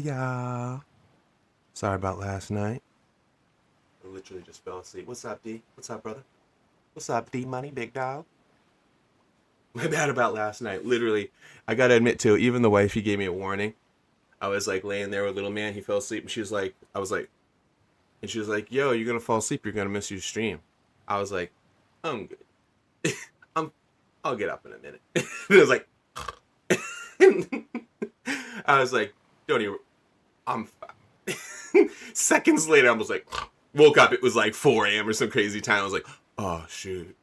y'all. Sorry about last night. I literally just fell asleep. What's up, D? What's up, brother? What's up, D Money, big dog? My bad about last night. Literally, I gotta admit too, even the wifey gave me a warning. I was like laying there with little man, he fell asleep, and she was like, and she was like, yo, you're gonna fall asleep, you're gonna miss your stream. I was like, I'm good. I'll get up in a minute. And it was like, I was like, don't even, I'm fine. Seconds later, I was like, woke up, it was like 4 a.m. or some crazy time. I was like, oh, shoot.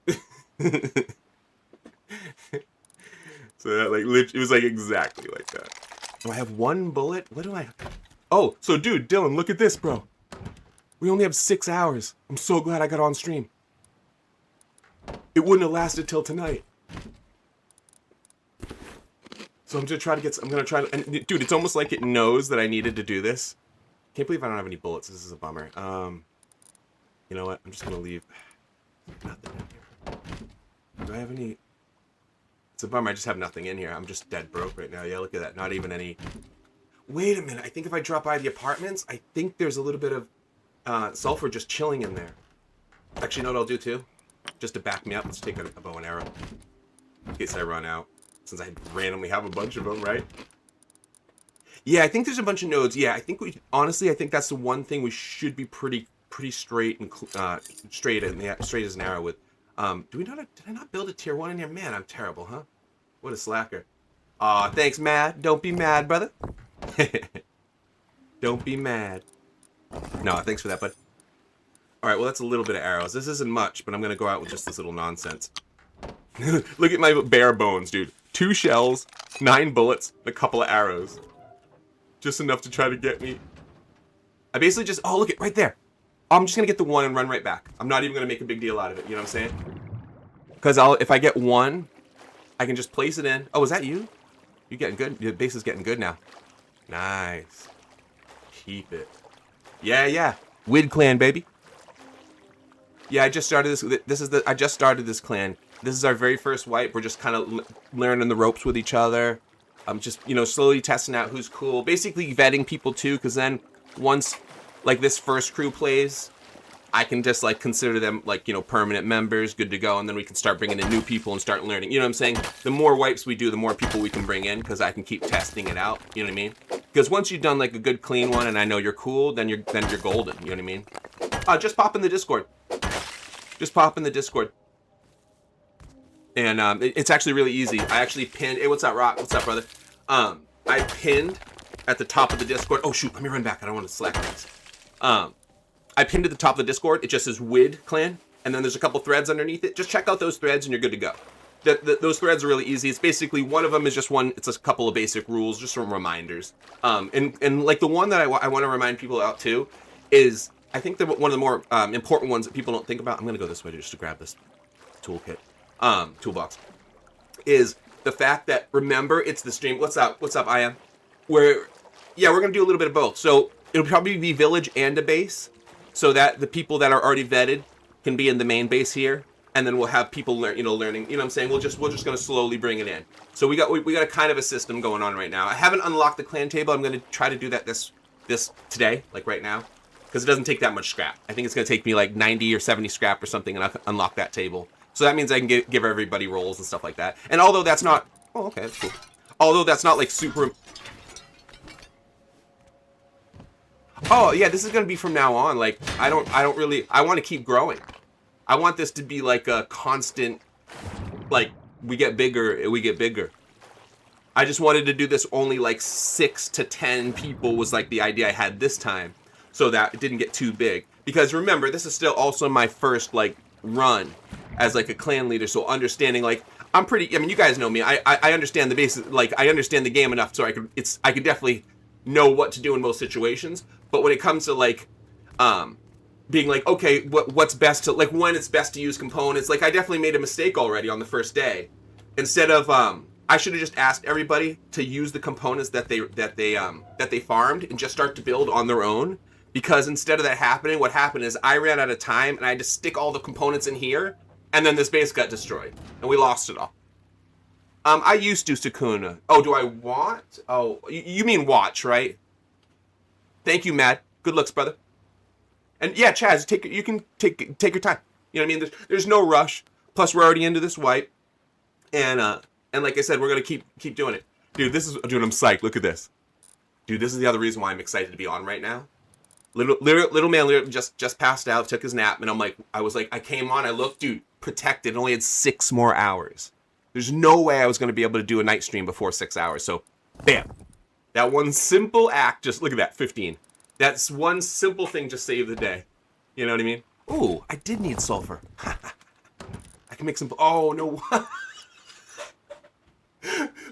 So that, like, it was like exactly like that. Do I have one bullet? What do I... Oh, so dude, Dylan, look at this, bro. We only have 6 hours. I'm so glad I got on stream. It wouldn't have lasted till tonight. So I'm gonna try to, and dude, it's almost like it knows that I needed to do this. Can't believe I don't have any bullets. This is a bummer. You know what? I'm just gonna leave. Nothing in here. Do I have any? It's a bummer. I just have nothing in here. I'm just dead broke right now. Yeah, look at that. Not even any. Wait a minute. I think if I drop by the apartments, I think there's a little bit of sulfur just chilling in there. Actually, you know what I'll do too? Just to back me up, let's take a bow and arrow in case I run out. Since I randomly have a bunch of them, right? Yeah, I think there's a bunch of nodes. Yeah, I think honestly, I think that's the one thing we should be pretty straight and straight as an arrow with. Did I not build a tier 1 in here? Man, I'm terrible, huh? What a slacker. Aw, thanks, Matt. Don't be mad, brother. Don't be mad. No, thanks for that, bud. Alright, well, that's a little bit of arrows. This isn't much, but I'm gonna go out with just this little nonsense. Look at my bare bones, dude. 2 shells, 9 bullets, and a couple of arrows. Just enough to try to get me. I basically just... Oh, look at right there. I'm just going to get the 1 and run right back. I'm not even going to make a big deal out of it. You know what I'm saying? Because if I get 1, I can just place it in. Oh, is that you? You're getting good. Your base is getting good now. Nice. Keep it. Yeah. Wid clan, baby. Yeah, I just started this. I just started this clan. This is our very first wipe. We're just kind of learning the ropes with each other. I'm just, slowly testing out who's cool. Basically vetting people too, because then once, like, this first crew plays, I can just, like, consider them, like, permanent members, good to go, and then we can start bringing in new people and start learning. You know what I'm saying? The more wipes we do, the more people we can bring in, because I can keep testing it out. You know what I mean? Because once you've done, like, a good, clean one, and I know you're cool, then you're golden. You know what I mean? Just pop in the Discord. Just pop in the Discord. And it's actually really easy. I actually pinned... Hey, what's up, Rock? What's up, brother? I pinned at the top of the Discord... Oh, shoot. Let me run back. I don't want to slack things. I pinned at the top of the Discord. It just says WID clan. And then there's a couple threads underneath it. Just check out those threads and you're good to go. Those threads are really easy. It's basically... One of them is just one... It's a couple of basic rules. Just some reminders. And like, the one that I want to remind people out, too, is... I think that one of the more important ones that people don't think about... I'm going to go this way just to grab this toolkit. Toolbox, is the fact that, remember, it's the stream. What's up, I am? We're gonna do a little bit of both. So it'll probably be village and a base, so that the people that are already vetted can be in the main base here, and then we'll have people learning. You know what I'm saying? We're just gonna slowly bring it in. So we got a kind of a system going on right now. I haven't unlocked the clan table. I'm gonna try to do that this today, like right now, because it doesn't take that much scrap. I think it's gonna take me like 90 or 70 scrap or something, and I'll unlock that table. So that means I can give everybody roles and stuff like that. And although that's not... Oh, okay, that's cool. Although that's not, like, super... Oh, yeah, this is going to be from now on. Like, I don't really... I want to keep growing. I want this to be, like, a constant... Like, we get bigger, we get bigger. I just wanted to do this only, like, 6 to 10 people was, like, the idea I had this time. So that it didn't get too big. Because, remember, this is still also my first, like, run as like a clan leader, so understanding, like, I mean, you guys know me. I understand the basics, like, I understand the game enough so I could definitely know what to do in most situations. But when it comes to, like, being like, okay, what's best to, like, when it's best to use components, like, I definitely made a mistake already on the first day. Instead of I should have just asked everybody to use the components that they farmed and just start to build on their own. Because instead of that happening, what happened is I ran out of time and I had to stick all the components in here, and then this base got destroyed, and we lost it all. I used to Sakuna. Oh, do I want? Oh, you mean watch, right? Thank you, Matt. Good looks, brother. And yeah, Chaz, you can take your time. You know what I mean? There's no rush. Plus, we're already into this wipe, and like I said, we're gonna keep doing it, dude. Dude, I'm psyched. Look at this, dude. This is the other reason why I'm excited to be on right now. Little man just passed out, took his nap, and I came on, I looked, dude, protected. Only had 6 more hours. There's no way I was gonna be able to do a night stream before 6 hours. So, bam, that one simple act. Just look at that, 15. That's one simple thing just saved the day. You know what I mean? Ooh, I did need sulfur. I can make some... Oh, no.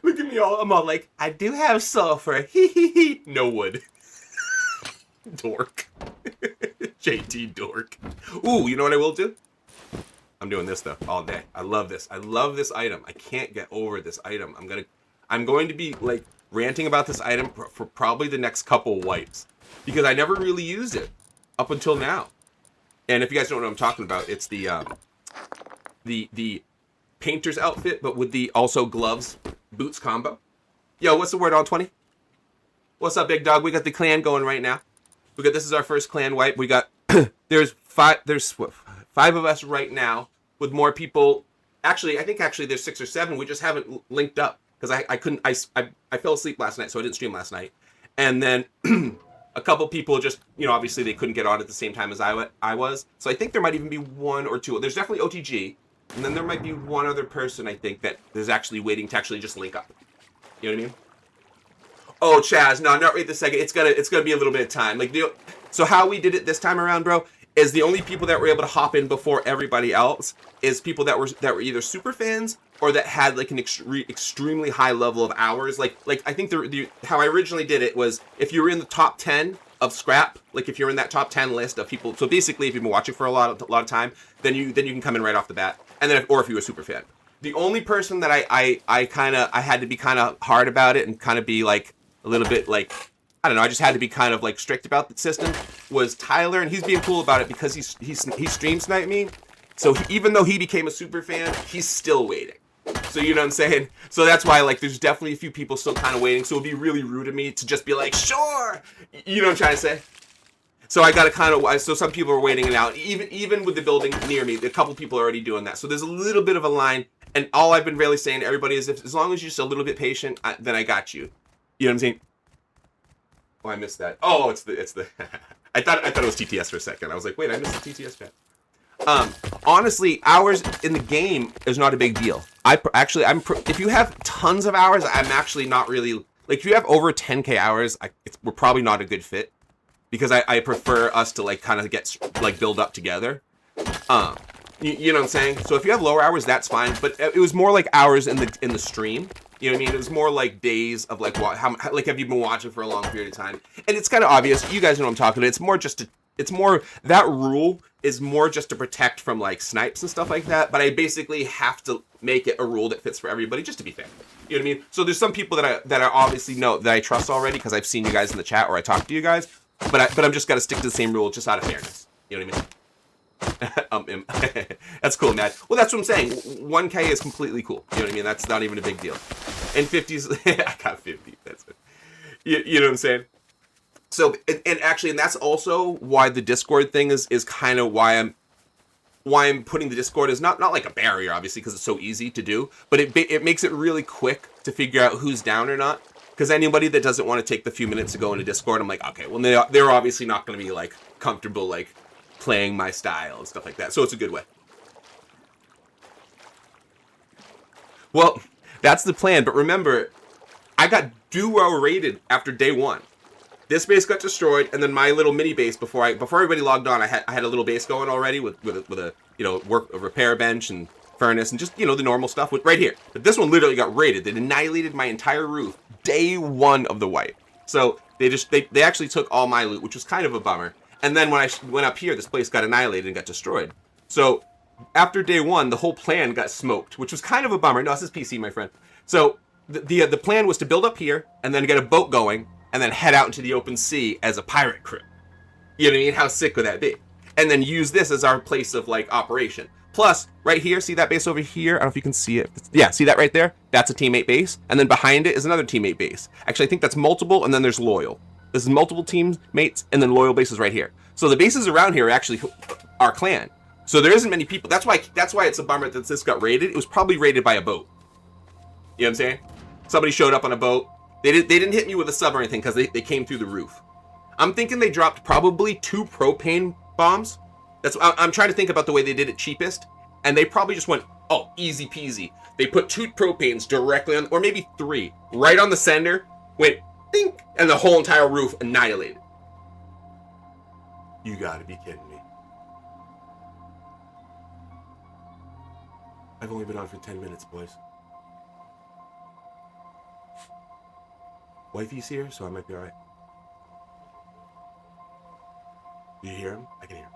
Look at me all. I'm all like, I do have sulfur. No wood. Dork. JT dork. Ooh, you know what I will do? I'm doing this, though, all day. I love this. I love this item. I can't get over this item. I'm going to be, like, ranting about this item for probably the next couple wipes. Because I never really used it up until now. And if you guys don't know what I'm talking about, it's the painter's outfit, but with the also gloves, boots combo. Yo, what's the word on 20? What's up, big dog? We got the clan going right now. This is our first clan wipe. We got there's 5 of us right now with more people. Actually, I think there's 6 or 7. We just haven't linked up because I fell asleep last night, so I didn't stream last night. And then a couple people just, obviously they couldn't get on at the same time as I was. So I think there might even be 1 or 2. There's definitely OTG. And then there might be 1 other person, I think, that is actually waiting to actually just link up. You know what I mean? Oh, Chaz, no, not right this second. It's gonna be a little bit of time. So how we did it this time around, bro, is the only people that were able to hop in before everybody else is people that were either super fans or that had like an extremely high level of hours. Like I think how I originally did it was if you were in the top 10 of Scrap, like if you're in that top 10 list of people. So basically, if you've been watching for a lot of time, then you can come in right off the bat. And then if you're a super fan, the only person that I had to be kind of hard about it and kind of be like a little bit like, I don't know, I just had to be kind of like strict about the system was Tyler, and he's being cool about it because he stream sniped me. So even though he became a super fan, he's still waiting. So you know what I'm saying? So that's why like there's definitely a few people still kind of waiting. So it'd be really rude of me to just be like, sure. You know what I'm trying to say? So I got to so some people are waiting it out. Even with the building near me, a couple people are already doing that. So there's a little bit of a line. And all I've been really saying to everybody is as long as you're just a little bit patient, then I got you. You know what I'm saying? Oh, I missed that. Oh, it's the. I thought it was TTS for a second. I was like, wait, I missed the TTS chat. Honestly, hours in the game is not a big deal. If you have tons of hours, I'm actually not really like. If you have over 10k hours, we're probably not a good fit because I prefer us to like kind of get like build up together. You know what I'm saying? So if you have lower hours, that's fine. But it was more like hours in the stream. You know what I mean? It was more like days of like how like have you been watching for a long period of time? And it's kind of obvious. You guys know what I'm talking about. It's more that rule is more just to protect from like snipes and stuff like that. But I basically have to make it a rule that fits for everybody just to be fair. You know what I mean? So there's some people that I obviously know that I trust already because I've seen you guys in the chat or I talk to you guys. But I'm just gotta stick to the same rule just out of fairness. You know what I mean? That's cool, Matt. Well, that's what I'm saying. 1K is completely cool. You know what I mean? That's not even a big deal. And 50s, I got 50. That's it. You know what I'm saying? So, and that's also why the Discord thing is kind of why I'm putting the Discord as not like a barrier, obviously, because it's so easy to do, but it makes it really quick to figure out who's down or not. Because anybody that doesn't want to take the few minutes to go into Discord, I'm like, okay, well, they're obviously not going to be like comfortable like playing my style and stuff like that. So it's a good way. Well, that's the plan. But remember, I got duo raided after day 1. This base got destroyed, and then my little mini base before everybody logged on, I had a little base going already with a a repair bench and furnace and just the normal stuff right here. But this one literally got raided. They annihilated my entire roof day 1 of the wipe. So they actually took all my loot, which was kind of a bummer. And then when I went up here, this place got annihilated and got destroyed. So after day 1, the whole plan got smoked, which was kind of a bummer. No, this is PC, my friend. So the plan was to build up here and then get a boat going and then head out into the open sea as a pirate crew. You know what I mean? How sick would that be? And then use this as our place of like operation. Plus, right here, see that base over here? I don't know if you can see it. Yeah, see that right there? That's a teammate base. And then behind it is another teammate base. Actually, I think that's multiple, and then there's loyal. This is multiple teammates, and then loyal bases right here. So the bases around here are actually our clan. So there isn't many people. That's why it's a bummer that this got raided. It was probably raided by a boat. You know what I'm saying? Somebody showed up on a boat. They didn't hit me with a sub or anything because they came through the roof. I'm thinking they dropped probably 2 propane bombs. I'm trying to think about the way they did it cheapest. And they probably just went, oh, easy peasy. They put 2 propanes directly on, or maybe 3, right on the sender, went dink, and the whole entire roof annihilated. You gotta be kidding me. I've only been on for 10 minutes, boys. Wifey's here, so I might be alright. Do you hear him? I can hear him.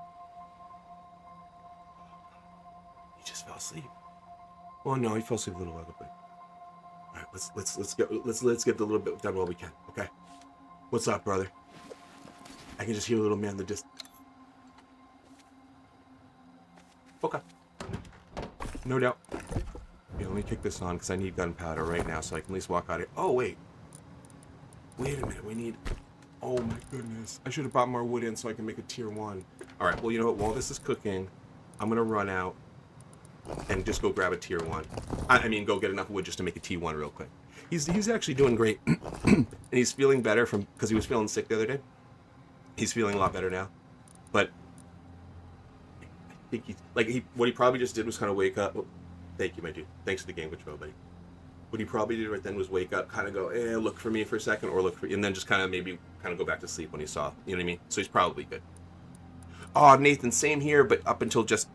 He just fell asleep. Well, no, he fell asleep a little while ago. All right, let's get the little bit done while we can. Okay. What's up, brother? I can just hear a little man in the distance. Okay. No doubt. Yeah, let me kick this on because I need gunpowder right now, so I can at least walk out here. Oh wait. Wait a minute. We need. Oh my goodness. I should have brought more wood in so I can make a tier 1. All right. Well, you know what? While this is cooking, I'm gonna run out and just go grab a tier 1. I mean, go get enough wood just to make a T1 real quick. He's actually doing great, and he's feeling better because he was feeling sick the other day. He's feeling a lot better now, but I think what he probably just did was kind of wake up. Oh, thank you, my dude. Thanks for the game control, buddy. What he probably did right then was wake up, kind of go, look for me for a second, or look for, and then just kind of go back to sleep when he saw, you know what I mean? So he's probably good. Oh, Nathan, same here, but up until just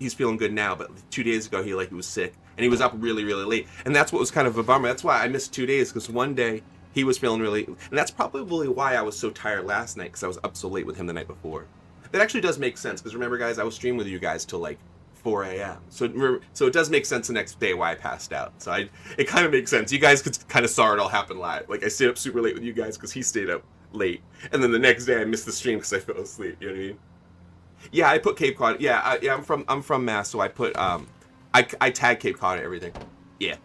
he's feeling good now, but 2 days ago he was sick, and he was up really, really late, and that's what was kind of a bummer. That's why I missed 2 days, because one day he was feeling really, and that's probably why I was so tired last night, because I was up so late with him the night before. That actually does make sense, because remember, guys, I was streaming with you guys till 4 a.m. So it does make sense the next day why I passed out. So it kind of makes sense. You guys could kind of saw it all happen live. I stayed up super late with you guys because he stayed up late, and then the next day I missed the stream because I fell asleep. You know what I mean? Yeah, I put Cape Cod. Yeah, I'm from Mass, so I put I tag Cape Cod and everything. Yeah,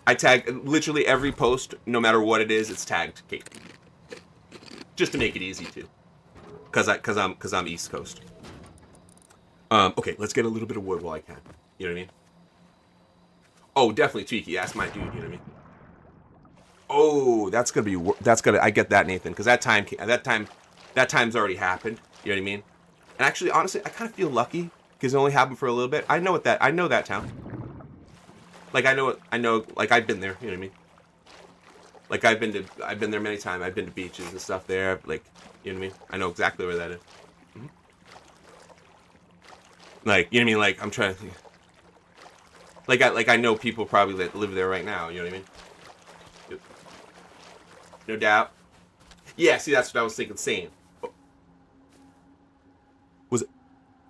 I tag literally every post, no matter what it is, it's tagged Cape, just to make it easy too, cause I'm East Coast. Okay, let's get a little bit of wood while I can. You know what I mean? Oh, definitely Tweaky. Ask my dude. You know what I mean? Oh, I get that, Nathan, because that time's already happened. You know what I mean? And actually, honestly, I kind of feel lucky because it only happened for a little bit. I know that town. I know. I've been there. You know what I mean? I've been there many times. I've been to beaches and stuff there. You know what I mean? I know exactly where that is. Mm-hmm. You know what I mean? I'm trying to think. I know people probably that live there right now. You know what I mean? Yep. No doubt. Yeah. See, that's what I was thinking. Same. Oh.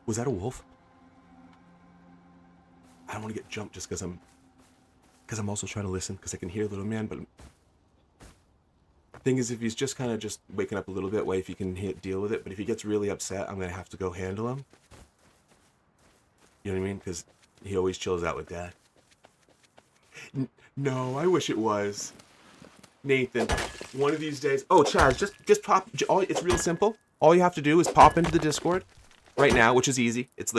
Was that a wolf? I don't want to get jumped just because I'm also trying to listen because I can hear little man. But the thing is, if he's just kind of just waking up a little bit, if he can deal with it. But if he gets really upset, I'm gonna have to go handle him. You know what I mean? Because he always chills out with Dad. No, I wish it was. Nathan, one of these days. Oh, Chaz, just pop. It's real simple. All you have to do is pop into the Discord right now, which is easy. It's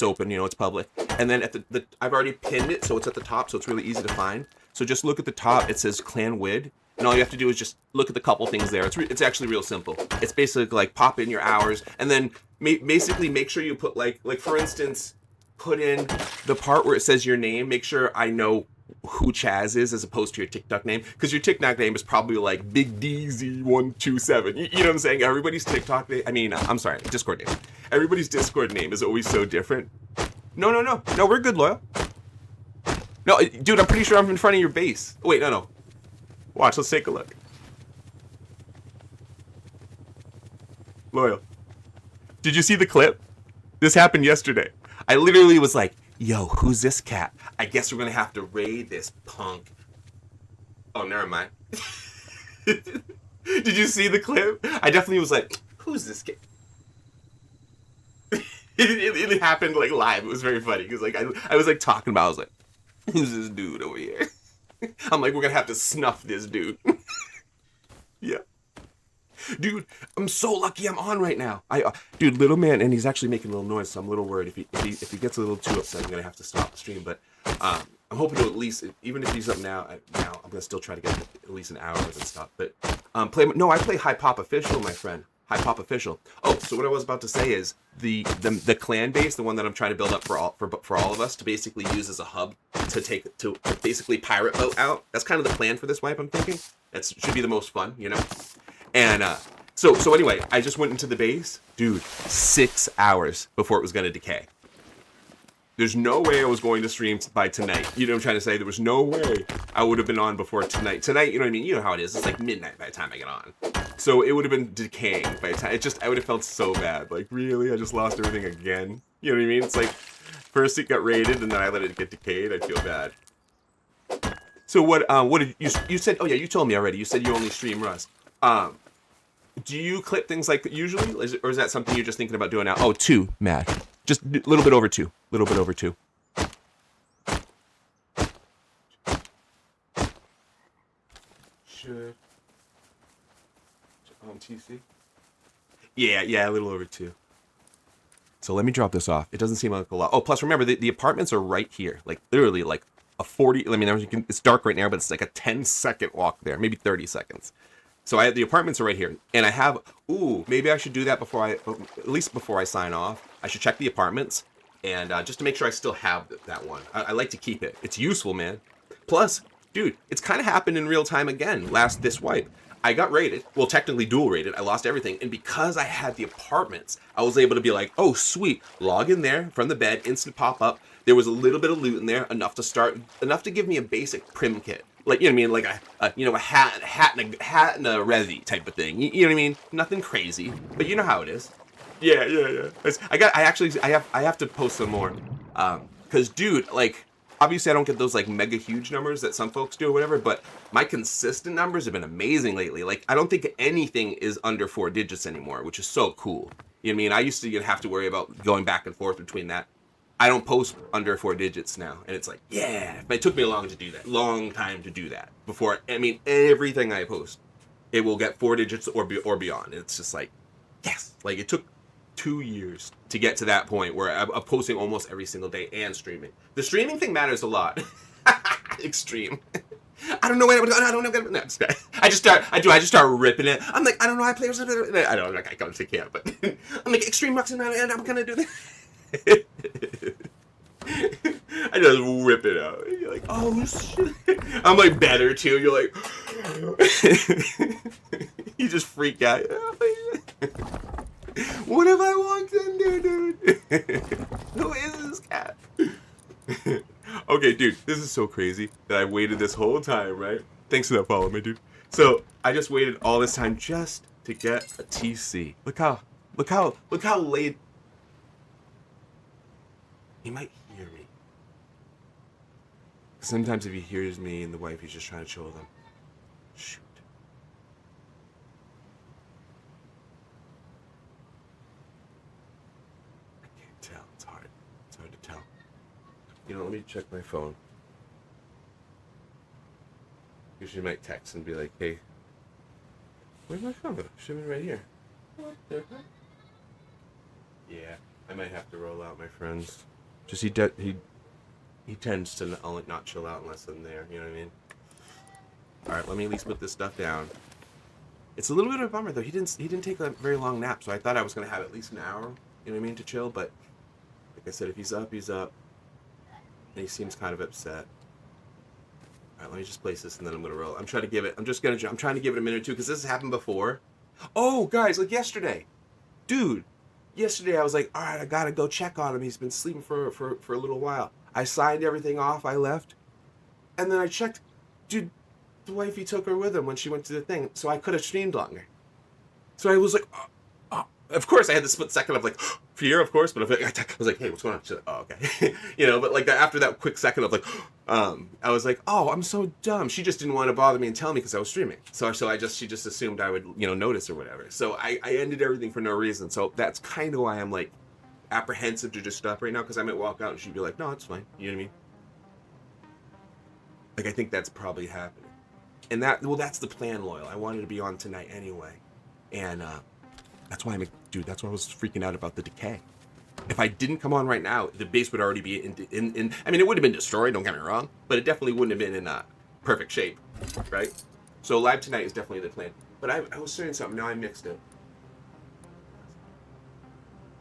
open. You know, it's public. And then at I've already pinned it, so it's at the top, so it's really easy to find. So just look at the top. It says Clan Wid, and all you have to do is just look at the couple things there. It's actually real simple. It's basically pop in your hours, and then basically make sure you put for instance, put in the part where it says your name. Make sure I know who Chaz is as opposed to your TikTok name, because your TikTok name is probably Big DZ127. You know what I'm saying? Everybody's TikTok name. I mean, I'm sorry, Discord name. Everybody's Discord name is always so different. No, we're good, Loyal. No, dude, I'm pretty sure I'm in front of your base. Wait, no. Watch, let's take a look. Loyal. Did you see the clip? This happened yesterday. I literally was like, yo, who's this cat? I guess we're gonna have to raid this punk. Oh, never mind. Did you see the clip? I definitely was like, who's this cat? It happened live. It was very funny because I was talking about. I was like, who's this dude over here? I'm like, we're gonna have to snuff this dude. Yeah. Dude, I'm so lucky I'm on right now. Dude, little man, and he's actually making a little noise, so I'm a little worried. If he gets a little too upset, I'm gonna have to stop the stream. But I'm hoping to at least, even if he's up now, I'm gonna still try to get at least an hour and stop. But I play High Pop Official, my friend. High Pop Official. Oh, so what I was about to say is the clan base, the one that I'm trying to build up for all of us to basically use as a hub to basically pirate boat out. That's kind of the plan for this wipe. I'm thinking that should be the most fun, you know. And so anyway, I just went into the base, dude. 6 hours before it was gonna decay. There's no way I was going to stream by tonight. You know what I'm trying to say? There was no way I would have been on before tonight. Tonight, you know what I mean? You know how it is. It's like midnight by the time I get on. So it would have been decaying by the time. I would have felt so bad. Like, really? I just lost everything again? You know what I mean? It's like, first it got raided, and then I let it get decayed. I feel bad. So what did you said? Oh yeah, you told me already. You said you only stream Rust. Do you clip things like usually? Or is that something you're just thinking about doing now? Oh, 2, Matt. Just a little bit over 2. Little bit over 2. Should on TC? Yeah, a little over 2. So let me drop this off. It doesn't seem like a lot. Oh, plus remember the apartments are right here. Like literally like a 40. I mean, it's dark right now, but it's like a 10-second walk there, maybe 30 seconds. So the apartments are right here, and I have. Ooh, maybe I should do that at least before I sign off. I should check the apartments, and just to make sure I still have that one. I like to keep it. It's useful, man. Plus, dude, it's kind of happened in real time again. This wipe, I got raided. Well, technically dual raided. I lost everything, and because I had the apartments, I was able to be like, oh sweet, log in there from the bed, instant pop up. There was a little bit of loot in there, enough to give me a basic prim kit. Like, you know what I mean? Like a hat and a resi type of thing. You know what I mean? Nothing crazy, but you know how it is. Yeah. I have to post some more. Cause dude, like, obviously I don't get those like mega huge numbers that some folks do or whatever, but my consistent numbers have been amazing lately. Like, I don't think anything is under 4 digits anymore, which is so cool. You know what I mean? I used to have to worry about going back and forth between that. I don't post under 4 digits now, and it's like, yeah. But it took me a long time to do that. Before, I mean, everything I post, it will get 4 digits or beyond. It's just like, yes. Like, it took 2 years to get to that point where I'm posting almost every single day and streaming. The streaming thing matters a lot. Extreme. I don't know what I'm going. I don't know. No, I just start ripping it. I'm like, I don't know. I play. I don't know. I can't. But I'm like, extreme rocks, and I'm gonna do this. I just rip it out. You're like, oh shit. I'm like better too. You're like, you just freak out. What have I walked into, dude? Who is this cat? Okay, dude, this is so crazy that I waited this whole time, right? Thanks for that follow, my dude. So I just waited all this time just to get a TC. Look how late. He might hear me. Sometimes if he hears me and the wife, he's just trying to chill with them. Shoot. I can't tell. It's hard. It's hard to tell. You know, let me check my phone. Usually might text and be like, hey, where's my phone? It should be right here. What the heck? Yeah, I might have to roll out, my friends. Just he tends to not chill out unless I'm there. You know what I mean? All right, let me at least put this stuff down. It's a little bit of a bummer though. He didn't take a very long nap, so I thought I was gonna have at least an hour. You know what I mean, to chill. But like I said, if he's up, he's up. And he seems kind of upset. All right, let me just place this and then I'm gonna roll. I'm trying to give it a minute or two because this has happened before. Oh, guys, like yesterday, dude. Yesterday I was like, all right, I gotta go check on him. He's been sleeping for a little while. I signed everything off. I left, and then I checked. Dude, the wifey took her with him when she went to the thing, so I could have streamed longer. So I was like, of course I had the split second of like fear, of course, but I was like, hey, what's going on? She's like, oh, okay. You know, but like after that quick second of like, I was like, oh, I'm so dumb. She just didn't want to bother me and tell me because I was streaming. So she just assumed I would, notice or whatever. So I ended everything for no reason. So that's kind of why I'm like apprehensive to just stop right now, because I might walk out and she'd be like, no, it's fine. You know what I mean? Like, I think that's probably happening. And that's the plan, Loyal. I wanted to be on tonight anyway. And that's why dude, that's why I was freaking out about the decay. If I didn't come on right now, the base would already be in I mean, it would have been destroyed, don't get me wrong, but it definitely wouldn't have been in perfect shape, right? So live tonight is definitely the plan. But I was saying something, now I mixed it.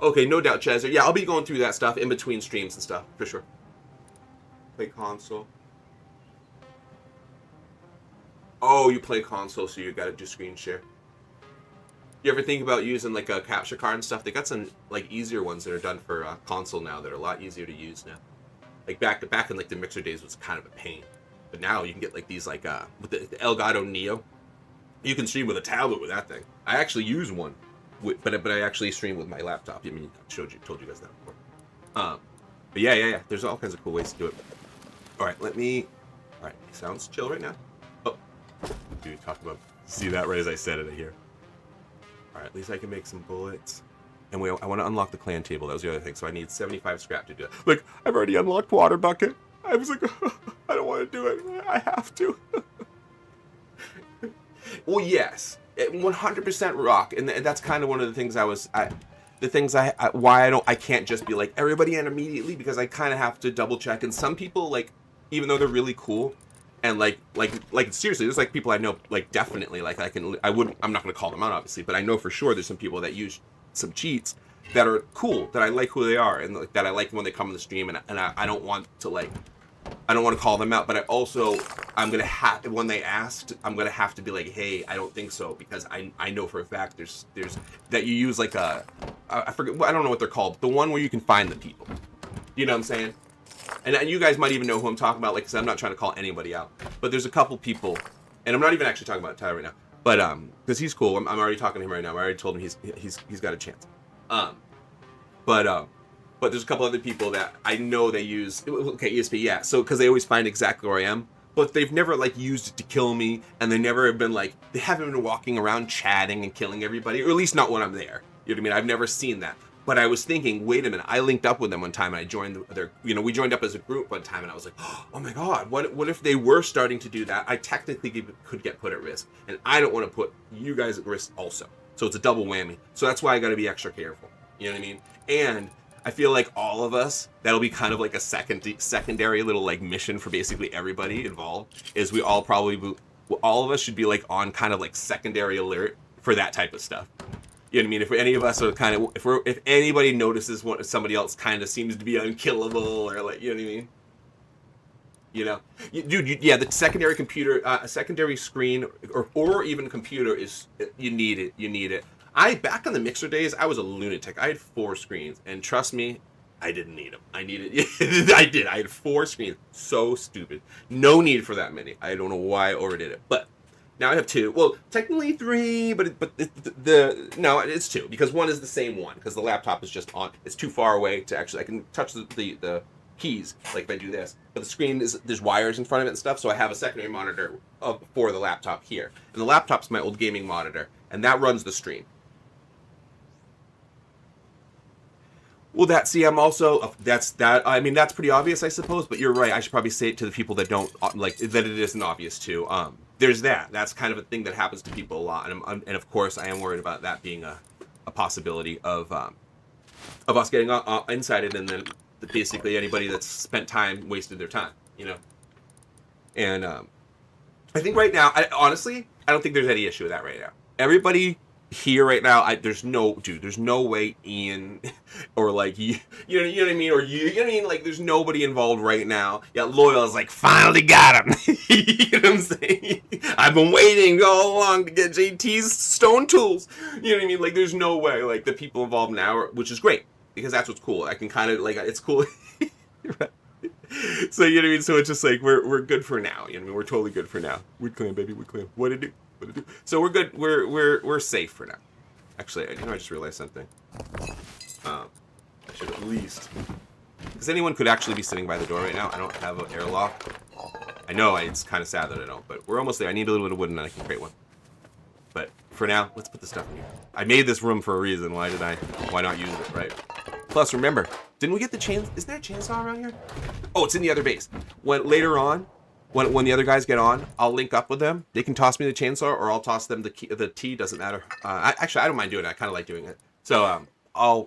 Okay, no doubt, Chester. Yeah, I'll be going through that stuff in between streams and stuff, for sure. Play console. Oh, you play console, so you gotta do screen share. You ever think about using like a capture card and stuff? They got some like easier ones that are done for console now that are a lot easier to use now. Like back in like the Mixer days was kind of a pain, but now you can get like these like with the Elgato Neo. You can stream with a tablet with that thing. I actually use one, but I actually stream with my laptop. I mean, told you guys that before. But yeah. There's all kinds of cool ways to do it. All right, All right, sounds chill right now. Oh, dude, talk about. See that right as I said it here. All right, at least I can make some bullets. And I want to unlock the clan table. That was the other thing. So I need 75 scrap to do it. Look, I've already unlocked water bucket. I was like, I don't want to do it. I have to. Well, yes, 100% rock, and that's kind of one of the things I can't just be like everybody in immediately, because I kind of have to double check. And some people, like, even though they're really cool, and like seriously, there's like people I know, like, definitely, like, I'm not gonna call them out obviously, but I know for sure there's some people that use some cheats that are cool, that I like who they are, and like, that I like when they come on the stream, and I don't want to call them out, but I'm gonna have, when they asked, I'm gonna have to be like, hey, I don't think so, because I know for a fact there's that you use like I forget, I don't know what they're called, the one where you can find the people, you know what I'm saying? And you guys might even know who I'm talking about. Like I said, I'm not trying to call anybody out, but there's a couple people, and I'm not even actually talking about Tyler right now, but because he's cool. I'm already talking to him right now. I already told him he's got a chance. But there's a couple other people that I know they use. Okay, ESP, yeah. So because they always find exactly where I am, but they've never like used it to kill me, and they never have been like, they haven't been walking around chatting and killing everybody, or at least not when I'm there. You know what I mean? I've never seen that. But I was thinking, wait a minute, I linked up with them one time, and I joined we joined up as a group one time, and I was like, oh my God, what if they were starting to do that? I technically could get put at risk, and I don't want to put you guys at risk also. So it's a double whammy. So that's why I got to be extra careful. You know what I mean? And I feel like all of us, that'll be kind of like a secondary little like mission for basically everybody involved, is we all all of us should be like on kind of like secondary alert for that type of stuff. You know what I mean? If any of us are kind of, if anybody notices somebody else kind of seems to be unkillable, or like, you know what I mean? You know, dude, yeah, the secondary computer, a secondary screen, or even computer is, you need it. You need it. Back in the Mixer days, I was a lunatic. I had 4 screens, and trust me, I didn't need them. I had 4 screens. So stupid. No need for that many. I don't know why I overdid it, but now I have 2. Well, technically 3, but no, it's 2, because one is the same one, because the laptop is just on. It's too far away to actually. I can touch the keys like if I do this, but the screen there's wires in front of it and stuff. So I have a secondary monitor for the laptop here, and the laptop's my old gaming monitor, and that runs the stream. Well, I'm also, I mean, that's pretty obvious, I suppose, but you're right. I should probably say it to the people that don't, like, that it isn't obvious to. There's that. That's kind of a thing that happens to people a lot. And of course, I am worried about that being a possibility of us getting insided, and then basically anybody that's spent time wasted their time, you know? And I think right now, honestly, I don't think there's any issue with that right now. Everybody here right now, there's no way Ian or like you know what I mean, or you know what I mean, like there's nobody involved right now. Yeah, Loyal is like, finally got him. You know what I'm saying? I've been waiting all along to get JT's stone tools. You know what I mean? Like there's no way. Like the people involved now, which is great, because that's what's cool. I can kind of like, it's cool. Right. So you know what I mean? So it's just like we're good for now. You know what I mean? We're totally good for now. We clan, baby, we clan. What to do? So we're good. We're safe for now. Actually, I just realized something. I should at least, because anyone could actually be sitting by the door right now. I don't have an airlock. I know it's kind of sad that I don't, but we're almost there. I need a little bit of wood, and then I can create one. But for now, let's put the stuff in here. I made this room for a reason. Why not use it, right? Plus, remember, didn't we get the chains? Isn't there a chainsaw around here? Oh, it's in the other base. Later on, When the other guys get on, I'll link up with them. They can toss me the chainsaw, or I'll toss them the key, the T. Doesn't matter. Actually, I don't mind doing it. I kind of like doing it. So we'll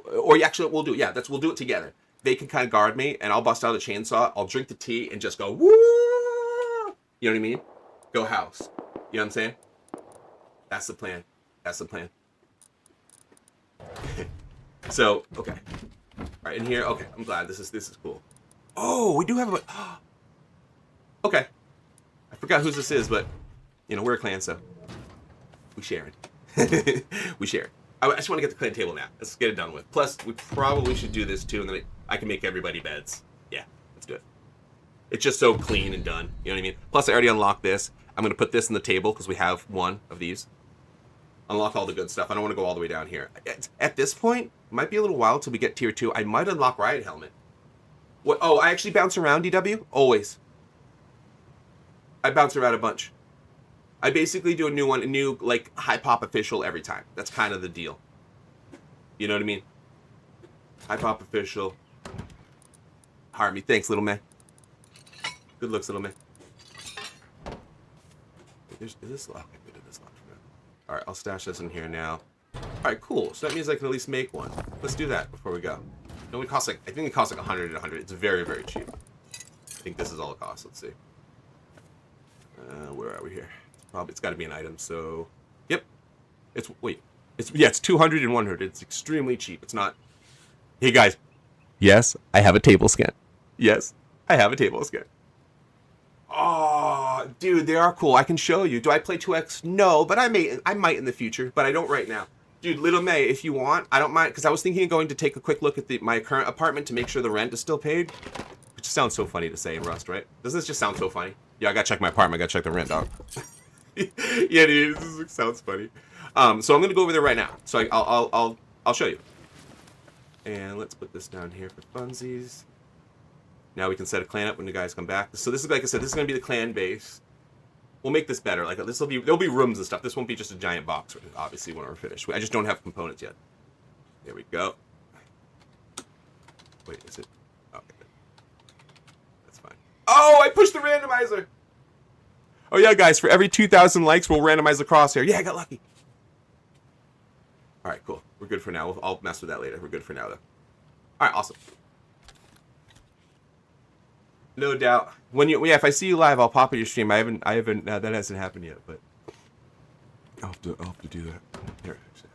do it. Yeah, we'll do it together. They can kind of guard me, and I'll bust out a chainsaw. I'll drink the tea and just go woo. You know what I mean? Go house. You know what I'm saying? That's the plan. That's the plan. So okay, all right in here. Okay, I'm glad this is cool. Oh, we do have a. Okay, I forgot whose this is, but we're a clan, so we share it. We share it. I just want to get the clan table now. Let's get it done with. Plus, we probably should do this too, and then I can make everybody beds. Yeah, let's do it. It's just so clean and done. You know what I mean? Plus, I already unlocked this. I'm going to put this in the table because we have one of these. Unlock all the good stuff. I don't want to go all the way down here. At this point, it might be a little while till we get tier 2. I might unlock Riot Helmet. What? Oh, I actually bounce around, DW? Always. I bounce around a bunch. I basically do a new like high pop official every time. That's kind of the deal. You know what I mean? High pop official. Hire me. Thanks, little man. Good looks, little man. Is this locked? I did this locked. All right, I'll stash this in here now. All right, cool. So that means I can at least make one. Let's do that before we go. No, I think it costs like 100 and 100. It's very, very cheap. I think this is all it costs. Let's see. Where are we here? It's got to be an item. So, yep. It's 200 and 100. It's extremely cheap. It's not. Hey guys. Yes, I have a table scan. Yes, I have a table scan. Oh, dude, they are cool. I can show you. Do I play 2X? No, but I might in the future, but I don't right now. Dude, Little May, if you want, I don't mind, because I was thinking of going to take a quick look at my current apartment to make sure the rent is still paid. Which sounds so funny to say in Rust, right? Doesn't this just sound so funny? Yeah, I gotta check my apartment. I gotta check the rent, dog. Yeah, dude, this sounds funny. So I'm gonna go over there right now. So I'll show you. And let's put this down here for funsies. Now we can set a clan up when the guys come back. So this is, like I said, this is gonna be the clan base. We'll make this better. Like there'll be rooms and stuff. This won't be just a giant box, obviously, when we're finished. I just don't have components yet. There we go. Wait, is it? Okay, good. That's fine. Oh, I pushed the randomizer. Oh yeah, guys, for every 2,000 likes, we'll randomize the crosshair. Yeah, I got lucky. All right, cool. We're good for now. I'll mess with that later. We're good for now, though. All right, awesome. No doubt. If I see you live, I'll pop at your stream. I haven't. That hasn't happened yet, but I'll have to do that. Here, actually.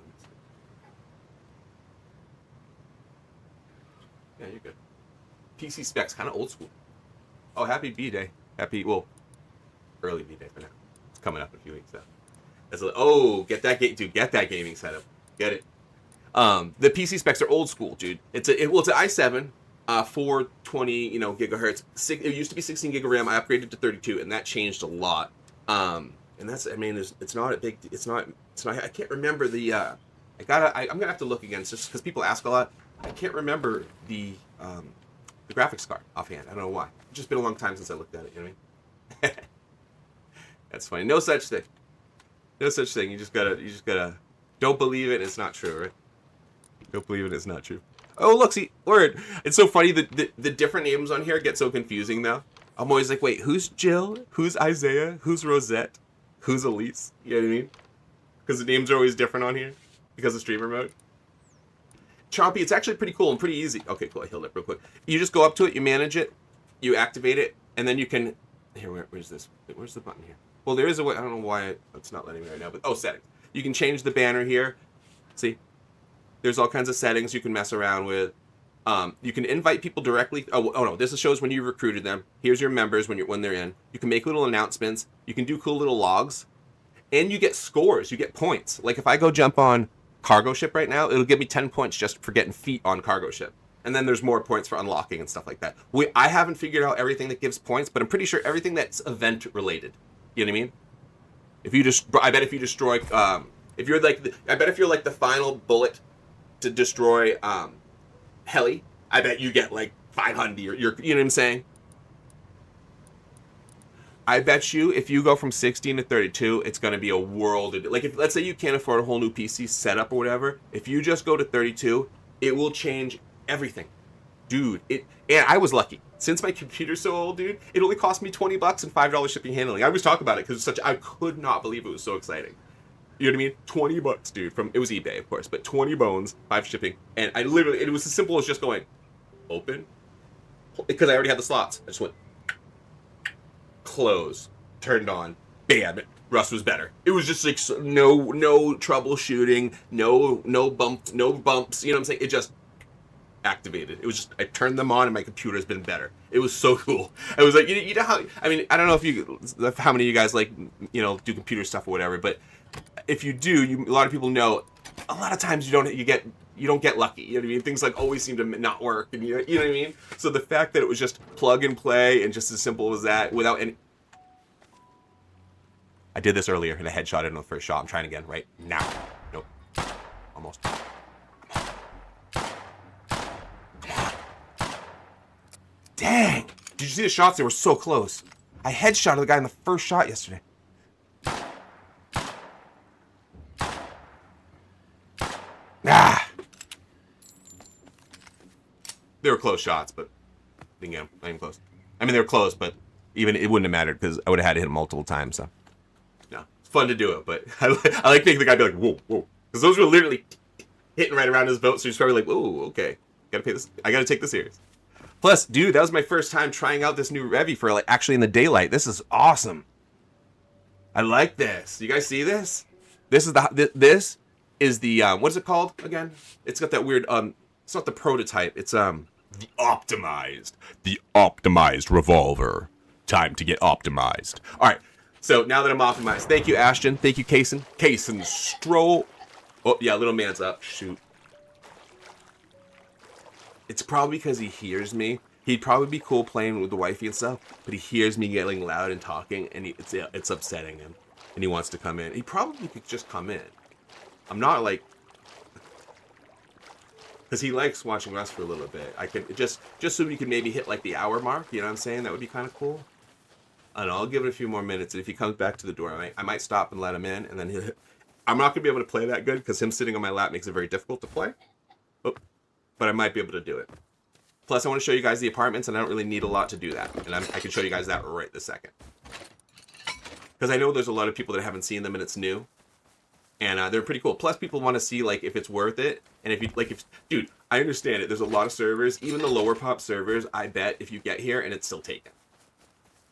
Yeah, you're good. PC specs, kind of old school. Oh, happy B-Day. Early B-Day for now. It's coming up in a few weeks, though. Get that get that gaming setup. Get it. The PC specs are old school, dude. It's an i7. 420, gigahertz. It used to be 16 gig of RAM. I upgraded to 32, and that changed a lot. And that's, it's not a big. It's not. I can't remember the. I'm gonna have to look again, just because people ask a lot. I can't remember the graphics card offhand. I don't know why. It's just been a long time since I looked at it. You know what I mean? That's funny. No such thing. No such thing. You just gotta. Don't believe it. It's not true, right? Don't believe it. It's not true. Oh, look, see, word. It's so funny that the different names on here get so confusing now. I'm always like, wait, who's Jill? Who's Isaiah? Who's Rosette? Who's Elise? You know what I mean? Because the names are always different on here because of streamer mode. Chompy, it's actually pretty cool and pretty easy. Okay, cool. I healed up real quick. You just go up to it, you manage it, you activate it, and then you can... Here, where's this? Where's the button here? Well, there is a way. I don't know why it's not letting me right now, but... Oh, settings. You can change the banner here. See? There's all kinds of settings you can mess around with. You can invite people directly. Oh no, this shows when you recruited them. Here's your members when they're in. You can make little announcements. You can do cool little logs, and you get scores. You get points. Like if I go jump on cargo ship right now, it'll give me 10 points just for getting feet on cargo ship. And then there's more points for unlocking and stuff like that. I haven't figured out everything that gives points, but I'm pretty sure everything that's event related. You know what I mean? I bet if you destroy, if you're like the final bullet to destroy heli, I bet you get like 500 or you know what I'm saying? I bet you if you go from 16 to 32, it's going to be a world of, like if let's say you can't afford a whole new PC setup or whatever, if you just go to 32, it will change everything. Dude, and I was lucky. Since my computer's so old, dude, it only cost me $20 and $5 shipping handling. I always talk about it because I could not believe it was so exciting. You know what I mean? $20, dude. It was eBay, of course, but 20 bones, 5 shipping, and I literally, it was as simple as just going, open, because I already had the slots. I just went, close, turned on, bam. Rust was better. It was just like no troubleshooting, no bumps. You know what I'm saying? It just activated. It was just, I turned them on and my computer's been better. It was so cool. I was like, you know how, I mean, I don't know how many of you guys like, you know, do computer stuff or whatever, but if you do, a lot of people know, a lot of times you don't get lucky. You know what I mean? Things like always seem to not work, and you know what I mean? So the fact that it was just plug and play and just as simple as that without any... I did this earlier and I headshot it in the first shot. I'm trying again right now. Nope. Almost. Dang! Did you see the shots? They were so close. I headshotted the guy in the first shot yesterday. Ah! They were close shots, but didn't get them. Not even close. I mean, they were close, but even it wouldn't have mattered because I would have had to hit them multiple times. So, no, it's fun to do it, but I like thinking the guy be like, whoa, whoa, because those were literally hitting right around his boat. So he's probably like, oh, okay, gotta pay this. I gotta take this serious. Plus, dude, that was my first time trying out this new Revy for like actually in the daylight. This is awesome. I like this. You guys see this? This is the what is it called again? It's got that weird it's not the prototype, it's the optimized revolver. Time to get optimized. Alright, so now that I'm optimized, thank you, Ashton. Thank you, Kason Stroll. Oh yeah, little man's up. Shoot. It's probably because he hears me. He'd probably be cool playing with the wifey and stuff, but he hears me getting loud and talking, and it's upsetting him, and he wants to come in. He probably could just come in. I'm not like, because he likes watching us for a little bit. I could just so we could maybe hit like the hour mark. You know what I'm saying? That would be kind of cool. I don't know. I'll give it a few more minutes, and if he comes back to the door, I might stop and let him in, and then I'm not gonna be able to play that good because him sitting on my lap makes it very difficult to play. Oh, but I might be able to do it. Plus, I want to show you guys the apartments, and I don't really need a lot to do that. And I can show you guys that right this second. Because I know there's a lot of people that haven't seen them, and it's new. And they're pretty cool. Plus, people want to see, like, if it's worth it. And if you, like, dude, I understand it. There's a lot of servers, even the lower pop servers, I bet if you get here and it's still taken.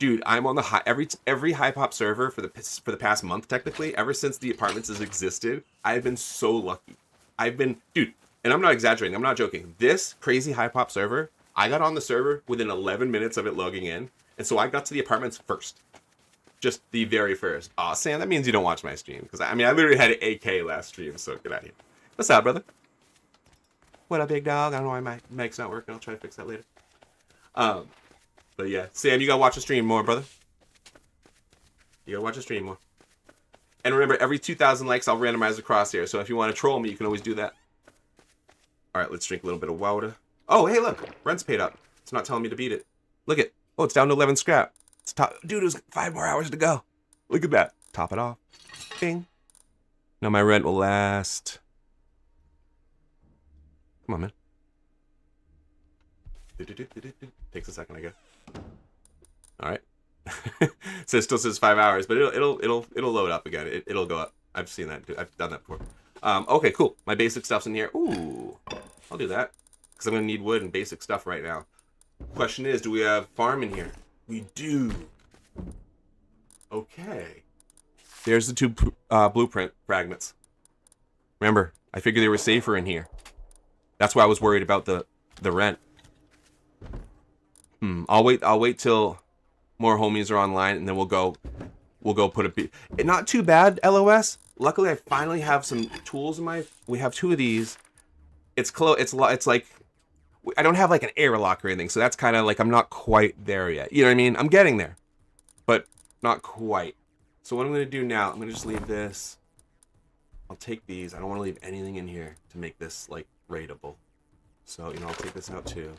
Dude, I'm on the high, every high pop server for the past month, technically, ever since the apartments has existed, I've been so lucky. Dude, and I'm not exaggerating, I'm not joking. This crazy high pop server, I got on the server within 11 minutes of it logging in. And so I got to the apartments first. Just the very first. Aw, Sam, that means you don't watch my stream. Because, I mean, I literally had an AK last stream, so get out of here. What's up, brother? What up, big dog? I don't know why my mic's not working. I'll try to fix that later. But yeah, Sam, you gotta watch the stream more, brother. You gotta watch the stream more. And remember, every 2,000 likes, I'll randomize the crosshair. So if you want to troll me, you can always do that. Alright, let's drink a little bit of water. Oh, hey, look. Rent's paid up. It's not telling me to beat it. Look it. Oh, it's down to 11 scrap. It's top. Dude, there's 5 more hours to go. Look at that. Top it off. Bing. Now my rent will last. Come on, man. Takes a second, I guess. Alright. So it still says 5 hours, but it'll load up again. It'll go up. I've seen that. I've done that before. Okay, cool. My basic stuff's in here. Ooh, I'll do that because I'm gonna need wood and basic stuff right now. Question is, do we have farm in here? We do. Okay. There's the 2 blueprint fragments. Remember, I figured they were safer in here. That's why I was worried about the rent. I'll wait till more homies are online, and then we'll go put a not too bad, LOS. Luckily, I finally have some tools in my. We have 2 of these. It's close. It's like I don't have like an airlock or anything, so that's kind of like I'm not quite there yet. You know what I mean? I'm getting there, but not quite. So what I'm gonna do now, I'm gonna just leave this. I'll take these. I don't want to leave anything in here to make this like rateable. So I'll take this out too.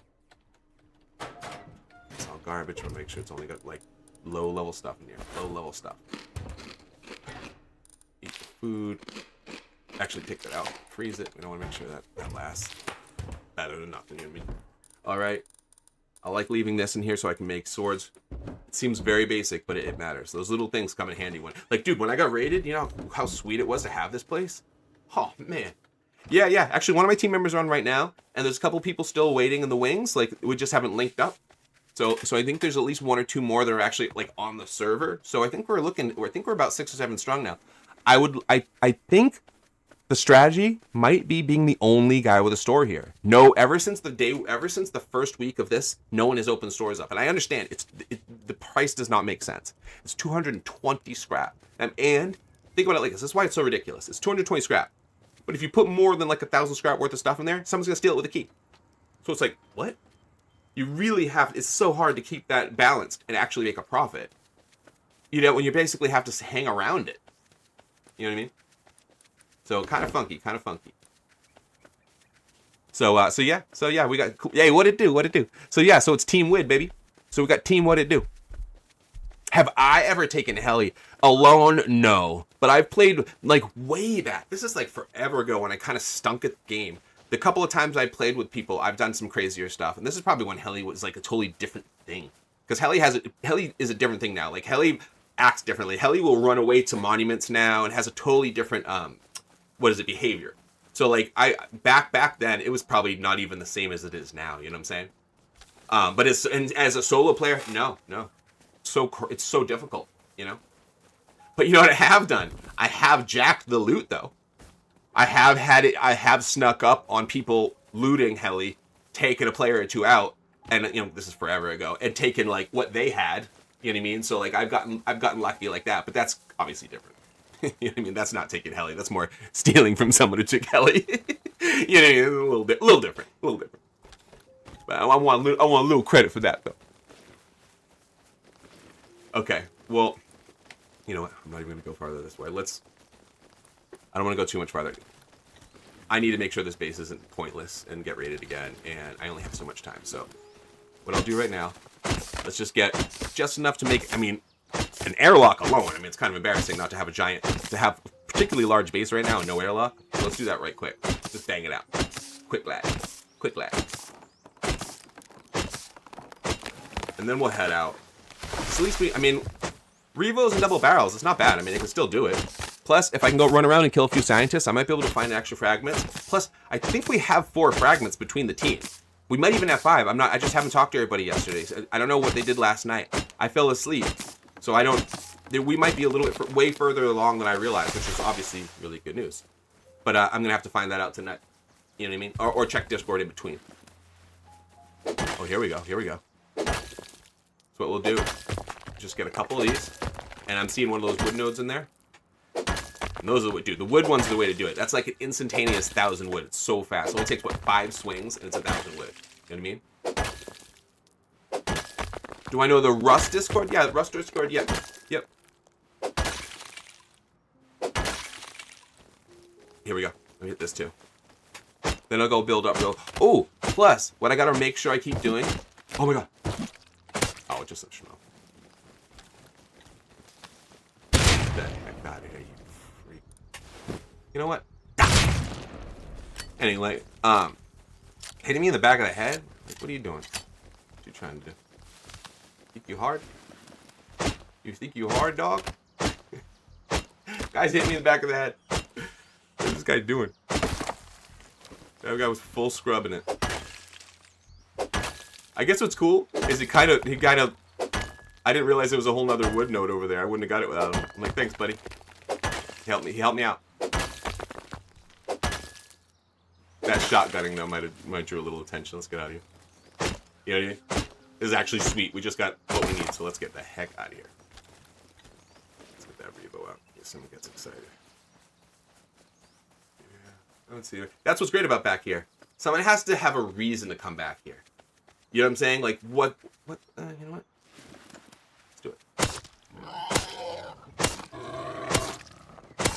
It's all garbage. I'll make sure it's only got like low level stuff in here. Low level stuff. Eat the food. Actually take that out. Freeze it. We don't want to make sure that lasts better than nothing. You know what I mean? Alright. I like leaving this in here so I can make swords. It seems very basic, but it matters. Those little things come in handy when, like, dude, when I got raided, you know how sweet it was to have this place? Oh, man. Yeah. Actually, one of my team members are on right now, and there's a couple people still waiting in the wings. Like, we just haven't linked up. So I think there's at least 1 or 2 more that are actually, like, on the server. So I think we're about 6 or 7 strong now. I think the strategy might be being the only guy with a store here. No, ever since the first week of this, no one has opened stores up. And I understand the price does not make sense. It's 220 scrap. And think about it like this. This is why it's so ridiculous. It's 220 scrap. But if you put more than like 1,000 scrap worth of stuff in there, someone's going to steal it with a key. So it's like, what? You really have, it's so hard to keep that balanced and actually make a profit. You know, when you basically have to hang around it. You know what I mean? So kind of funky. So yeah, we got, hey, what it do? So yeah, so it's Team Wid, baby. So we got Team What It Do. Have I ever taken heli alone? No. But I've played, like, way back. This is, like, forever ago when I kind of stunk at the game. The couple of times I played with people, I've done some crazier stuff. And this is probably when heli was, like, a totally different thing. Because heli is a different thing now. Like, heli acts differently. Heli will run away to monuments now and has a totally different, behavior. So, like, back then, it was probably not even the same as it is now. You know what I'm saying? But as a solo player, no. It's so difficult, you know? But you know what I have done? I have jacked the loot, though. I have snuck up on people looting heli, taken a player or 2 out, and, you know, this is forever ago, and taken, like, what they had, you know what I mean? So, like, I've gotten lucky like that, but that's obviously different. You know what I mean? That's not taking heli. That's more stealing from someone who took heli. You know, a little different. But I want a little credit for that, though. Okay, well, you know what? I'm not even going to go farther this way. I don't want to go too much farther. I need to make sure this base isn't pointless and get raided again, and I only have so much time. So what I'll do right now, let's just get just enough to make, I mean, an airlock alone. I mean, it's kind of embarrassing not to have to have a particularly large base right now and no airlock. So let's do that right quick. Just bang it out. Quick lad. And then we'll head out. So at least Revos and double barrels, it's not bad. I mean, they can still do it. Plus, if I can go run around and kill a few scientists, I might be able to find extra fragments. Plus, I think we have 4 fragments between the teams. We might even have 5. I just haven't talked to everybody yesterday. So I don't know what they did last night. I fell asleep. So we might be a little bit way further along than I realized, which is obviously really good news. But I'm going to have to find that out tonight. You know what I mean? Or check Discord in between. Oh, here we go. So what we'll do, just get a couple of these. And I'm seeing one of those wood nodes in there. And those are the wood one's the way to do it. That's like an instantaneous 1,000 wood. It's so fast. It only takes, 5 swings, and it's 1,000 wood. You know what I mean? Do I know the Rust Discord? Yeah, the Rust Discord, yeah. Yep. Here we go. Let me hit this too. Then I'll go build up real. Oh, plus, what I gotta make sure I keep doing. Oh my god. Oh, just let you know. Get the heck out of here, you freak. You know what? Anyway, hitting me in the back of the head? Like, what are you doing? What are you trying to do? Think you hard? You think you hard, dog? Guys hit me in the back of the head. What's this guy doing? That guy was full scrubbing it. I guess what's cool is he kind of, I didn't realize there was a whole nother wood node over there. I wouldn't have got it without him. I'm like, thanks, buddy. He helped me out. That shotgunning, though, might draw a little attention. Let's get out of here. You know what I mean? This is actually sweet. We just got what we need, so let's get the heck out of here. Let's get that Revo out. Get someone gets excited. Yeah, let's see. That's what's great about back here. Someone has to have a reason to come back here. You know what I'm saying? Like, you know what? Let's do it.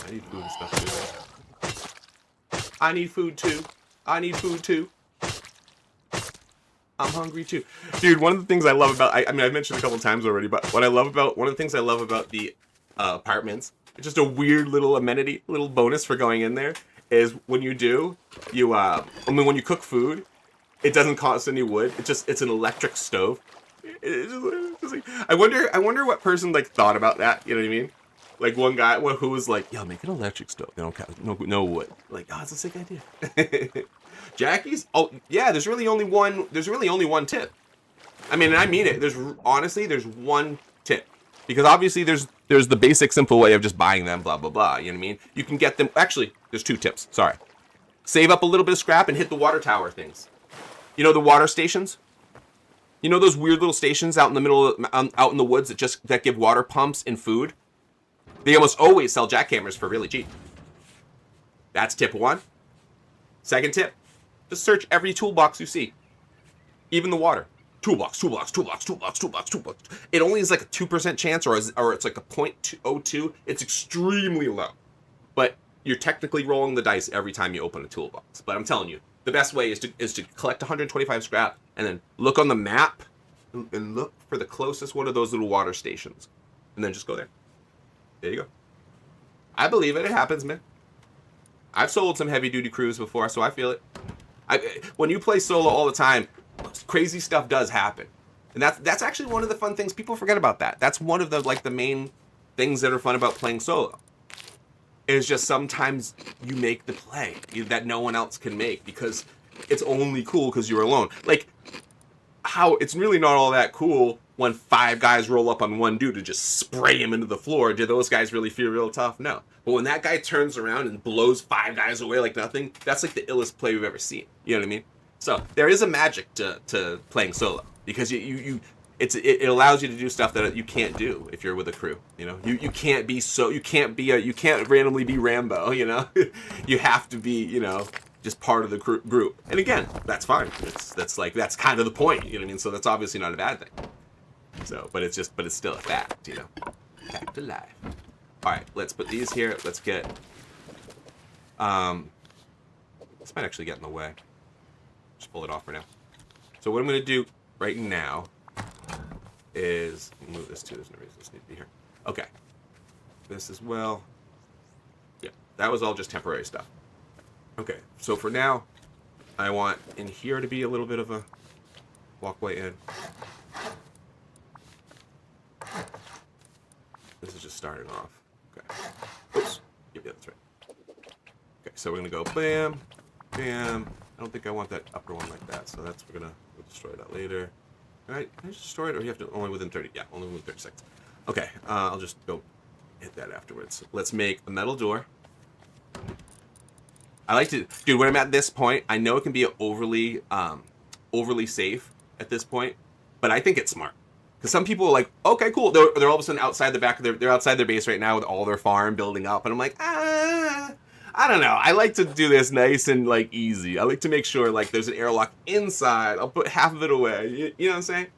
I need food and stuff too. I need food too. I'm hungry too. Dude, one of the things I love about, I mean, I've mentioned a couple times already, but one of the things I love about the apartments, it's just a weird little amenity, little bonus for going in there, is when you cook food, It doesn't cost any wood. It's an electric stove. It's just like, I wonder what person like thought about that. You know what I mean? Like one guy who was like, "Yo, make an electric stove. They don't count, no wood." Like, oh, it's a sick idea. Jackie's. Oh yeah, there's really only one. There's really only one tip. I mean, and I mean it. There's one tip, because obviously there's the basic simple way of just buying them, blah blah blah. You know what I mean? You can get them. Actually, there's two tips. Sorry. Save up a little bit of scrap and hit the water tower things. You know the water stations? You know those weird little stations out in the middle, out in the woods that give water pumps and food? They almost always sell jackhammers for really cheap. That's tip one. Second tip, just search every toolbox you see. Even the water. Toolbox. It only is like a 2% chance, or it's like a 0.02. It's extremely low. But you're technically rolling the dice every time you open a toolbox. But I'm telling you, the best way is to collect 125 scrap and then look on the map and look for the closest one of those little water stations. And then just go there. There you go. I believe it. It happens, man. I've soloed some heavy-duty crews before, so I feel it. When you play solo all the time, crazy stuff does happen. And that's actually one of the fun things. People forget about that. That's one of the main things that are fun about playing solo. It's just sometimes you make the play that no one else can make because it's only cool because you're alone. Like, how it's really not all that cool when 5 guys roll up on one dude to just spray him into the floor. Do those guys really feel real tough? No. But when that guy turns around and blows 5 guys away like nothing, that's like the illest play we've ever seen. You know what I mean? So there is a magic to playing solo because it allows you to do stuff that you can't do if you're with a crew. You know, you can't randomly be Rambo. You know, you have to be, you know, just part of the group. And again, that's fine. That's kind of the point. You know what I mean? So that's obviously not a bad thing. So, but it's still a fact. You know, fact of life. All right, let's put these here. Let's get. This might actually get in the way. Just pull it off for now. So what I'm going to do right now is move this to. There's no reason this needs to be here. Okay. This as well. Yeah, that was all just temporary stuff. Okay, so for now, I want in here to be a little bit of a walkway in. This is just starting off. Okay. Oops. Yeah, that's right. Okay, so we're gonna go bam, bam. I don't think I want that upper one like that, so we'll destroy that later. All right, can I just destroy it, or you have to only within 30? Yeah, only within 30 seconds. Okay, I'll just go hit that afterwards. Let's make a metal door. I like to, dude. When I'm at this point, I know it can be overly safe at this point, but I think it's smart. Because some people are like, okay, cool. They're all of a sudden outside the back of they're outside their base right now with all their farm building up, and I'm like, I don't know. I like to do this nice and like easy. I like to make sure like there's an airlock inside. I'll put half of it away. You know what I'm saying?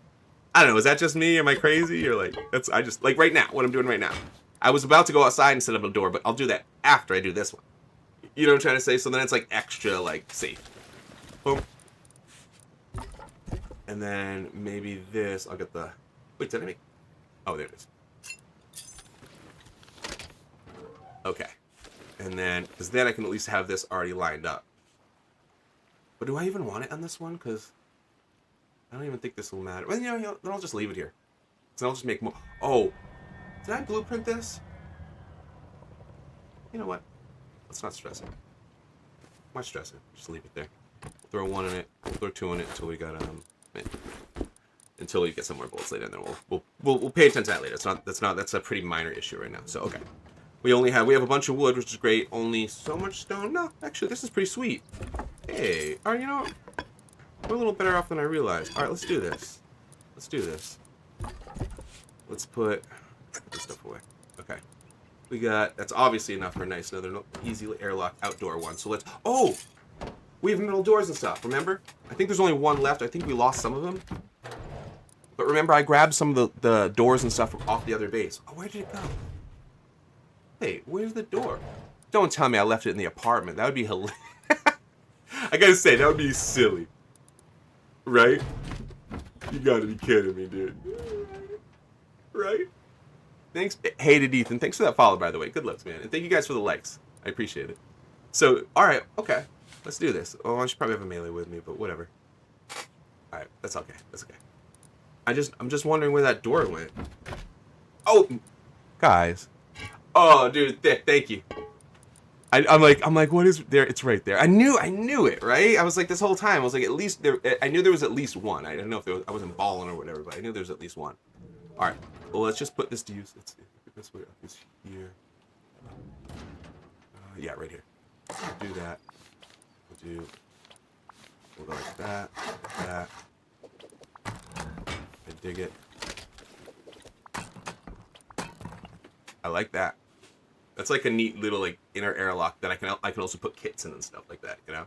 I don't know. Is that just me? Am I crazy? Or like I just like right now, what I'm doing right now. I was about to go outside and set up a door, but I'll do that after I do this one. You know what I'm trying to say? So then it's like extra like safe. Boom. And then maybe this. I'll get the. Wait, did I make? Oh, there it is. Okay. And then, because then I can at least have this already lined up. But do I even want it on this one? Because I don't even think this will matter. Well, you know, then I'll just leave it here. So I'll just make more. Oh, did I blueprint this? You know what? Let's not stress it. Why stress it? Just leave it there. We'll throw 1 in it. We'll throw 2 in it until we got until we get some more bullets later, and then we'll pay attention to that later. That's a pretty minor issue right now. So okay. We have a bunch of wood, which is great. Only so much stone. No, actually, this is pretty sweet. Hey, all right, you know what? We're a little better off than I realized. All right, let's do this. Let's do this. Let's put this stuff away. Okay. We got, that's obviously enough for a nice, another easy airlock outdoor one. So let's, oh! We have metal doors and stuff, remember? I think there's only 1 left. I think we lost some of them. But remember, I grabbed some of the doors and stuff off the other base. Oh, where did it go? Hey, where's the door? Don't tell me I left it in the apartment. That would be hilarious. I gotta say, that would be silly. Right? You gotta be kidding me, dude. Right? Thanks. Hated Ethan. Thanks for that follow, by the way. Good looks, man. And thank you guys for the likes. I appreciate it. So, alright, okay. Let's do this. Oh, I should probably have a melee with me, but whatever. All right, that's okay. That's okay. I'm just wondering where that door went. Oh, guys. Oh, dude, thank you. I'm like, what is there? It's right there. I knew it, right? I was like, this whole time, I was like, at least there. I knew there was at least one. I didn't know if there was, I wasn't balling or whatever, but I knew there was at least one. All right. Well, let's just put this to use. Let's see. This way up is here. Yeah, right here. We'll do that. We'll go like that, like that. I dig it. I like that. That's like a neat little like inner airlock that I can also put kits in and stuff like that, you know.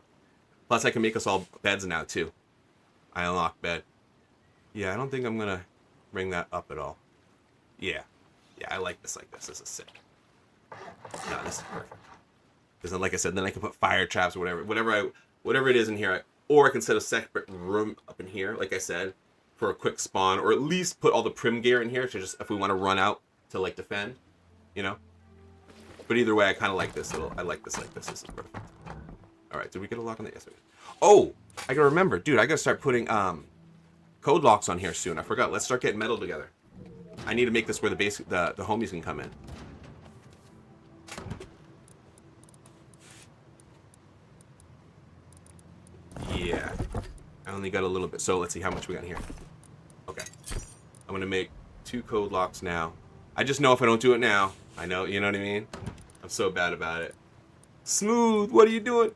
Plus, I can make us all beds now too. I unlock bed. Yeah, I don't think I'm gonna bring that up at all. Yeah, I like this like this. This is sick. No, this is perfect. Because then, like I said, then I can put fire traps or whatever it is in here, or I can set a separate room up in here, like I said, for a quick spawn, or at least put all the prim gear in here to just if we want to run out to like defend, you know. But either way, I kind of like this little. I like this like this. This is perfect. All right, did we get a lock on the? Yes, we did. Oh, I gotta remember, dude. I gotta start putting code locks on here soon. I forgot. Let's start getting metal together. I need to make this where the homies can come in. Yeah, I only got a little bit. So let's see how much we got here. Okay, I'm gonna make 2 code locks now. I just know if I don't do it now, I know. You know what I mean? I'm so bad about it. Smooth, what are you doing?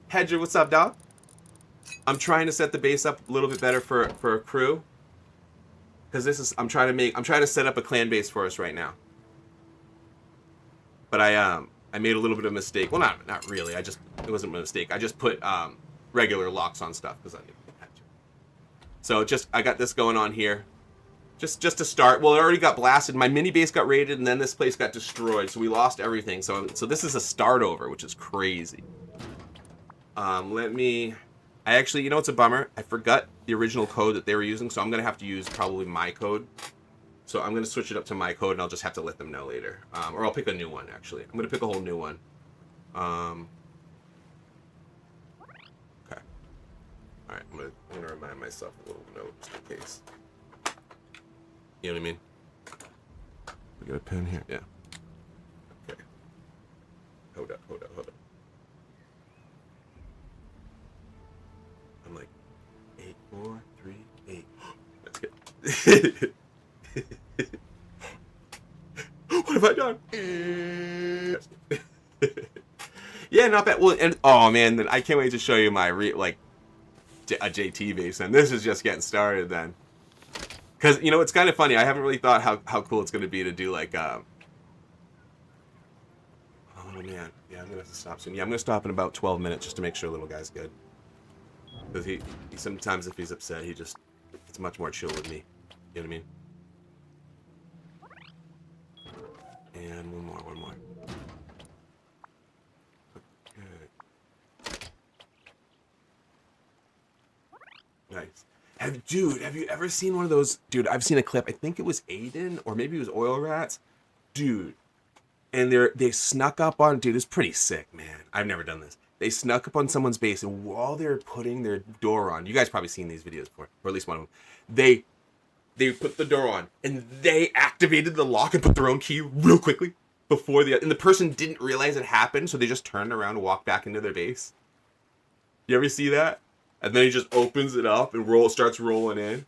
Hedger, what's up, dog? I'm trying to set the base up a little bit better for a crew. Because I'm trying to set up a clan base for us right now. But I made a little bit of a mistake. Well, not really. It wasn't a mistake. I just put regular locks on stuff because I had to. So I got this going on here. Just to start. Well, it already got blasted. My mini base got raided, and then this place got destroyed. So we lost everything. So this is a start over, which is crazy. I actually, you know, it's a bummer. I forgot the original code that they were using, so I'm gonna have to use probably my code. So I'm gonna switch it up to my code, and I'll just have to let them know later, or I'll pick a new one. Actually, I'm gonna pick a whole new one. Okay. All right. I'm gonna remind myself a little note just in case. You know what I mean? We got a pen here. Yeah. Okay. Hold up. I'm like 8, 4, 3, 8. That's good. What have I done? Yeah, not bad. Well, and oh man, then I can't wait to show you my a JT base. And this is just getting started then. Because, you know, it's kind of funny. I haven't really thought how cool it's going to be to do, like, oh, man. Yeah, I'm going to have to stop soon. Yeah, I'm going to stop in about 12 minutes just to make sure little guy's good. Because he sometimes, if he's upset, it's much more chill with me. You know what I mean? And one more. Okay. Nice. Dude, have you ever seen one of those? Dude, I've seen a clip. I think it was Aiden, or maybe it was Oil Rats. Dude, and they snuck up on. Dude, it's pretty sick, man. I've never done this. They snuck up on someone's base, and while they're putting their door on, you guys probably seen these videos before, or at least one of them. They put the door on, and they activated the lock and put their own key real quickly before and the person didn't realize it happened, so they just turned around and walked back into their base. You ever see that? And then he just opens it up and starts rolling in.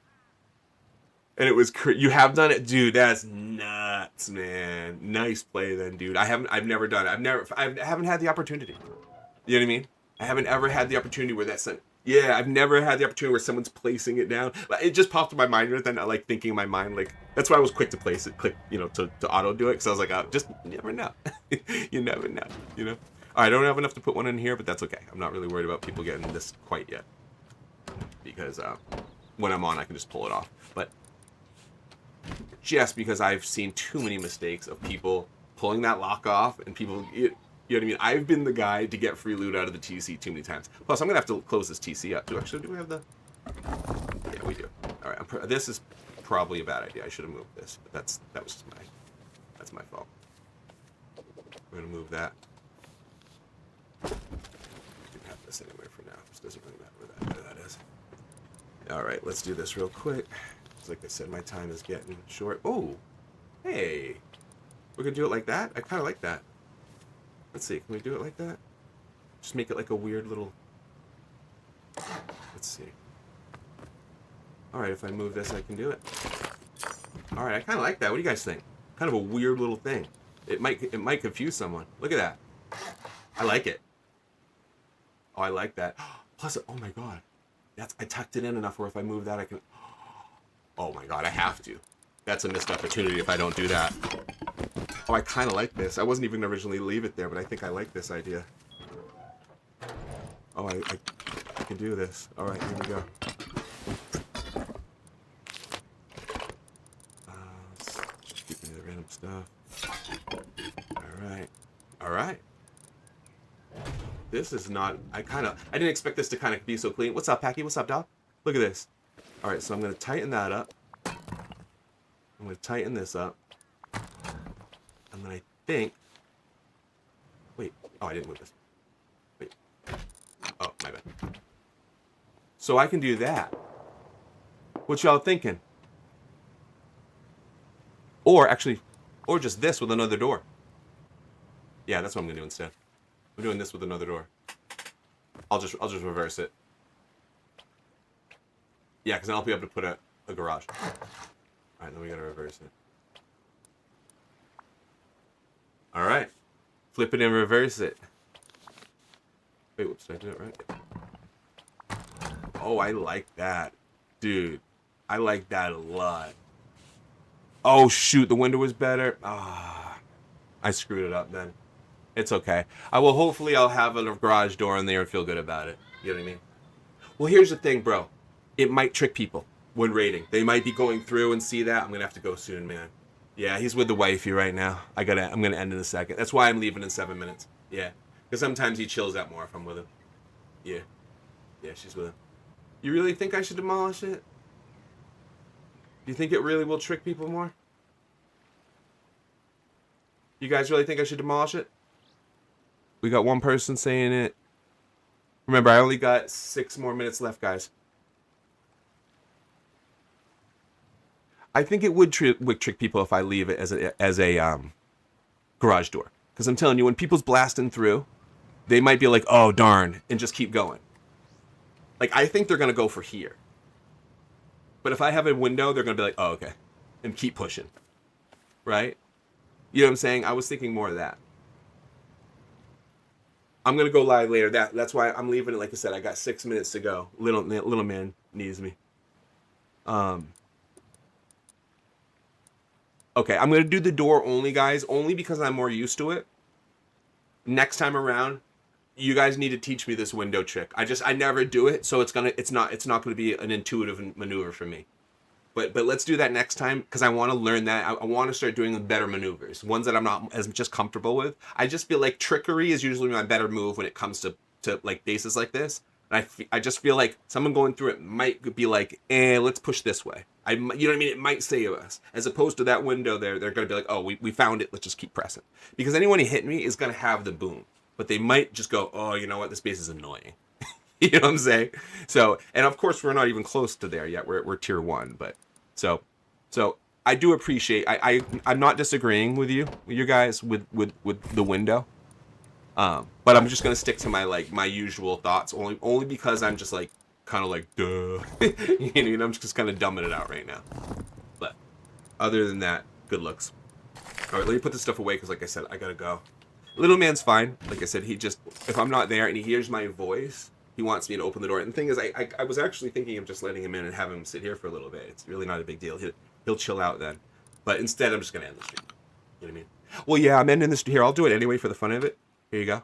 And it was you have done it, dude. That's nuts, man. Nice play, then, dude. I've never done it. I haven't had the opportunity. You know what I mean? I haven't ever had the opportunity where I've never had the opportunity where someone's placing it down. It just popped in my mind, and then I like thinking in my mind, like that's why I was quick to place it, click, you know, to auto do it, because I was like, oh, just you never know. You never know, you know. I don't have enough to put one in here, but that's okay. I'm not really worried about people getting this quite yet. Because when I'm on, I can just pull it off. But just because I've seen too many mistakes of people pulling that lock off, and people, you know what I mean? I've been the guy to get free loot out of the TC too many times. Plus, I'm going to have to close this TC up. Do we have the... Yeah, we do. All right, this is probably a bad idea. I should have moved this. But that's my fault. We're going to move that. We can have this anyway for now. This doesn't really matter where that is. Alright, let's do this real quick. Like I said, my time is getting short. Oh, hey. We're gonna do it like that? I kind of like that. Let's see, can we do it like that? Just make it like a weird little... Let's see. Alright, if I move this, I can do it. Alright, I kind of like that. What do you guys think? Kind of a weird little thing. It might confuse someone. Look at that. I like it. Oh, I like that. Plus, oh my god. I tucked it in enough where if I move that, I can... Oh my god, I have to. That's a missed opportunity if I don't do that. Oh, I kind of like this. I wasn't even originally leave it there, but I think I like this idea. Oh, I can do this. Alright, here we go. Just keep me the random stuff. Alright. Alright. This is not... I didn't expect this to kind of be so clean. What's up, Packy? What's up, dog? Look at this. Alright, so I'm going to tighten that up. I'm going to tighten this up. And then I think... Wait. Oh, I didn't move this. Wait. Oh, my bad. So I can do that. What y'all thinking? Or, actually... Or just this with another door. Yeah, that's what I'm going to do instead. I'm doing this with another door. I'll just reverse it. Yeah, because then I'll be able to put a garage. Alright, then we gotta reverse it. Alright. Flip it and reverse it. Wait, whoops, did I do it right? Oh, I like that. Dude. I like that a lot. Oh, shoot, the window was better. Ah. I screwed it up then. It's okay. Hopefully I'll have a garage door in there and feel good about it. You know what I mean? Well, here's the thing, bro. It might trick people when raiding. They might be going through and see that. I'm gonna have to go soon, man. Yeah, he's with the wifey right now. I'm gonna end in a second. That's why I'm leaving in 7 minutes. Yeah. Because sometimes he chills out more if I'm with him. Yeah. Yeah, she's with him. You really think I should demolish it? Do you think it really will trick people more? You guys really think I should demolish it? We got one person saying it. Remember, I only got 6 more minutes left, guys. I think it would trick people if I leave it as a garage door. Because I'm telling you, when people's blasting through, they might be like, oh, darn, and just keep going. Like, I think they're going to go for here. But if I have a window, they're going to be like, oh, okay. And keep pushing. Right? You know what I'm saying? I was thinking more of that. I'm going to go live later. That's why I'm leaving it. Like I said, I got 6 minutes to go. Little man needs me. Okay, I'm going to do the door only, guys. Only because I'm more used to it. Next time around, you guys need to teach me this window trick. I never do it, so it's not going to be an intuitive maneuver for me. But let's do that next time, because I want to learn that. I want to start doing better maneuvers, ones that I'm not as just comfortable with. I just feel like trickery is usually my better move when it comes to like bases like this. And I just feel like someone going through it might be like, let's push this way. You know what I mean? It might save us. As opposed to that window there, they're going to be like, oh, we found it. Let's just keep pressing. Because anyone who hit me is going to have the boom. But they might just go, oh, you know what? This base is annoying. You know what I'm saying? So, and of course, we're not even close to there yet. We're tier 1, but so I do appreciate. I'm not disagreeing with you guys with the window. But I'm just gonna stick to my usual thoughts only because I'm just like kind of like duh. You know, I'm just kind of dumbing it out right now. But other than that, good looks. All right, let me put this stuff away because, like I said, I gotta go. Little man's fine. Like I said, if I'm not there and he hears my voice, he wants me to open the door. And the thing is, I was actually thinking of just letting him in and having him sit here for a little bit. It's really not a big deal. He'll chill out then. But instead, I'm just gonna end the stream. You know what I mean? Well, yeah, I'm ending this here. I'll do it anyway for the fun of it. Here you go.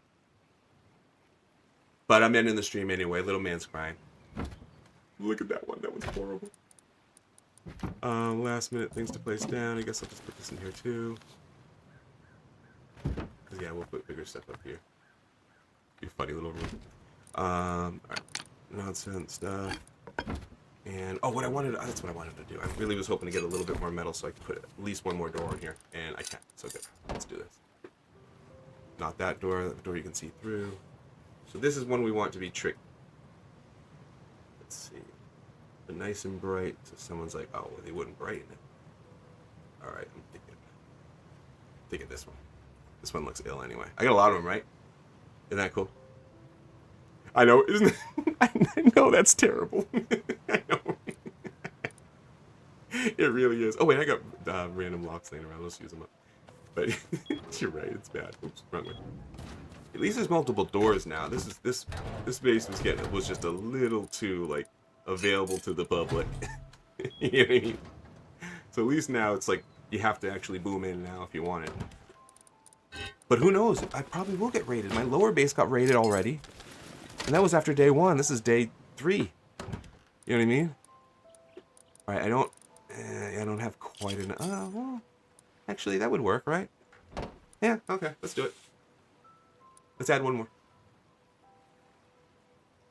But I'm ending the stream anyway. Little man's crying. Look at that one. That one's horrible. Last minute things to place down. I guess I'll just put this in here too. Cause yeah, we'll put bigger stuff up here. Be a funny little room. Alright. Nonsense stuff. And that's what I wanted to do. I really was hoping to get a little bit more metal so I could put at least one more door in here. And I can't. So good. Let's do this. Not that door. That door you can see through. So this is one we want to be tricked. Let's see. but nice and bright. So someone's like, oh, well, they wouldn't brighten it. All right, I'm thinking this one. This one looks ill anyway. I got a lot of them, right? Isn't that cool? I know, isn't it? I know that's terrible. I know. It really is. Oh wait, I got random locks laying around. Let's use them up. But you're right, it's bad. Oops, wrong way. At least there's multiple doors now. This base was just a little too like available to the public. You know what I mean? So at least now it's like you have to actually boom in now if you want it. But who knows? I probably will get raided. My lower base got raided already, and that was after day 1. This is day 3. You know what I mean? All right, I don't have quite enough. Well, actually, that would work, right? Yeah. Okay, let's do it. Let's add one more.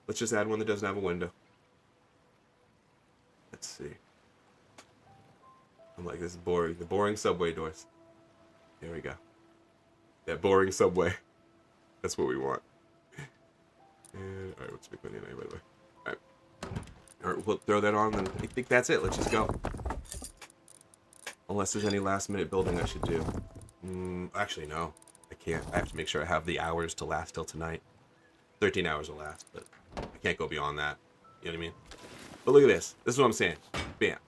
Let's just add one that doesn't have a window. Let's see. I'm like, this is boring. The boring subway doors. There we go. That boring subway. That's what we want. And, alright, what's big one in, by the way? Alright. Alright, we'll throw that on, then I think that's it. Let's just go. Unless there's any last minute building I should do. Actually, no. I can't. I have to make sure I have the hours to last till tonight. 13 hours will last, but I can't go beyond that. You know what I mean? But look at this. This is what I'm saying. Bam.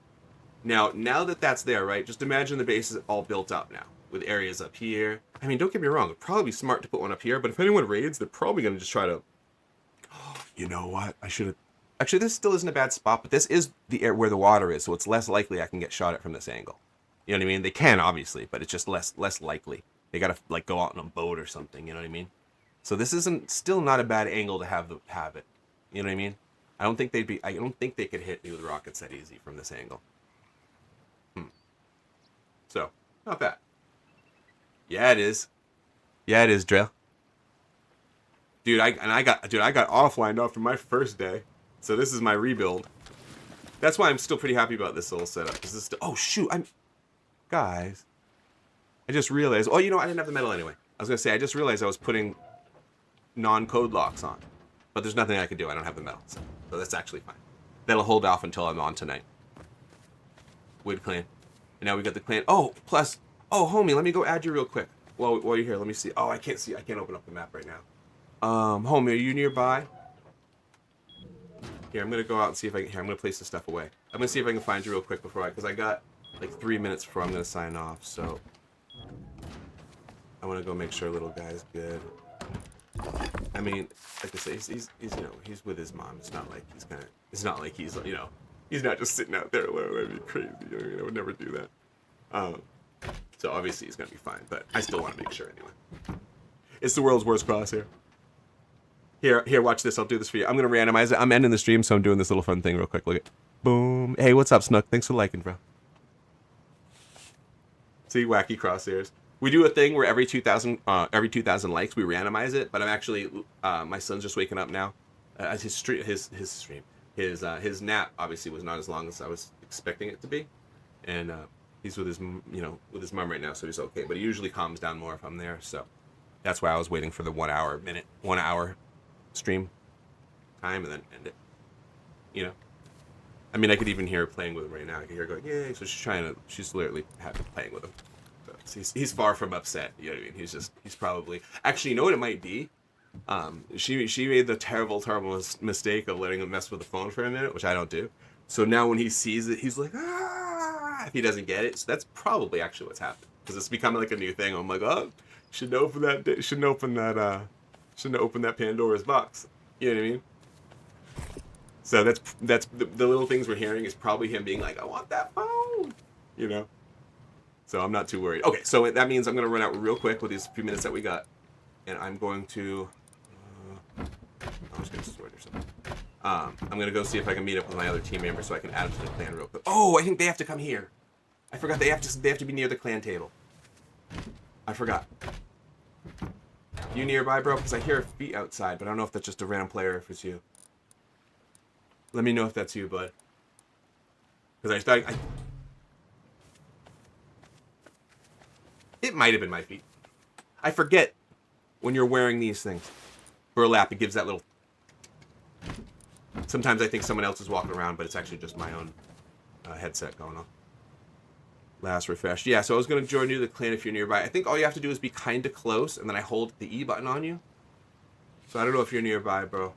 Now that that's there, right? Just imagine the base is all built up now. With areas up here. I mean, don't get me wrong. It'd probably be smart to put one up here, but if anyone raids, they're probably going to just try to... Oh, you know what? I should have... Actually, this still isn't a bad spot, but this is the area where the water is, so it's less likely I can get shot at from this angle. You know what I mean? They can, obviously, but it's just less likely. They got to, like, go out on a boat or something, you know what I mean? So this isn't... Still not a bad angle to have it. You know what I mean? I don't think they could hit me with rockets that easy from this angle. So, not bad. Yeah, it is. Yeah, it is, Drill. Dude, I got offlined after my first day, so this is my rebuild. That's why I'm still pretty happy about this little setup. Cause this, oh shoot, guys. I just realized. Oh, you know, I didn't have the metal anyway. I was gonna say I just realized I was putting non-code locks on, but there's nothing I can do. I don't have the metal, so that's actually fine. That'll hold off until I'm on tonight. Wood clan, and now we got the clan. Oh, plus. Oh, homie, let me go add you real quick. While you're here, let me see. Oh, I can't see. I can't open up the map right now. Homie, are you nearby? Here, I'm gonna go out and see if I can. Here, I'm gonna place the stuff away. I'm gonna see if I can find you real quick because I got like 3 minutes before I'm gonna sign off. So I want to go make sure little guy's good. I mean, like I say, he's you know he's with his mom. It's not like It's not like he's you know he's not just sitting out there alone. That'd be crazy. You know, I would never do that. So obviously he's gonna be fine, but I still want to make sure anyway. It's the world's worst crosshair. Here, watch this. I'll do this for you. I'm gonna randomize it. I'm ending the stream, so I'm doing this little fun thing real quick. Look at, boom. Hey, what's up, Snook? Thanks for liking, bro. See, wacky crosshairs. We do a thing where every 2,000 likes, we randomize it. But I'm actually, my son's just waking up now. His nap obviously was not as long as I was expecting it to be, and he's with his mom right now, so he's okay. But he usually calms down more if I'm there, so that's why I was waiting for the 1 hour stream time and then end it. You know, I mean, I could even hear her playing with him right now. I could hear her going, "Yay!" So she's literally happy playing with him. So he's far from upset. You know what I mean? He's probably actually, you know what it might be. She made the terrible mistake of letting him mess with the phone for a minute, which I don't do. So now when he sees it, he's like, ah! If he doesn't get it, so that's probably actually what's happened because it's becoming like a new thing. I'm like, oh, shouldn't open that Pandora's box. You know what I mean? So that's the little things we're hearing is probably him being like, I want that phone. You know. So I'm not too worried. Okay, so that means I'm gonna run out real quick with these few minutes that we got, and I'm going to. I'm just gonna sort or something. I'm gonna go see if I can meet up with my other team member so I can add them to the clan real quick. Oh, I think they have to come here. I forgot they have to be near the clan table. I forgot. You nearby, bro? Because I hear feet outside, but I don't know if that's just a random player or if it's you. Let me know if that's you, bud. Because it might have been my feet. I forget when you're wearing these things. Burlap, it gives that little Sometimes I think someone else is walking around, but it's actually just my own headset going on. Last refresh. Yeah, so I was going to join you, the clan, if you're nearby. I think all you have to do is be kind of close, and then I hold the E button on you. So I don't know if you're nearby, bro.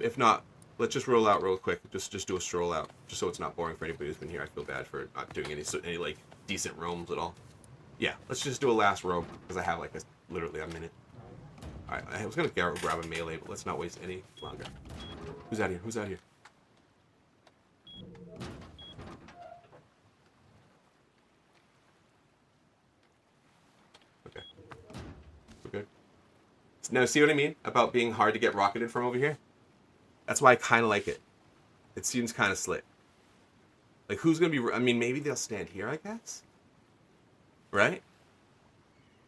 If not, let's just roll out real quick. Just do a stroll out, just so it's not boring for anybody who's been here. I feel bad for not doing any like decent roams at all. Yeah, let's just do a last roam, because I have like literally a minute. All right, I was going to grab a melee, but let's not waste any longer. Who's out here? Who's out here? Okay. We're good. Now, see what I mean about being hard to get rocketed from over here? That's why I kind of like it. It seems kind of slick. Like, who's going to be... I mean, maybe they'll stand here, I guess? Right?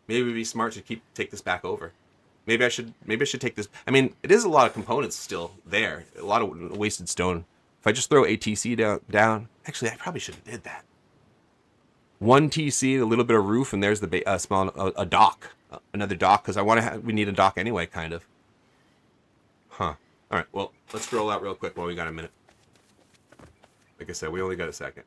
Maybe it'd be smart to take this back over. Maybe I should take this... I mean, it is a lot of components still there. A lot of wasted stone. If I just throw a TC down... Actually, I probably should have did that. One TC, a little bit of roof, and there's the a dock. Another dock, because we need a dock anyway, kind of. Huh. Alright, well, let's roll out real quick while we got a minute. Like I said, we only got a second.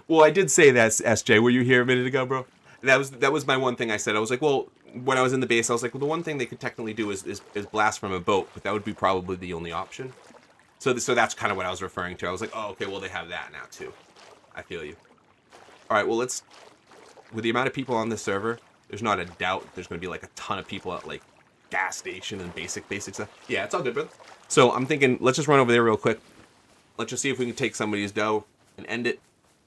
Well, I did say that, SJ. Were you here a minute ago, bro? That was my one thing I said. I was like, well, when I was in the base, I was like, well, the one thing they could technically do is blast from a boat, but that would be probably the only option. So that's kind of what I was referring to. I was like, oh, okay, well, they have that now, too. I feel you. All right, well, with the amount of people on this server, there's not a doubt there's going to be, like, a ton of people at, like, gas station and basic stuff. Yeah, it's all good, brother. So I'm thinking, let's just run over there real quick. Let's just see if we can take somebody's dough and end it,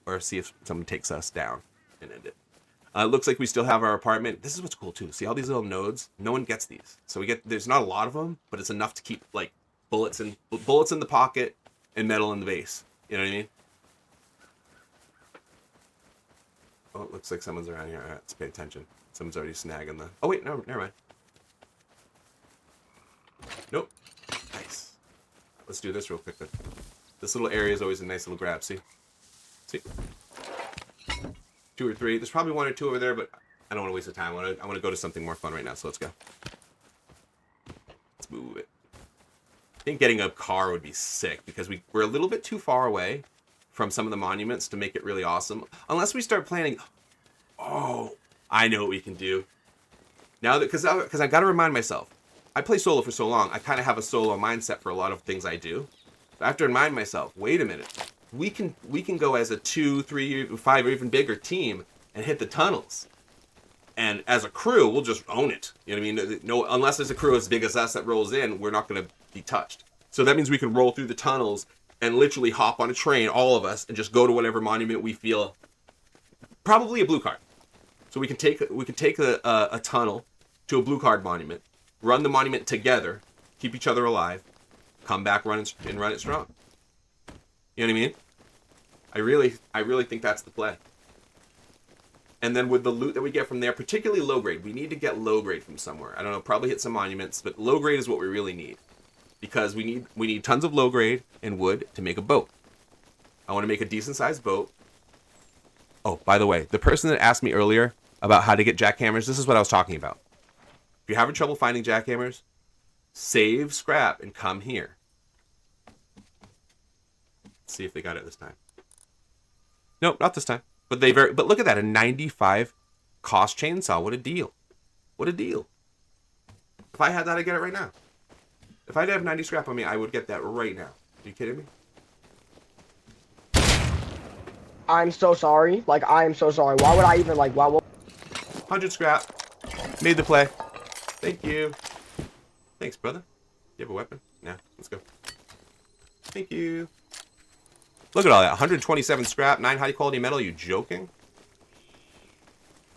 or see if someone takes us down and end it. It looks like we still have our apartment. This is what's cool, too. See all these little nodes? No one gets these. So there's not a lot of them, but it's enough to keep, like, bullets in the pocket and metal in the base. You know what I mean? Oh, it looks like someone's around here. All right, let's pay attention. Someone's already snagging the... Oh, wait, no, never mind. Nope. Nice. Let's do this real quick, then. This little area is always a nice little grab, see? See? 2 or 3. There's probably 1 or 2 over there, but I don't want to waste the time. I want to go to something more fun right now, so let's go. Let's move it. I think getting a car would be sick, because we're a little bit too far away from some of the monuments to make it really awesome. Unless we start planning... Oh, I know what we can do. Now that... Because I got to remind myself. I play solo for so long, I kind of have a solo mindset for a lot of things I do. I have to remind myself, wait a minute. We can go as a 2, 3, 5, or even bigger team and hit the tunnels. And as a crew, we'll just own it. You know what I mean? No, unless there's a crew as big as us that rolls in, we're not going to be touched. So that means we can roll through the tunnels and literally hop on a train, all of us, and just go to whatever monument we feel. Probably a blue card. So we can take a tunnel to a blue card monument, run the monument together, keep each other alive, come back, run it strong. You know what I mean? I really think that's the play. And then with the loot that we get from there, particularly low grade, we need to get low grade from somewhere. I don't know, probably hit some monuments, but low grade is what we really need. Because we need tons of low grade and wood to make a boat. I want to make a decent sized boat. Oh, by the way, the person that asked me earlier about how to get jackhammers, this is what I was talking about. If you're having trouble finding jackhammers, save scrap and come here. Let's see if they got it this time. Nope, not this time. But look at that, a 95 cost chainsaw. What a deal. What a deal. If I had that, I'd get it right now. If I did have 90 scrap on me, I would get that right now. Are you kidding me? I'm so sorry. Like, I am so sorry. Why would I even, like, why would... 100 scrap. Made the play. Thank you. Thanks, brother. You have a weapon? Yeah, let's go. Thank you. Look at all that. 127 scrap, 9 high quality metal. Are you joking?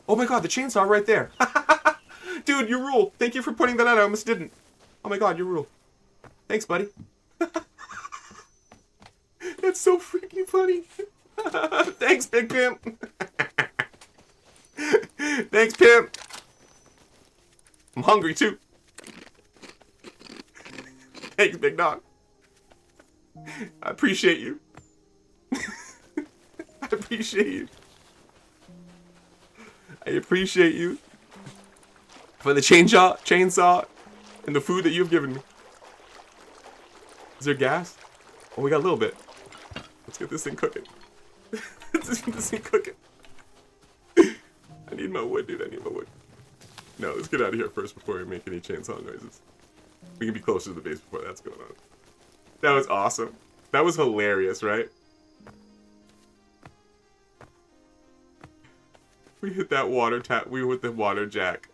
Oh my god, the chainsaw right there. Dude, you rule. Thank you for pointing that out. I almost didn't. Oh my god, you rule. Thanks, buddy. That's so freaking funny. Thanks, Big Pimp. Thanks, Pimp. I'm hungry, too. Thanks, Big Dog. I appreciate you. I appreciate you. I appreciate you. For the chainsaw. and the food that you've given me. Is there gas? Oh, we got a little bit. Let's get this thing cooking. Let's get this thing cooking. I need my wood, dude. I need my wood. No, let's get out of here first before we make any chainsaw noises. We can be closer to the base before that's going on. That was awesome. That was hilarious, right? We hit that water tap. We hit the water jack.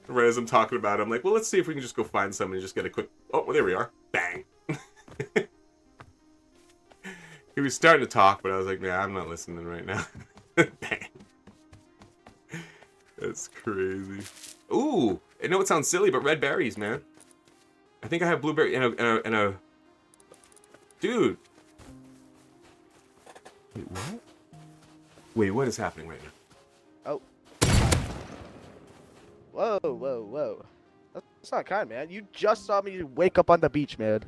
Right as I'm talking about it, I'm like, well, let's see if we can just go find someone and just get a quick... Oh, well, there we are. Bang. He was starting to talk, but I was like, nah, I'm not listening right now. Bang. That's crazy. Ooh, I know it sounds silly, but red berries, man. I think I have blueberry and a... Dude. Wait, what? Wait, what is happening right now? Oh. Whoa, whoa, whoa. That's not kind, man. You just saw me wake up on the beach, man.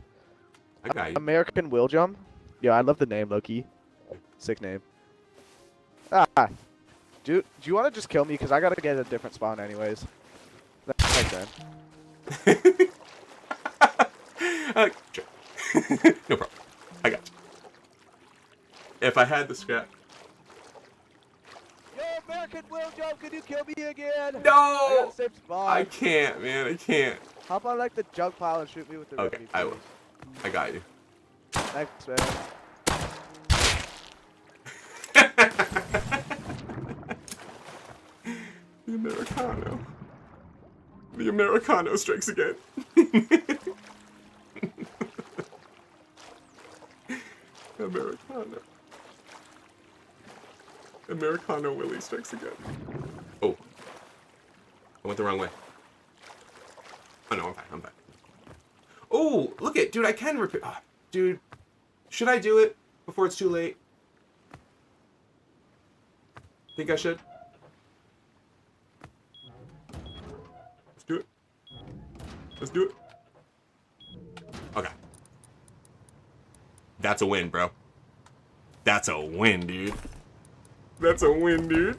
I got you. American Will Jump. Yeah, I love the name, Loki. Sick name. Ah. Do you want to just kill me? Because I got to get a different spawn anyways. Thanks, man. Sure. No problem. I got you. If I had the scrap... Yo, American Will Jump, can you kill me again? No! I got the same spawn. I can't, man. I can't. Hop on like the junk pile and shoot me with the Okay, I will. I got you. Thanks, man. The Americano. The Americano strikes again. Americano. Americano Willie strikes again. Oh. I went the wrong way. Oh no, I'm fine, I'm fine. Oh, look it, dude, I can repair. Oh, dude, should I do it before it's too late? Think I should? Let's do it. Let's do it. Okay. That's a win, bro. That's a win, dude. That's a win, dude.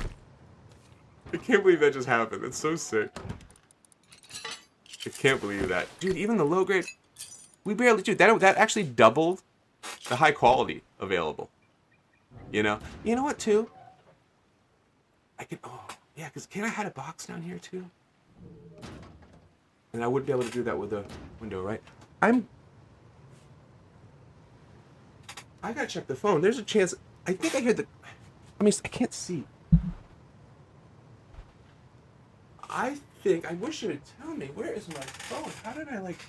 I can't believe that just happened. That's so sick. I can't believe that. Dude, even the low grade... We barely... Dude, that actually doubled the high quality available. You know? You know what, too? I can... Oh, yeah, because can I had a box down here, too? And I would be able to do that with the window, right? I gotta check the phone. There's a chance... I think I heard the... I mean, I can't see. I wish you would tell me. Where is my phone? How did I, like...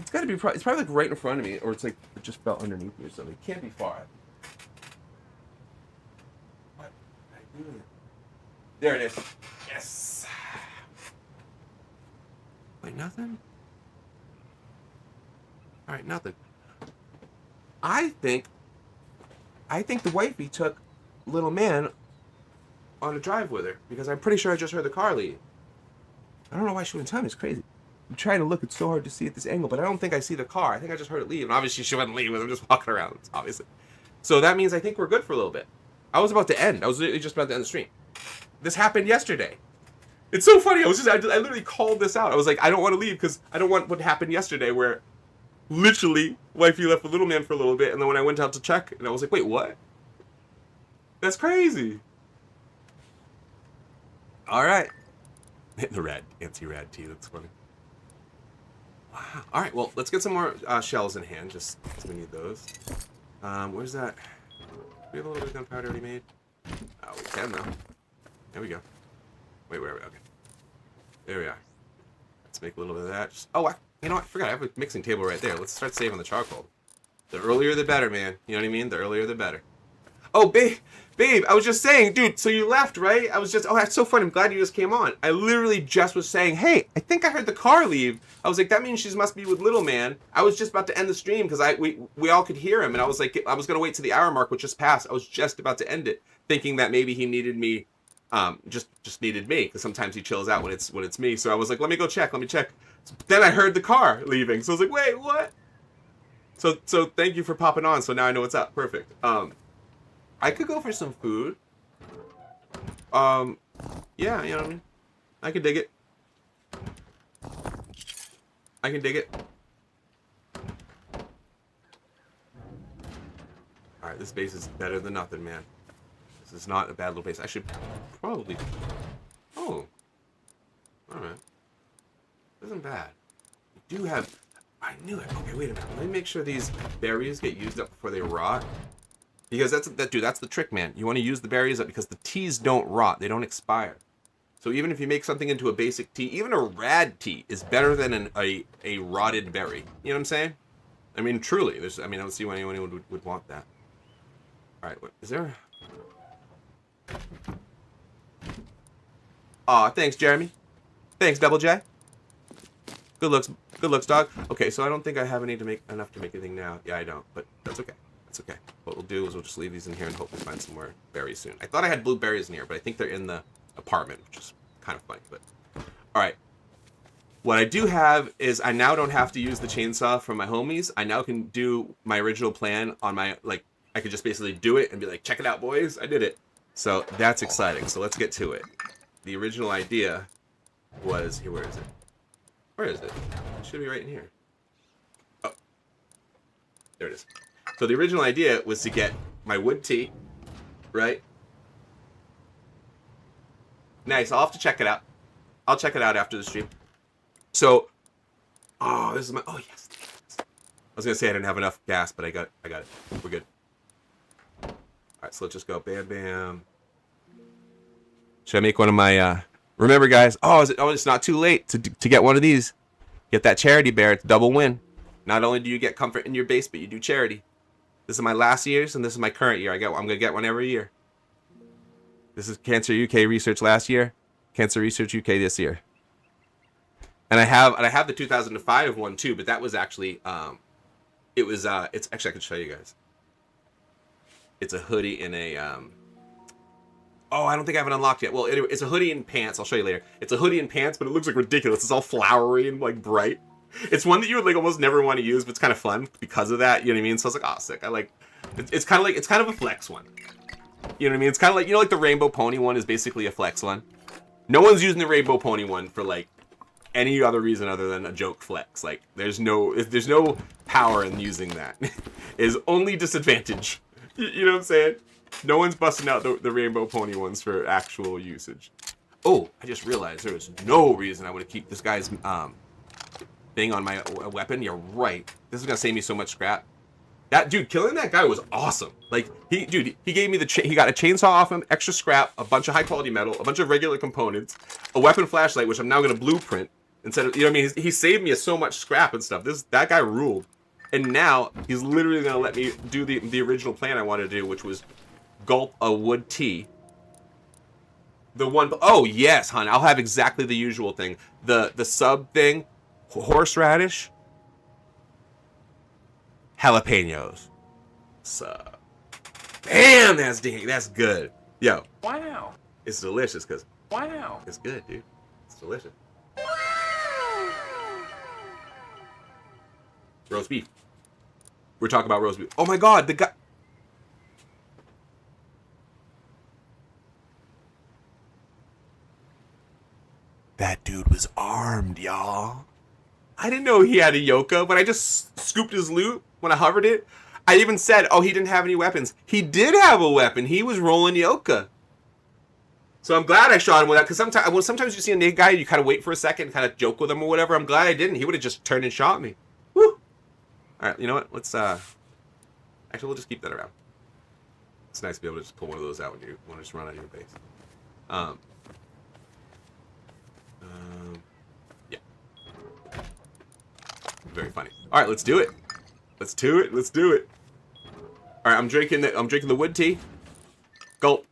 It's gotta be... It's probably, like, right in front of me. Or it's, like, it just fell underneath me or something. It can't be far. What did I do? There it is. Yes! Wait, nothing? Alright, nothing. I think the wifey took little man on a drive with her. Because I'm pretty sure I just heard the car leave. I don't know why she wouldn't tell me. It's crazy. I'm trying to look. It's so hard to see at this angle, but I don't think I see the car. I think I just heard it leave. And obviously she wouldn't leave. I'm just walking around, obviously. So that means I think we're good for a little bit. I was about to end. I was literally just about to end the stream. This happened yesterday. It's so funny. I literally called this out. I was like, I don't want to leave because I don't want what happened yesterday where literally wifey left the little man for a little bit. And then when I went out to check, and I was like, wait, what? That's crazy. All right. The red, anti-rad tea, that's funny. Wow. All right, well, let's get some more shells in hand, just because we need those. Where's that? Do we have a little bit of gunpowder already made? Oh, we can, though. There we go. Wait, where are we? Okay. There we are. Let's make a little bit of that. You know what? I forgot. I have a mixing table right there. Let's start saving the charcoal. The earlier, the better, man. You know what I mean? The earlier, the better. Oh, babe, I was just saying, dude, so you left, right? Oh, that's so funny. I'm glad you just came on. I literally just was saying, hey, I think I heard the car leave. I was like, that means she must be with little man. I was just about to end the stream because we all could hear him. And I was like, I was going to wait till the hour mark, which just passed. I was just about to end it, thinking that maybe he needed me, just needed me. Because sometimes he chills out when it's me. So I was like, let me check. Then I heard the car leaving. So I was like, wait, what? So thank you for popping on. So now I know what's up. Perfect. I could go for some food. Yeah, you know what I mean? I could dig it. I can dig it. Alright, this base is better than nothing, man. This is not a bad little base. I should probably... Oh. Alright. Isn't bad. We do have... I knew it. Okay, wait a minute. Let me make sure these berries get used up before they rot. Because that's the trick, man. You want to use the berries up because the teas don't rot. They don't expire. So even if you make something into a basic tea, even a rad tea is better than a rotted berry. You know what I'm saying? I mean, truly. I don't see why anyone would want that. Alright, what is there? Aw, thanks, Jeremy. Thanks, Double J. Good looks, dog. Okay, so I don't think I have enough to make anything now. Yeah, I don't, but that's okay. That's okay. What we'll do is we'll just leave these in here and hopefully find some more berries soon. I thought I had blue berries in here, but I think they're in the apartment, which is kind of funny, but... Alright. What I do have is I now don't have to use the chainsaw from my homies. I now can do my original plan on my, like, I could just basically do it and be like, check it out, boys. I did it. So that's exciting. So let's get to it. The original idea was... Here, where is it? Where is it? It should be right in here. Oh. There it is. So the original idea was to get my wood tea, right? Nice. I'll have to check it out. I'll check it out after the stream. So, oh, this is my... Oh, yes. I was going to say I didn't have enough gas, but I got it. We're good. All right, so let's just go bam, bam. Should I make one of my... Remember, guys... Oh, it's not too late to get one of these. Get that charity bear. It's a double win. Not only do you get comfort in your base, but you do charity. This is my last year's, and this is my current year. I'm going to get one every year. This is Cancer UK Research last year. Cancer Research UK this year. And I have the 2005 one too, but that was actually it's actually I can show you guys. It's a hoodie in a oh, I don't think I have it unlocked yet. Well, anyway, it's a hoodie and pants. I'll show you later. It's a hoodie and pants, but it looks like ridiculous. It's all flowery and like bright. It's one that you would like almost never want to use, but it's kind of fun because of that. You know what I mean? So I was like, oh, sick. I like. It's kind of a flex one. You know what I mean? It's kind of like, you know, like the Rainbow Pony one is basically a flex one. No one's using the Rainbow Pony one for like any other reason other than a joke flex. Like there's no power in using that. Is only disadvantage. You know what I'm saying? No one's busting out the Rainbow Pony ones for actual usage. Oh, I just realized there was no reason I would keep this guy's thing on my weapon. You're right. This is gonna save me so much scrap. That dude, killing that guy was awesome. Like he gave me he got a chainsaw off him, extra scrap, a bunch of high quality metal, a bunch of regular components, a weapon flashlight, which I'm now gonna blueprint instead of, you know what I mean? He saved me so much scrap and stuff. That guy ruled. And now he's literally gonna let me do the original plan I wanted to do, which was gulp a wood tea. Oh yes, hon, I'll have exactly the usual thing. The sub thing, horseradish, jalapenos. Sub. Damn, that's good. Yo. Wow. It's delicious because Wow. it's good, dude. It's delicious. Roast beef. We're talking about roast beef. Oh my god, the guy. That dude was armed, y'all. I didn't know he had a Yoka, but I just scooped his loot when I hovered it. I even said, oh, he didn't have any weapons. He did have a weapon. He was rolling Yoka. So I'm glad I shot him with that, because sometimes you see a naked guy, you kind of wait for a second, kind of joke with him or whatever. I'm glad I didn't. He would have just turned and shot me. Woo! All right, you know what? Let's, actually, we'll just keep that around. It's nice to be able to just pull one of those out when you want to just run out of your base. Yeah. Very funny. All right, let's do it. Let's do it. Let's do it. All right, I'm drinking the wood tea. Gulp.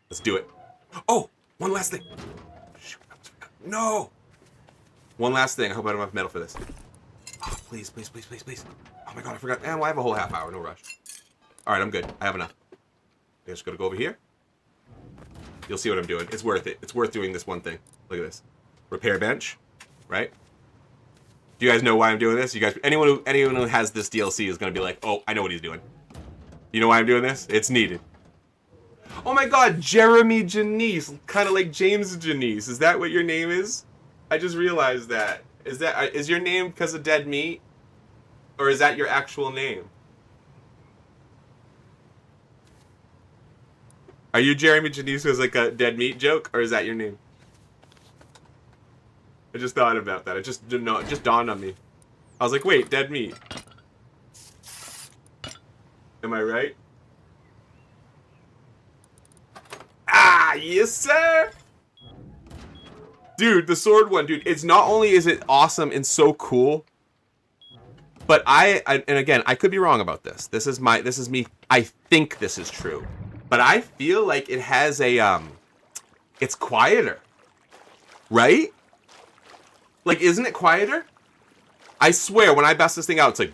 Let's do it. Oh, one last thing. Shoot, no. One last thing. I hope I don't have metal for this. Oh, please, please, please, please, please. Oh my god, I forgot. Man, well, I have a whole half hour. No rush. All right, I'm good. I have enough. I just gotta go over here. You'll see what I'm doing. It's worth it. It's worth doing this one thing. Look at this. Repair bench, right? Do you guys know why I'm doing this? You guys, anyone who has this DLC is gonna be like, oh, I know what he's doing. You know why I'm doing this? It's needed. Oh my god, Jeremy Janice, kind of like James Janice. Is that what your name is? I just realized that. Is your name because of dead meat? Or is that your actual name? Are you Jeremy Janice as like a dead meat joke, or is that your name? I just thought about that. It just didn't know. It just dawned on me. I was like, wait, dead meat. Am I right? Ah, yes, sir. Dude, the sword one, dude. It's not only is it awesome and so cool, but and again, I could be wrong about this. This is me. I think this is true, but I feel like it has a it's quieter, right? Like, isn't it quieter? I swear, when I bust this thing out, it's like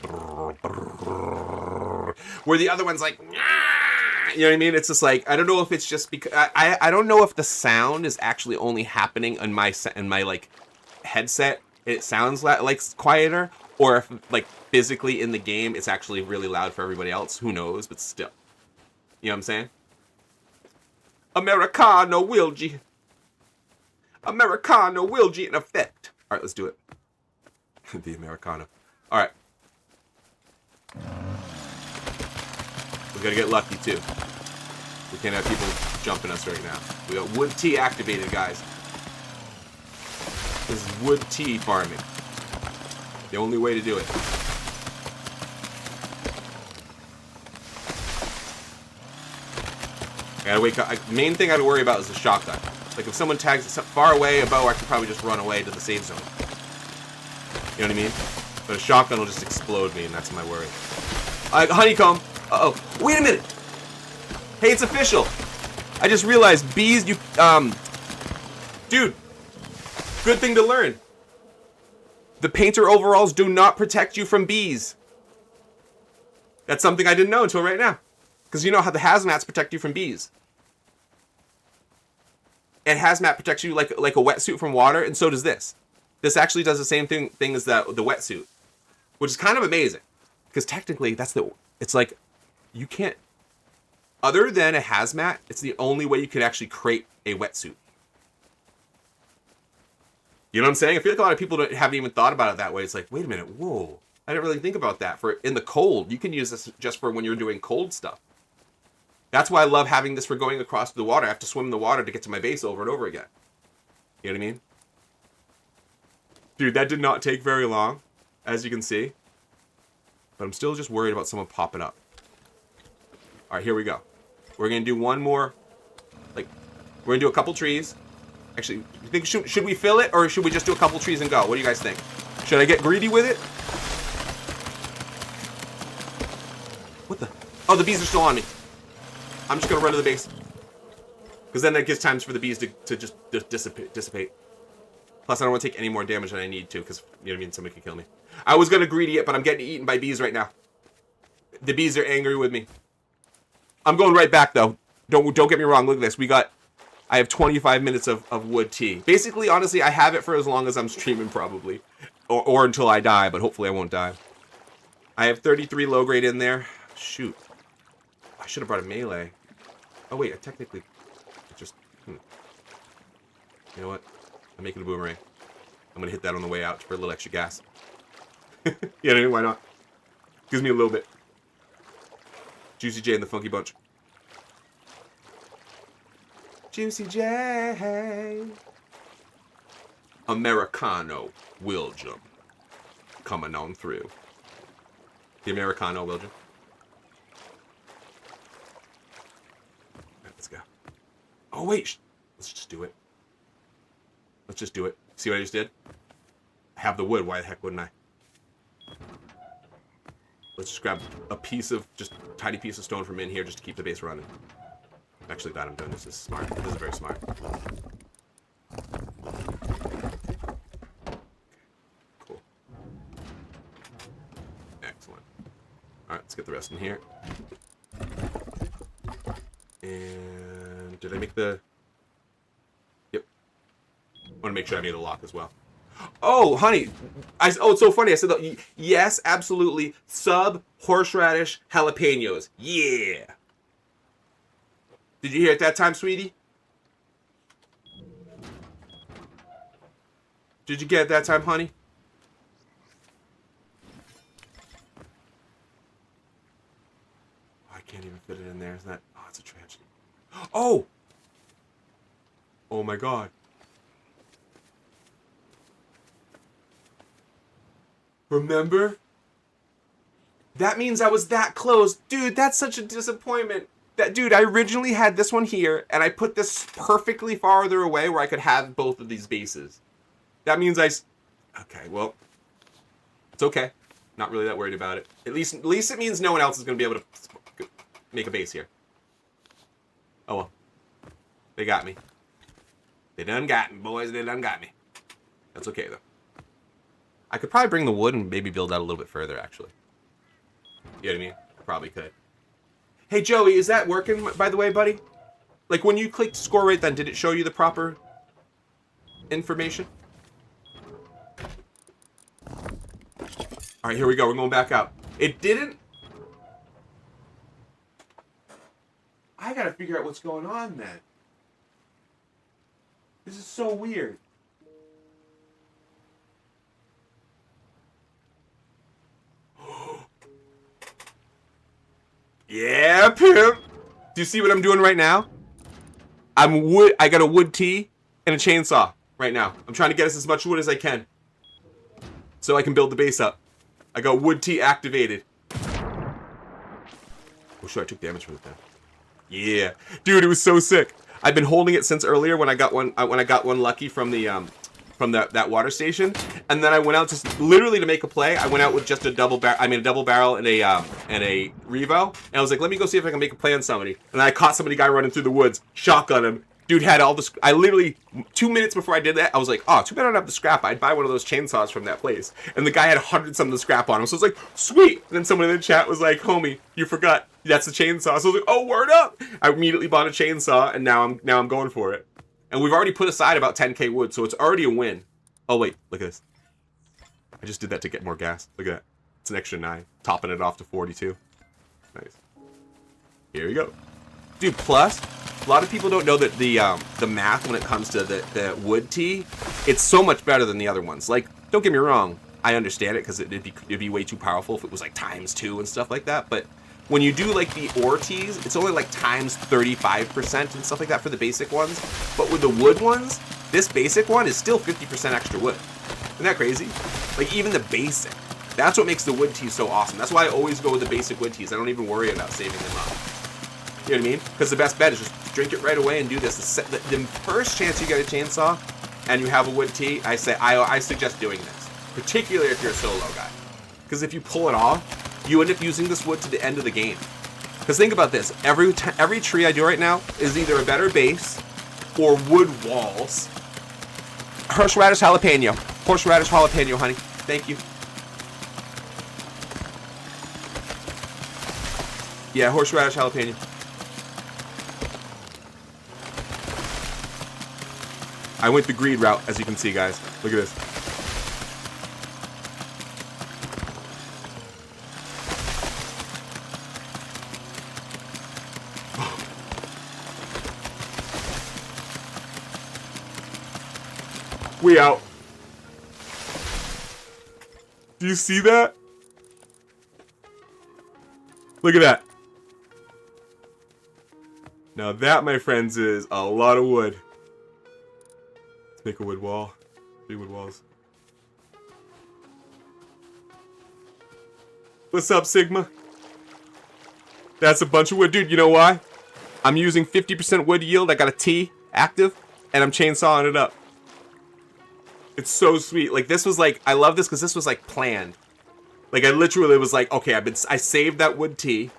where the other one's like, you know what I mean? It's just like, I don't know if it's just because I don't know if the sound is actually only happening in my like headset. It sounds like quieter, or if like physically in the game it's actually really loud for everybody else. Who knows? But still, you know what I'm saying? Americano will G. Americano will G in effect. All right, let's do it. The Americano. All right. We gotta get lucky too. We can't have people jumping us right now. We got wood tea activated, guys. This is wood tea farming. The only way to do it. I gotta wake up. Main thing I gotta worry about is the shotgun. Like if someone tags it far away, a bow, I can probably just run away to the safe zone. You know what I mean? But a shotgun will just explode me, and that's my worry. Honeycomb. Uh-oh. Wait a minute. Hey, it's official. I just realized bees, dude, good thing to learn. The painter overalls do not protect you from bees. That's something I didn't know until right now. Because you know how the hazmats protect you from bees. And hazmat protects you like a wetsuit from water, and so does this. This actually does the same thing as the wetsuit, which is kind of amazing. Because technically, it's like, you can't, other than a hazmat, it's the only way you could actually create a wetsuit. You know what I'm saying? I feel like a lot of people haven't even thought about it that way. It's like, wait a minute, whoa. I didn't really think about that. For in the cold, you can use this just for when you're doing cold stuff. That's why I love having this for going across the water. I have to swim in the water to get to my base over and over again. You know what I mean? Dude, that did not take very long, as you can see. But I'm still just worried about someone popping up. All right, here we go. We're going to do one more. We're going to do a couple trees. Actually, you think should we fill it, or should we just do a couple trees and go? What do you guys think? Should I get greedy with it? What the? Oh, the bees are still on me. I'm just going to run to the base. Because then that gives times for the bees to just dissipate. Plus, I don't want to take any more damage than I need to, because, you know what I mean, somebody could kill me. I was going to greedy it, but I'm getting eaten by bees right now. The bees are angry with me. I'm going right back, though. Don't get me wrong. Look at this. I have 25 minutes of wood tea. Basically, honestly, I have it for as long as I'm streaming, probably. Or until I die, but hopefully I won't die. I have 33 low grade in there. Shoot. I should have brought a melee. Oh, wait. I technically... just... You know what? I'm making a boomerang. I'm going to hit that on the way out for a little extra gas. Yeah, why not? Gives me a little bit. Juicy J and the Funky Bunch. Juicy J. Americano William. Coming on through. The Americano William. Right, let's go. Oh, wait. Let's just do it. Let's just do it. See what I just did? I have the wood. Why the heck wouldn't I? Let's just grab a tiny piece of stone from in here just to keep the base running. Actually, glad I'm doing this. This is smart. This is very smart. Cool. Excellent. Alright, let's get the rest in here. And did I make the... Yep. I want to make sure I made a lock as well. Oh, honey. Oh, it's so funny. I said, yes, absolutely. Sub, horseradish, jalapenos. Yeah. Did you hear it that time, sweetie? Did you get it that time, honey? fit it in there. Isn't that? Oh, it's a tragedy. Oh! Oh my god. Remember? That means I was that close. Dude, that's such a disappointment. Dude, I originally had this one here, and I put this perfectly farther away where I could have both of these bases. That means okay, well, it's okay. Not really that worried about it. At least it means no one else is going to be able to make a base here. Oh well. They got me. They done got me, boys. They done got me. That's okay, though. I could probably bring the wood and maybe build out a little bit further, actually. You know what I mean? I probably could. Hey, Joey, is that working, by the way, buddy? Like, when you clicked score rate, then did it show you the proper information? All right, here we go. We're going back out. It didn't... I gotta figure out what's going on, then. This is so weird. Yeah, pimp. Do you see what I'm doing right now? I got a wood tee and a chainsaw right now. I'm trying to get us as much wood as I can so I can build the base up. I got wood tee activated. Oh, sure, I took damage from it then. Yeah, dude, it was so sick. I've been holding it since earlier when I got one lucky from the that water station, and then I went out just literally to make a play. I went out with just a double barrel and a Revo, and I was like, let me go see if I can make a play on somebody. And I caught guy running through the woods, shotgun him. Dude had all this. I literally 2 minutes before I did that, I was like, oh, too bad I don't have the scrap. I'd buy one of those chainsaws from that place. And the guy had 100 of the scrap on him, so I was like, sweet. And then someone in the chat was like, homie, you forgot that's the chainsaw. So I was like, oh, word up. I immediately bought a chainsaw, and now I'm going for it. And we've already put aside about 10k wood, so it's already a win. Oh, wait, look at this. I just did that to get more gas. Look at that. It's an extra 9. Topping it off to 42. Nice. Here we go. Dude, plus, a lot of people don't know that the math when it comes to the wood tee, it's so much better than the other ones. Like, don't get me wrong. I understand it, because it'd be way too powerful if it was, like, ×2 and stuff like that. But when you do, like, the ore tees, it's only, like, times 35% and stuff like that for the basic ones. But with the wood ones, this basic one is still 50% extra wood. Isn't that crazy? Like, even the basic. That's what makes the wood tees so awesome. That's why I always go with the basic wood tees. I don't even worry about saving them up. You know what I mean? Because the best bet is just drink it right away and do this. The first chance you get a chainsaw and you have a wood tee, I suggest doing this. Particularly if you're a solo guy. Because if you pull it off, you end up using this wood to the end of the game. Because think about this. Every tree I do right now is either a better base or wood walls. Horseradish jalapeno. Horseradish jalapeno, honey. Thank you. Yeah, horseradish jalapeno. I went the greed route, as you can see, guys. Look at this. We out. Do you see that? Look at that. Now that, my friends, is a lot of wood. Let's make a wood wall. 3 wood walls. What's up, Sigma? That's a bunch of wood. Dude, you know why? I'm using 50% wood yield. I got a T active, and I'm chainsawing it up. It's so sweet. Like, this was like, I love this because this was like planned. Like, I literally was like, okay, I saved that wood T,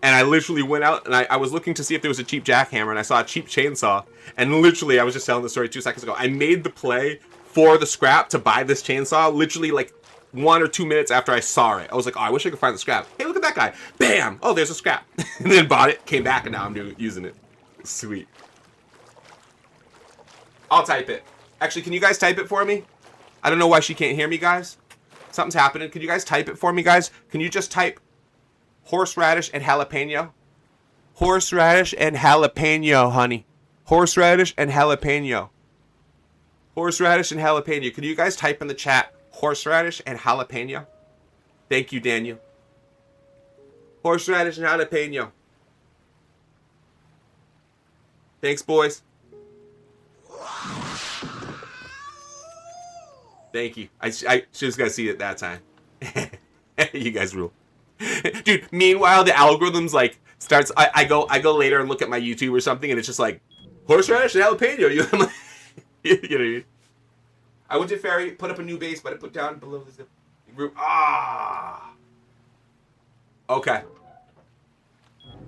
and I literally went out and I was looking to see if there was a cheap jackhammer, and I saw a cheap chainsaw, and literally, I was just telling the story 2 seconds ago. I made the play for the scrap to buy this chainsaw literally like 1 or 2 minutes after I saw it. I was like, oh, I wish I could find the scrap. Hey, look at that guy. Bam! Oh, there's a scrap. And then bought it, came back, and now I'm using it. Sweet. I'll type it. Actually, can you guys type it for me? I don't know why she can't hear me, guys. Something's happening. Can you guys type it for me, guys? Can you just type horseradish and jalapeno? Horseradish and jalapeno, honey. Horseradish and jalapeno. Horseradish and jalapeno. Can you guys type in the chat horseradish and jalapeno? Thank you, Daniel. Horseradish and jalapeno. Thanks, boys. Thank you. I just gotta see it that time. You guys rule. Dude, meanwhile, the algorithm's like, starts, I go later and look at my YouTube or something, and it's just like, horseradish and jalapeno. You know what I mean? I went to Ferry, put up a new base, but I put down below the zip. Ah. Okay.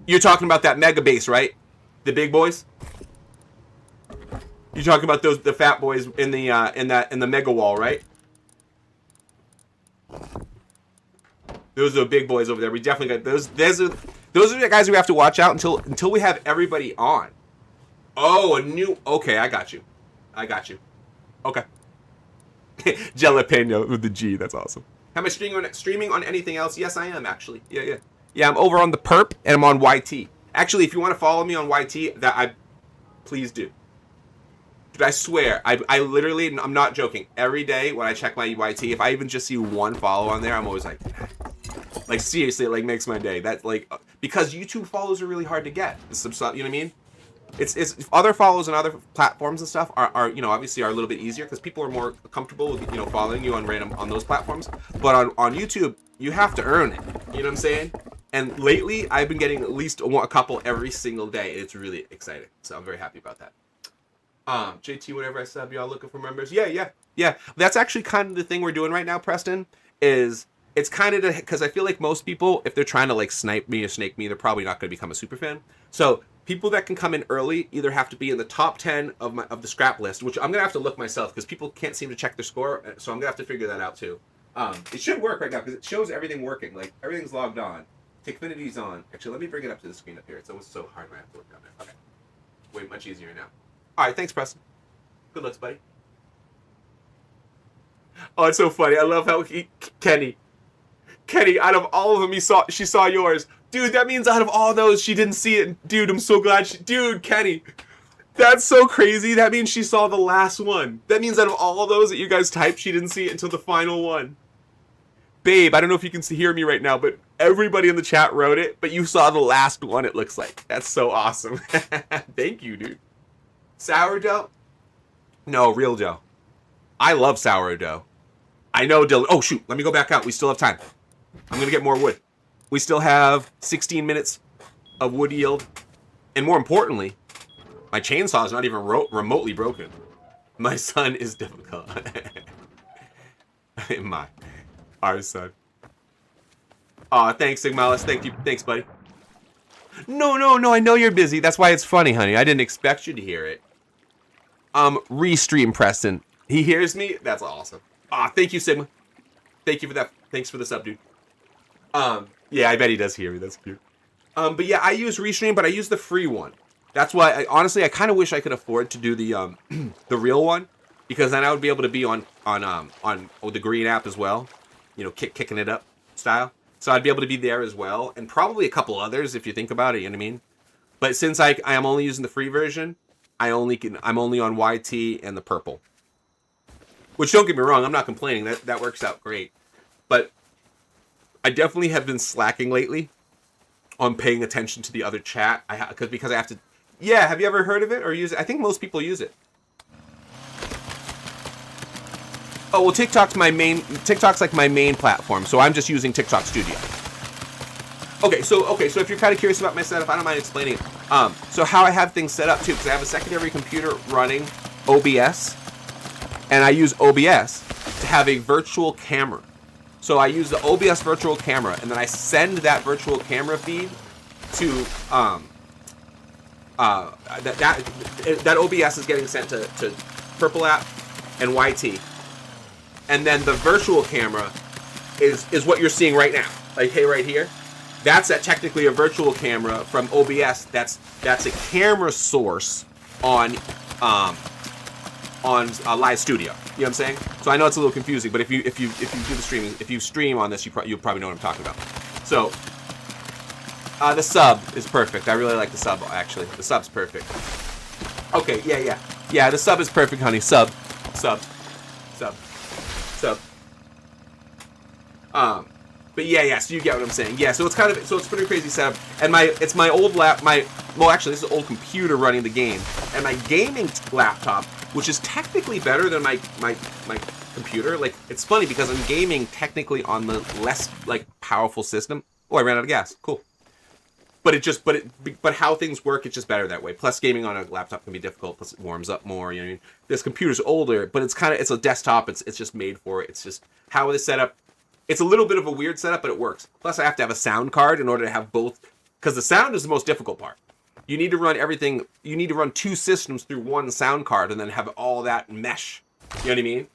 You're talking about that mega base, right? The big boys? You're talking about the fat boys in the mega wall, right? Those are the big boys over there. We definitely got those. Those are the guys we have to watch out until we have everybody on. Oh, a new. Okay, I got you. Okay. Jalapeno with the G. That's awesome. Am I streaming on anything else? Yes, I am actually. Yeah. I'm over on the Perp and I'm on YT. Actually, if you want to follow me on YT, please do. Dude, I swear, I literally, I'm not joking. Every day when I check my YT, if I even just see one follow on there, I'm always like seriously, it like makes my day. That's like, because YouTube follows are really hard to get. You know what I mean? It's other follows on other platforms and stuff are obviously are a little bit easier because people are more comfortable with following you on those platforms. But on YouTube, you have to earn it. You know what I'm saying? And lately, I've been getting at least a couple every single day. It's really exciting. So I'm very happy about that. JT, whenever I sub, y'all looking for members? Yeah. That's actually kind of the thing we're doing right now, Preston. Is it's kind of because I feel like most people, if they're trying to like snipe me or snake me, they're probably not going to become a super fan. So people that can come in early either have to be in the top 10 of the scrap list, which I'm gonna have to look myself because people can't seem to check their score, so I'm gonna have to figure that out too. It should work right now because it shows everything working, like everything's logged on. Tikfinity's on. Actually, let me bring it up to the screen up here. It's always so hard when I have to look down there. Okay, way much easier now. All right, thanks, Preston. Good looks, buddy. Oh, it's so funny. I love how Kenny, out of all of them, she saw yours. Dude, that means out of all those, she didn't see it. Dude, I'm so glad dude, Kenny. That's so crazy. That means she saw the last one. That means out of all of those that you guys typed, she didn't see it until the final one. Babe, I don't know if you can hear me right now, but everybody in the chat wrote it, but you saw the last one, it looks like. That's so awesome. Thank you, dude. Sourdough? No, real dough. I love sourdough. I know Dylan. Oh, shoot. Let me go back out. We still have time. I'm going to get more wood. We still have 16 minutes of wood yield. And more importantly, my chainsaw is not even remotely broken. My son is difficult. Our son. Aw, thanks, Sigmalis. Thank you. Thanks, buddy. No. I know you're busy. That's why it's funny, honey. I didn't expect you to hear it. Restream Preston. He hears me? That's awesome. Aw, thank you, Sigma. Thank you for that. Thanks for the sub, dude. Yeah, I bet he does hear me. That's cute. But yeah, I use Restream, but I use the free one. That's why, honestly, I kind of wish I could afford to do the the real one, because then I would be able to be on the green app as well, kicking it up style. So I'd be able to be there as well, and probably a couple others if you think about it. You know what I mean? But since I am only using the free version, I'm only on YT and the purple. Which, don't get me wrong, I'm not complaining. That works out great. But I definitely have been slacking lately on paying attention to the other chat. Because I have to. Yeah, have you ever heard of it or use it? I think most people use it. Oh well, TikTok's like my main platform, so I'm just using TikTok Studio. Okay, so if you're kind of curious about my setup, I don't mind explaining it. So how I have things set up too, because I have a secondary computer running OBS, and I use OBS to have a virtual camera. So I use the OBS virtual camera, and then I send that virtual camera feed to that OBS is getting sent to Purple app and YT, and then the virtual camera is what you're seeing right now. Like, hey, right here, that's technically a virtual camera from OBS. That's a camera source on Live Studio. You know what I'm saying? So I know it's a little confusing, but if you do the streaming, if you stream on this, you'll probably know what I'm talking about. So the sub is perfect. I really like the sub, actually. The sub's perfect. Okay, yeah. The sub is perfect, honey. Sub. But yeah, so you get what I'm saying. Yeah, so it's kind of, so it's a pretty crazy setup. And it's my old well, actually, this is an old computer running the game. And my gaming laptop, which is technically better than my computer. Like, it's funny because I'm gaming technically on the less, like, powerful system. Oh, I ran out of gas. Cool. But how things work, it's just better that way. Plus, gaming on a laptop can be difficult. Plus, it warms up more. You know what I mean? This computer's older, but it's a desktop. It's just made for it. It's just how it is set up. It's a little bit of a weird setup, but it works. Plus, I have to have a sound card in order to have both, because the sound is the most difficult part. You need to run everything. You need to run two systems through one sound card, and then have all that mesh. You know what I mean?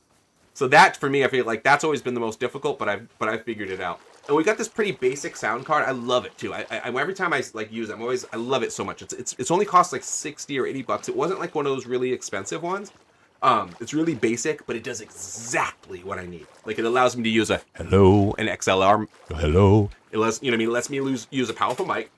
So that, for me, I feel like that's always been the most difficult, but I've figured it out. And we got this pretty basic sound card. I love it too. I every time I like use it, I love it so much. It's only cost like 60 or 80 bucks. It wasn't like one of those really expensive ones. It's really basic, but it does exactly what I need. Like, it allows me to use a hello, an XLR hello. It lets, you know what I mean, it lets me use a powerful mic,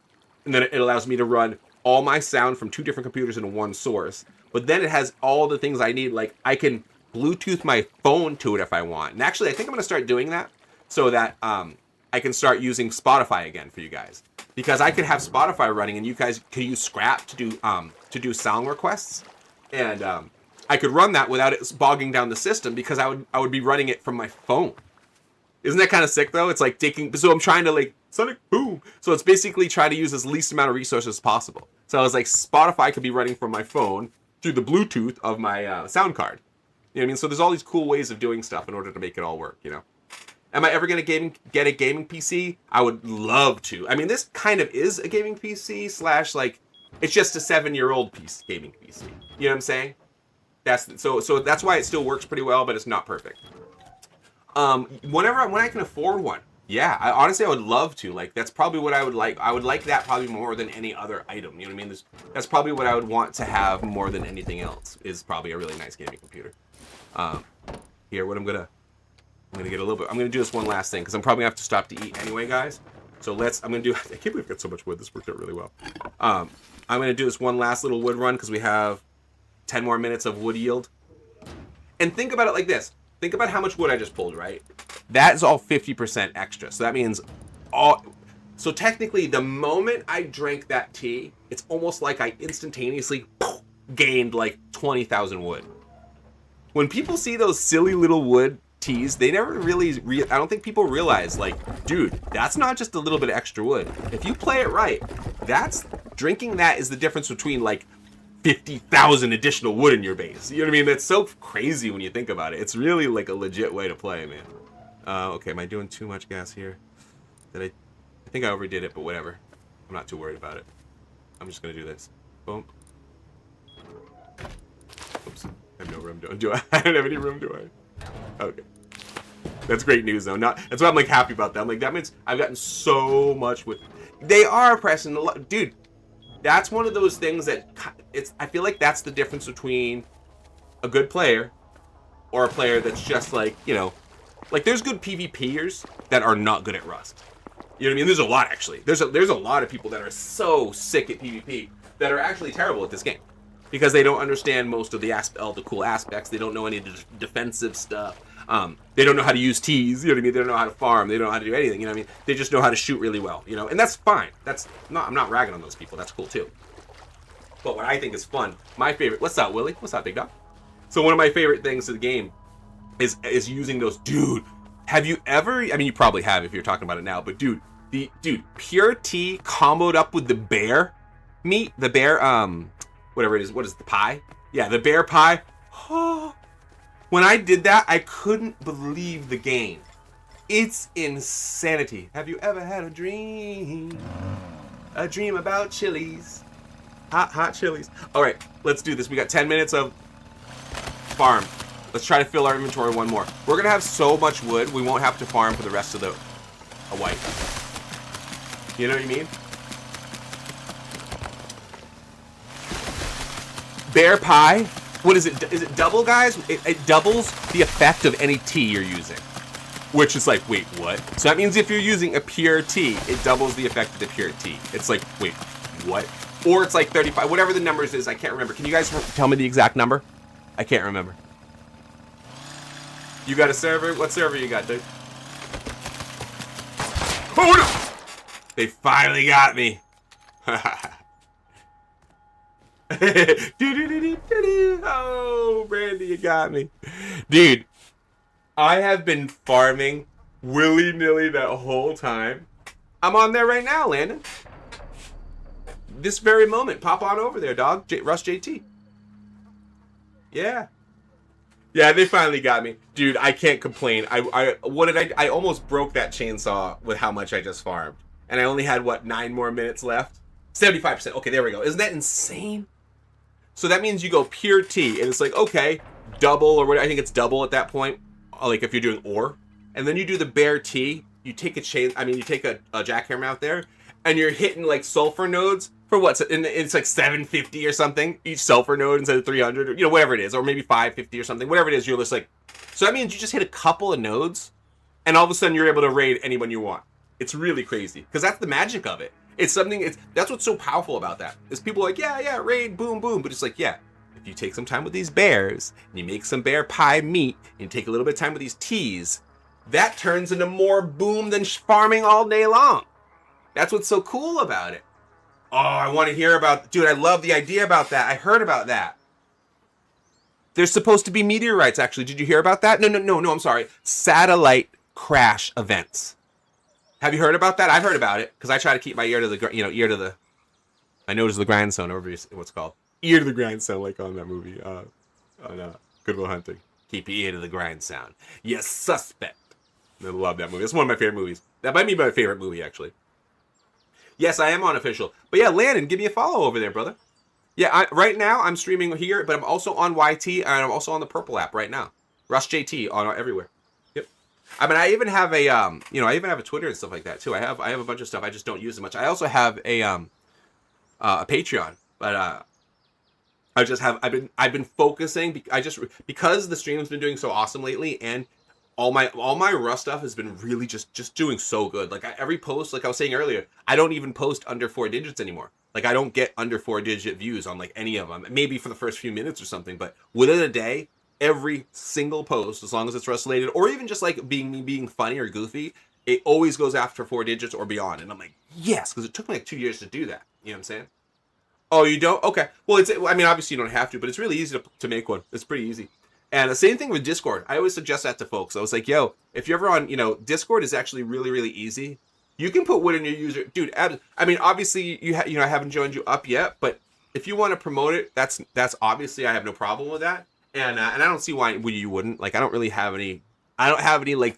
and then it allows me to run all my sound from two different computers into one source. But then it has all the things I need. Like, I can Bluetooth my phone to it if I want. And actually, I think I'm gonna start doing that so that I can start using Spotify again for you guys, because I could have Spotify running and you guys could use Scrap to do sound requests, and I could run that without it bogging down the system, because I would be running it from my phone. Isn't that kind of sick though? It's like so I'm trying to like Sonic Boom. So it's basically try to use as least amount of resources as possible. So I was like, Spotify could be running from my phone through the Bluetooth of my sound card. You know what I mean? So there's all these cool ways of doing stuff in order to make it all work, you know? Am I ever going to get a gaming PC? I would love to. I mean, this kind of is a gaming PC /, like, it's just a 7-year-old gaming PC. You know what I'm saying? So that's why it still works pretty well, but it's not perfect. When I can afford one, yeah, honestly I would love to. Like, that's probably what I would like. I would like that probably more than any other item. You know what I mean? That's probably what I would want to have more than anything else. Is probably a really nice gaming computer. Here, what I'm gonna get a little bit. I'm gonna do this one last thing because I'm probably gonna have to stop to eat anyway, guys. So I'm gonna do. I can't believe I've got so much wood. This worked out really well. I'm gonna do this one last little wood run because we have 10 more minutes of wood yield. And think about it like this. Think about how much wood I just pulled, right? That is all 50% extra. So that means so technically the moment I drank that tea, it's almost like I instantaneously gained like 20,000 wood. When people see those silly little wood teas, they never really, I don't think people realize, like, dude, that's not just a little bit of extra wood. If you play it right, drinking that is the difference between like 50,000 additional wood in your base. You know what I mean? That's so crazy when you think about it. It's really like a legit way to play, man. Okay, am I doing too much gas here? I think I overdid it, but whatever. I'm not too worried about it. I'm just gonna do this. Boom. Oops. I have no room, do I? I don't have any room, do I? Okay. That's great news, though. That's why I'm like happy about that. I'm like, that means I've gotten so much wood. They are pressing a lot, dude. That's one of those things that I feel like that's the difference between a good player or a player that's just like, you know, like there's good PvPers that are not good at Rust. You know what I mean? There's a lot, actually. There's a lot of people that are so sick at PvP that are actually terrible at this game because they don't understand most of all the cool aspects. They don't know any of the defensive stuff. They don't know how to use T's, you know what I mean? They don't know how to farm. They don't know how to do anything, you know what I mean? They just know how to shoot really well, you know? And that's fine. I'm not ragging on those people. That's cool, too. But what I think is fun, my favorite... What's up, Willie? What's up, big dog? So one of my favorite things of the game is using those... Dude, have you ever... I mean, you probably have if you're talking about it now, but dude, pure tea comboed up with the bear meat, the bear, whatever it is, what is it, the pie? Yeah, the bear pie. Oh... When I did that, I couldn't believe the game. It's insanity. Have you ever had a dream? A dream about chilies. Hot chilies. All right, let's do this. We got 10 minutes of farm. Let's try to fill our inventory one more. We're going to have so much wood, we won't have to farm for the rest of the white. You know what I mean? Bear pie. What is it? Is it double, guys? It doubles the effect of any tea you're using. Which is like, wait, what? So that means if you're using a pure tea, it doubles the effect of the pure tea. It's like, wait, what? Or it's like 35, whatever the numbers is, I can't remember. Can you guys tell me the exact number? I can't remember. You got a server? What server you got, dude? They finally got me. Oh, Brandy, you got me. Dude, I have been farming willy-nilly that whole time. I'm on there right now, Landon. This very moment. Pop on over there, dog. Rush JT. Yeah. Yeah, they finally got me. Dude, I can't complain. I almost broke that chainsaw with how much I just farmed. And I only had, what, 9 more minutes left? 75%. Okay, there we go. Isn't that insane? So that means you go pure T, and it's like, okay, double, or what, I think it's double at that point, like if you're doing ore. And then you do the bare T, you take a jackhammer out there, and you're hitting like sulfur nodes for what? It's like 750 or something, each sulfur node instead of 300, or, you know, whatever it is, or maybe 550 or something, whatever it is, you're just like, so that means you just hit a couple of nodes, and all of a sudden you're able to raid anyone you want. It's really crazy, because that's the magic of it. That's what's so powerful about that. Is people are like, yeah, raid, boom, boom. But it's like, yeah, if you take some time with these bears, and you make some bear pie meat, and you take a little bit of time with these teas, that turns into more boom than farming all day long. That's what's so cool about it. Oh, I want to hear about, dude, I love the idea about that. I heard about that. There's supposed to be meteorites, actually. Did you hear about that? No, I'm sorry. Satellite crash events. Have you heard about that? I've heard about it because I try to keep my ear to the, my nose to the grindstone, or what's it called, ear to the grindstone, like on that movie, on Good Will Hunting. Keep your ear to the grindstone. Yes, suspect. I love that movie. It's one of my favorite movies. That might be my favorite movie, actually. Yes, I am unofficial, but yeah, Landon, give me a follow over there, brother. Yeah, right now I'm streaming here, but I'm also on YT and I'm also on the Purple app right now. Rush JT on everywhere. I mean, I even have a I even have a Twitter and stuff like that too. I have a bunch of stuff. I just don't use it much. I also have a Patreon, but I've been focusing. Because the stream's been doing so awesome lately, and all my Rust stuff has been really just doing so good. Like every post, like I was saying earlier, I don't even post under 4 digits anymore. Like I don't get under 4-digit views on like any of them. Maybe for the first few minutes or something, but within a day, every single post, as long as it's Rust related, or even just like being funny or goofy, it always goes after 4 digits or beyond. And I'm like, yes, because it took me like 2 years to do that. You know what I'm saying? Oh, you don't? Okay. Well, obviously you don't have to, but it's really easy to make one. It's pretty easy. And the same thing with Discord. I always suggest that to folks. I was like, yo, if you're ever on, Discord is actually really, really easy. You can put wood in your user. Dude, I mean, obviously I haven't joined you up yet, but if you want to promote it, that's obviously I have no problem with that. And I don't see why you wouldn't. Like, I don't have any like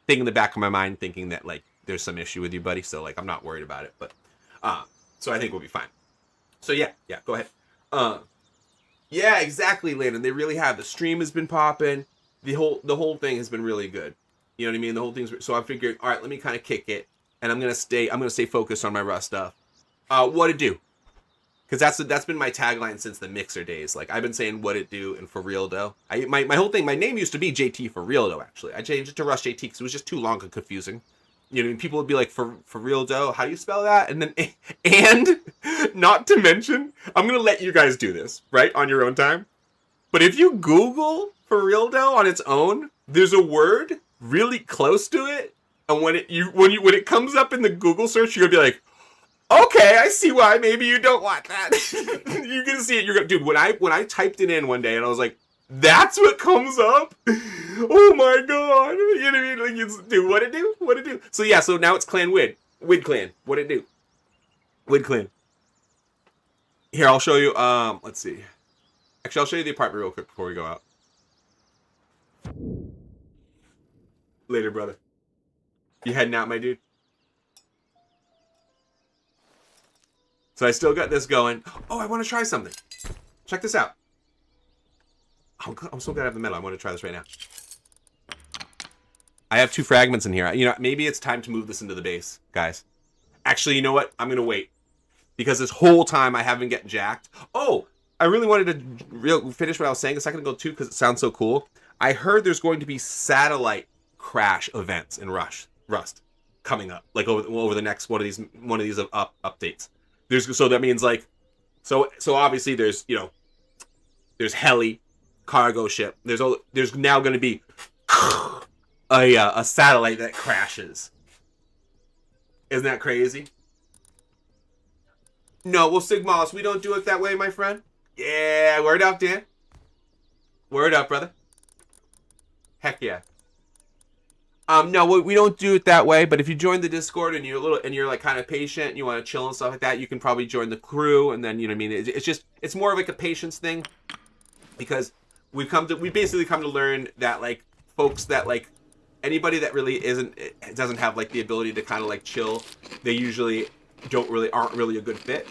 thing in the back of my mind thinking that like there's some issue with you, buddy. So like I'm not worried about it. But so I think we'll be fine. So yeah, go ahead. Yeah, exactly, Landon. They really have. The stream has been popping. The whole thing has been really good. You know what I mean? The whole thing's, so I figured, all right, let me kind of kick it, and I'm gonna stay focused on my Rust stuff. What it do? Because that's been my tagline since the Mixer days. Like I've been saying what it do and for real though. My whole thing, my name used to be JT for real though. Actually, I changed it to Rush JT because it was just too long and confusing. You know, people would be like, for real dough, how do you spell that? And then, and not to mention, I'm going to let you guys do this, right, on your own time. But if you Google for real dough on its own, there's a word really close to it. And when it comes up in the Google search, you're going to be like, okay, I see why maybe you don't want that. You're going to see it. You're going to, dude, when I typed it in one day and I was like, that's what comes up? Oh my god. You know what I mean? Like, dude, what it do? What it do? So yeah, so now it's Clan Wid. Wid Clan. What it do? Wid Clan. Here, I'll show you, let's see. Actually, I'll show you the apartment real quick before we go out. Later, brother. You heading out, my dude? So I still got this going. Oh, I want to try something. Check this out. I'm so glad I have the metal. I want to try this right now. I have 2 fragments in here. You know, maybe it's time to move this into the base, guys. Actually, you know what? I'm going to wait. Because this whole time I haven't get jacked. Oh, I really wanted to finish what I was saying a second ago, too, because it sounds so cool. I heard there's going to be satellite crash events in Rust coming up. Like, over the next one of these updates. So that means, like... So obviously, there's, there's heli. Cargo ship. There's now going to be a satellite that crashes. Isn't that crazy? No, well, Sigmalis, we don't do it that way, my friend. Yeah, word up, Dan. Word up, brother. Heck yeah. No, we don't do it that way. But if you join the Discord and you're like kind of patient, and you want to chill and stuff like that, you can probably join the crew. And then you know what I mean. It's more of like a patience thing, because we basically come to learn that like folks that like anybody that really doesn't have like the ability to kind of like chill, they usually aren't really a good fit.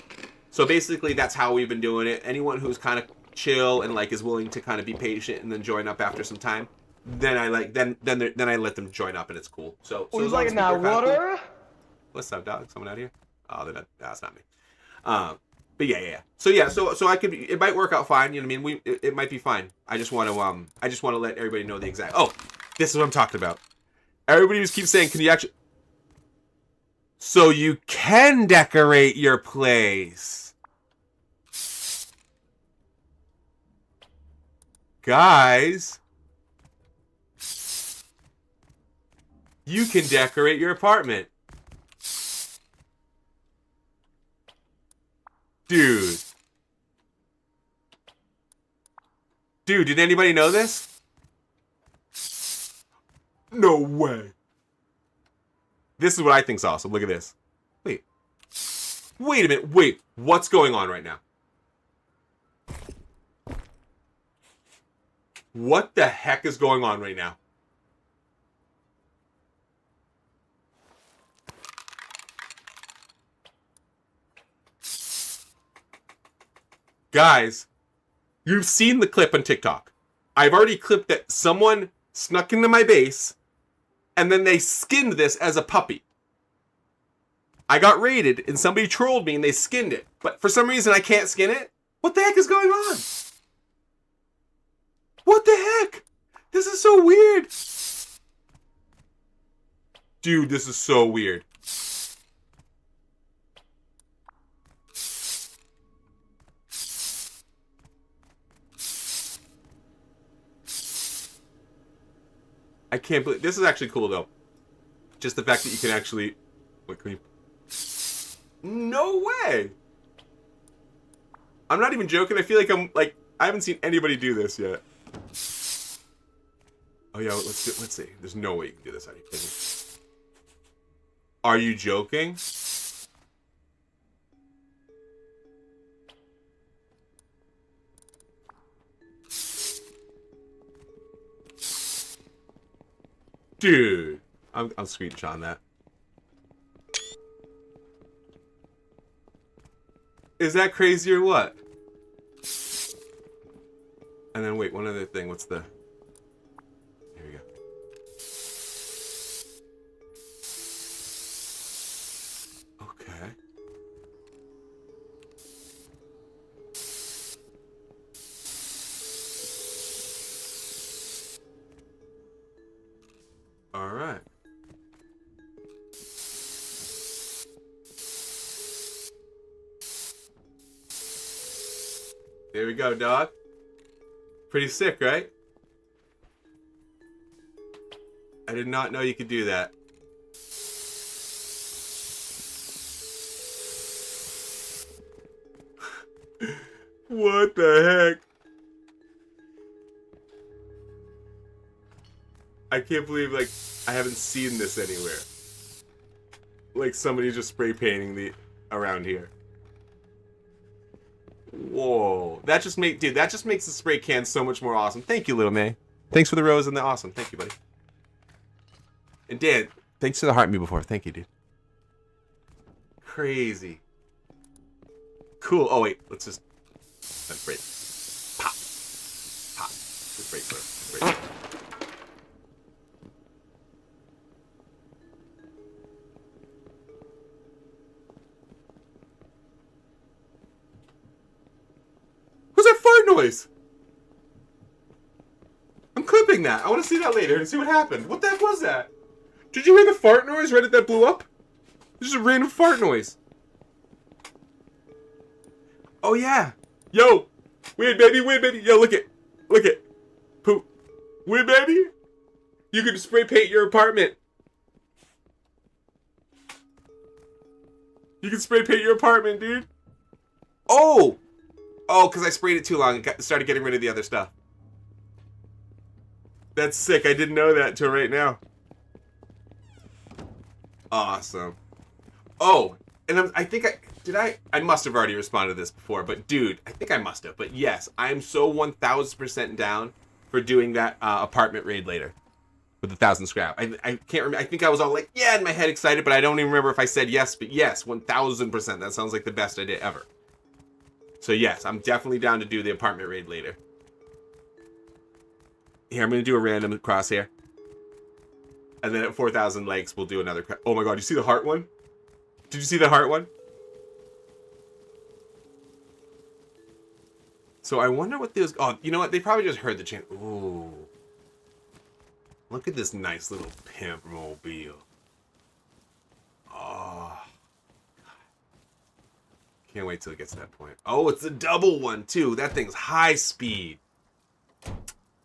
So basically that's how we've been doing it. Anyone who's kind of chill and like is willing to kind of be patient and then join up after some time, then I let them join up and it's cool. So Who's as long as like people that are kinda water? cool. What's up, dog? Someone out here? Oh, that's not me. But yeah. So I could. It might work out fine. You know what I mean? It might be fine. I just want to let everybody know the exact. Oh, this is what I'm talking about. Everybody just keeps saying, "Can you actually?" So you can decorate your place, guys. You can decorate your apartment. Dude, did anybody know this? No way. This is what I think's awesome. Look at this. Wait a minute. Wait, what's going on right now? What the heck is going on right now? Guys, you've seen the clip on TikTok. I've already clipped that someone snuck into my base and then they skinned this as a puppy. I got raided and somebody trolled me and they skinned it. But for some reason I can't skin it. What the heck is going on? What the heck? This is so weird. Dude, this is so weird. I can't believe this is actually cool though. Just the fact that you can actually. Wait, can you? No way. I'm not even joking. I feel like I haven't seen anybody do this yet. Oh yeah, let's see. There's no way you can do this. Are you kidding? Are you joking? Dude, I'm screenshotting that. Is that crazy or what? And then wait, one other thing. What's the? Here we go. Okay. All right. There we go, dog. Pretty sick, right? I did not know you could do that. What the heck? I can't believe, like, I haven't seen this anywhere. Like, somebody just spray painting around here. Whoa. That just makes the spray can so much more awesome. Thank you, Little May. Thanks for the rose and the awesome. Thank you, buddy. And Dan, thanks for the heart me before. Thank you, dude. Crazy. Cool. Oh, wait. Let's just... Let's break. Pop. Pop. Let's break first. Let's break. What's that fart noise? I'm clipping that. I want to see that later and see what happened. What the heck was that? Did you hear the fart noise right at that blew up? This is a random fart noise. Oh yeah. Yo. Weird baby, weird baby. Yo, look it. Look it. Poop. Weird baby. You can spray paint your apartment. You can spray paint your apartment, dude. Oh! Oh, because I sprayed it too long and started getting rid of the other stuff. That's sick. I didn't know that until right now. Awesome. Oh, and I think I must have already responded to this before, but dude, I think I must have. But yes, I'm so 1000% down for doing that apartment raid later with 1,000 scrap. I can't remember. I think I was all like, yeah, in my head excited, but I don't even remember if I said yes. But yes, 1,000%. That sounds like the best idea ever. So yes, I'm definitely down to do the apartment raid later. Here, I'm going to do a random crosshair. And then at 4,000 likes, we'll do another. Oh my god, you see the heart one? Did you see the heart one? So I wonder what those... Oh, you know what? They probably just heard the chant. Ooh. Look at this nice little pimp mobile. Oh. Can't wait till it gets to that point. Oh, it's a double one, too. That thing's high speed.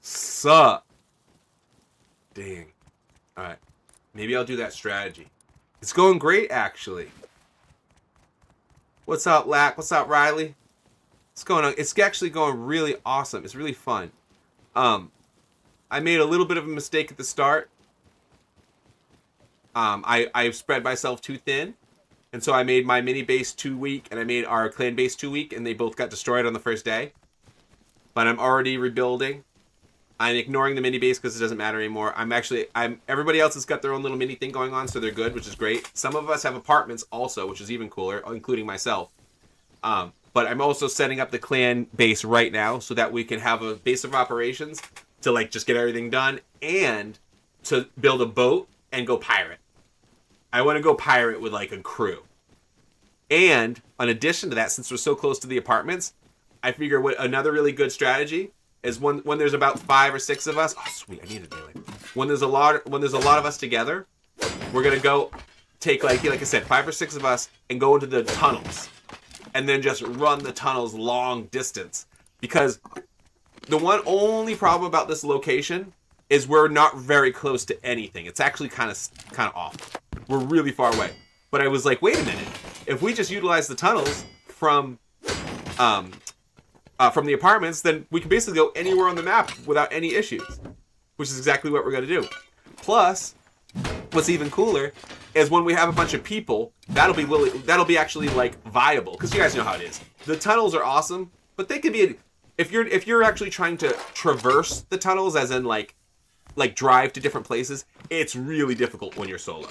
Sup. Dang. Alright. Maybe I'll do that strategy. It's going great, actually. What's up, Lack? What's up, Riley? What's going on? It's actually going really awesome. It's really fun. I made a little bit of a mistake at the start. I spread myself too thin. And so I made my mini base too weak, and I made our clan base too weak, and they both got destroyed on the first day. But I'm already rebuilding. I'm ignoring the mini base because it doesn't matter anymore. Everybody else has got their own little mini thing going on, so they're good, which is great. Some of us have apartments also, which is even cooler, including myself. But I'm also setting up the clan base right now so that we can have a base of operations to like just get everything done and to build a boat and go pirate. I want to go pirate with like a crew. And in addition to that, since we're so close to the apartments, I figure what another really good strategy is when there's about 5 or 6 of us. Oh, sweet! I need a daily. When there's a lot of us together, we're gonna go take like I said, 5 or 6 of us and go into the tunnels, and then just run the tunnels long distance. Because the only problem about this location is we're not very close to anything. It's actually kind of off. We're really far away. But I was like, wait a minute. If we just utilize the tunnels from the apartments, then we can basically go anywhere on the map without any issues, which is exactly what we're going to do. Plus, what's even cooler is when we have a bunch of people, that'll be actually like viable, because you guys know how it is. The tunnels are awesome, but they can be if you're actually trying to traverse the tunnels, as in like drive to different places, it's really difficult when you're solo,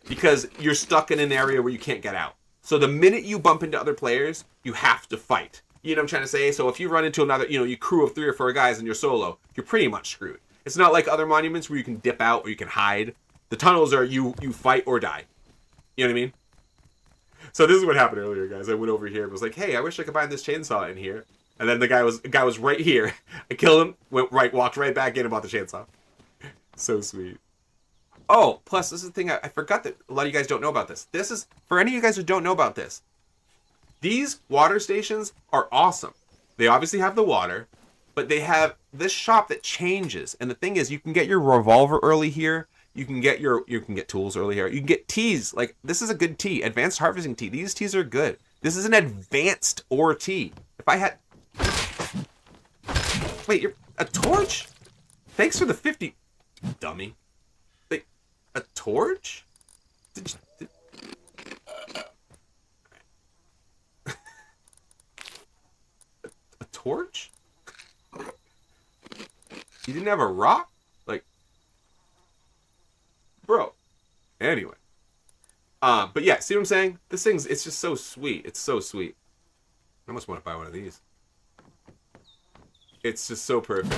because you're stuck in an area where you can't get out. So the minute you bump into other players, you have to fight. You know what I'm trying to say? So if you run into another, you crew of 3 or 4 guys and you're solo, you're pretty much screwed. It's not like other monuments where you can dip out or you can hide. The tunnels are you fight or die. You know what I mean? So this is what happened earlier, guys. I went over here and was like, hey, I wish I could find this chainsaw in here. And then the guy was right here. I killed him, walked right back in and bought the chainsaw. So sweet. Oh, plus this is the thing I forgot that a lot of you guys don't know about this. This is, for any of you guys who don't know about this, these water stations are awesome. They obviously have the water, but they have this shop that changes. And the thing is, you can get your revolver early here. You can get tools early here. You can get teas. Like, this is a good tea. Advanced harvesting tea. These teas are good. This is an advanced ore tea. If I had... Wait, you're... A torch? Thanks for the 50... Dummy. Wait, a torch? A torch? You didn't have a rock? Like... Bro. Anyway. But yeah, see what I'm saying? This thing's, it's just so sweet. It's so sweet. I almost want to buy one of these. It's just so perfect.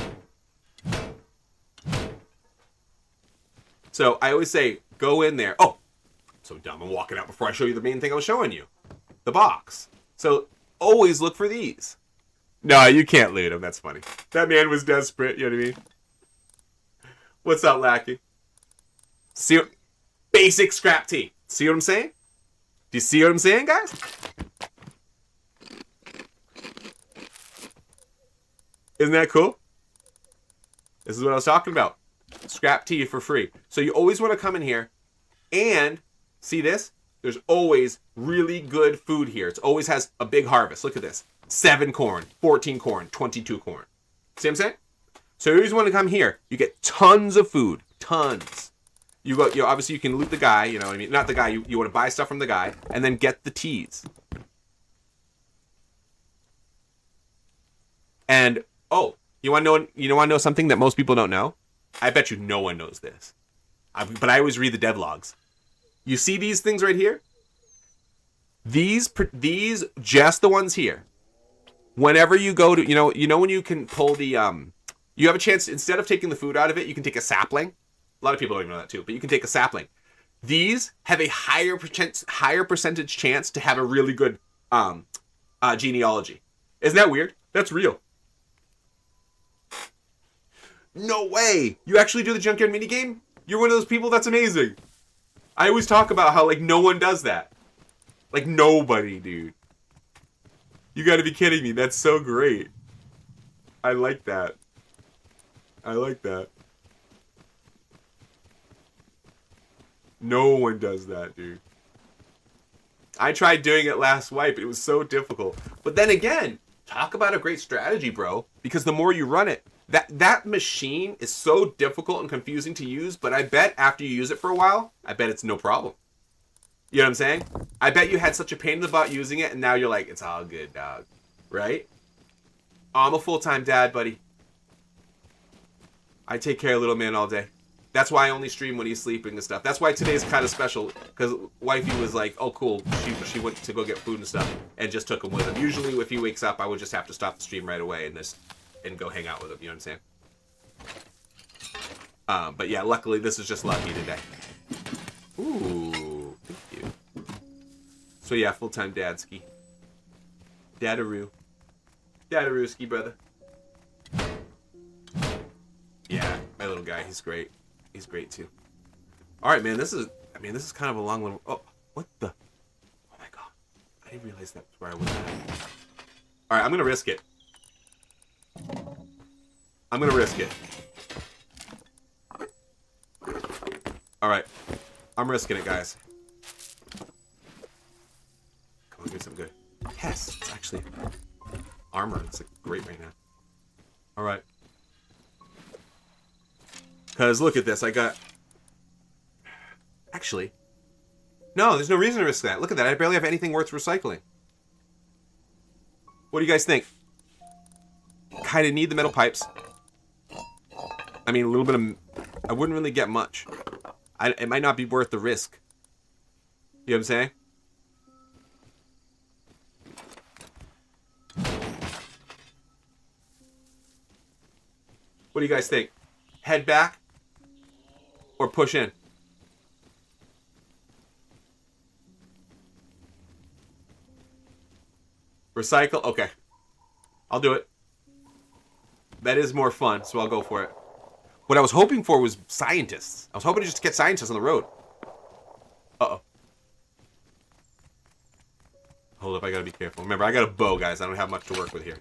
So I always say, go in there. Oh, I'm so dumb. I'm walking out before I show you the main thing I was showing you. The box. So always look for these. No, you can't loot them. That's funny. That man was desperate. You know what I mean? What's up, Lackey? See, basic scrap tea. See what I'm saying? Do you see what I'm saying, guys? Isn't that cool? This is what I was talking about. Scrap tea for free. So you always want to come in here and see this. There's always really good food here. It always has a big harvest. Look at this. 7 corn, 14 corn, 22 corn. See what I'm saying? So you always want to come here. You get tons of food. Tons. Obviously you can loot the guy, you know what I mean? Not the guy, you want to buy stuff from the guy, and then get the teas. And, oh, you want to know something that most people don't know? I bet you no one knows this. But I always read the devlogs. You see these things right here? These, just the ones here. Whenever you go to, you know when you can pull the, you have a chance, instead of taking the food out of it, you can take a sapling. A lot of people don't even know that too, but you can take a sapling. These have a higher percentage chance to have a really good genealogy. Isn't that weird? That's real. No way! You actually do the junkyard minigame? You're one of those people? That's amazing. I always talk about how, like, no one does that. Like, nobody, dude. You gotta be kidding me. That's so great. I like that. I like that. No one does that, dude. I tried doing it last wipe. It was so difficult. But then again, talk about a great strategy, bro. Because the more you run it, that machine is so difficult and confusing to use, but I bet after you use it for a while, I bet it's no problem. You know what I'm saying? I bet you had such a pain in the butt using it, and now you're like, it's all good, dog. Right? I'm a full-time dad, buddy. I take care of little man all day. That's why I only stream when he's sleeping and stuff. That's why today's kind of special, because wifey was like, oh, cool. She went to go get food and stuff, and just took him with him. Usually, if he wakes up, I would just have to stop the stream right away and go hang out with him. You know what I'm saying? But yeah, luckily, this is just lucky today. Ooh, thank you. So yeah, full-time dad ski. Dadaroo. Dadaroo ski, brother. Yeah, my little guy, he's great. He's great too. All right, man. This is kind of a long one. Oh, what the? Oh my god! I didn't realize that's where I was at. All right, I'm gonna risk it. I'm gonna risk it. All right, I'm risking it, guys. Come on, get something good. Yes, it's actually armor. It's like great right now. All right. Because look at this, I got... Actually, no, there's no reason to risk that. Look at that, I barely have anything worth recycling. What do you guys think? Kind of need the metal pipes. I mean, a little bit of... I wouldn't really get much. It might not be worth the risk. You know what I'm saying? What do you guys think? Head back? Or push in? Recycle? Okay. I'll do it. That is more fun, so I'll go for it. What I was hoping for was scientists. I was hoping to just get scientists on the road. Uh-oh. Hold up, I gotta be careful. Remember, I got a bow, guys. I don't have much to work with here.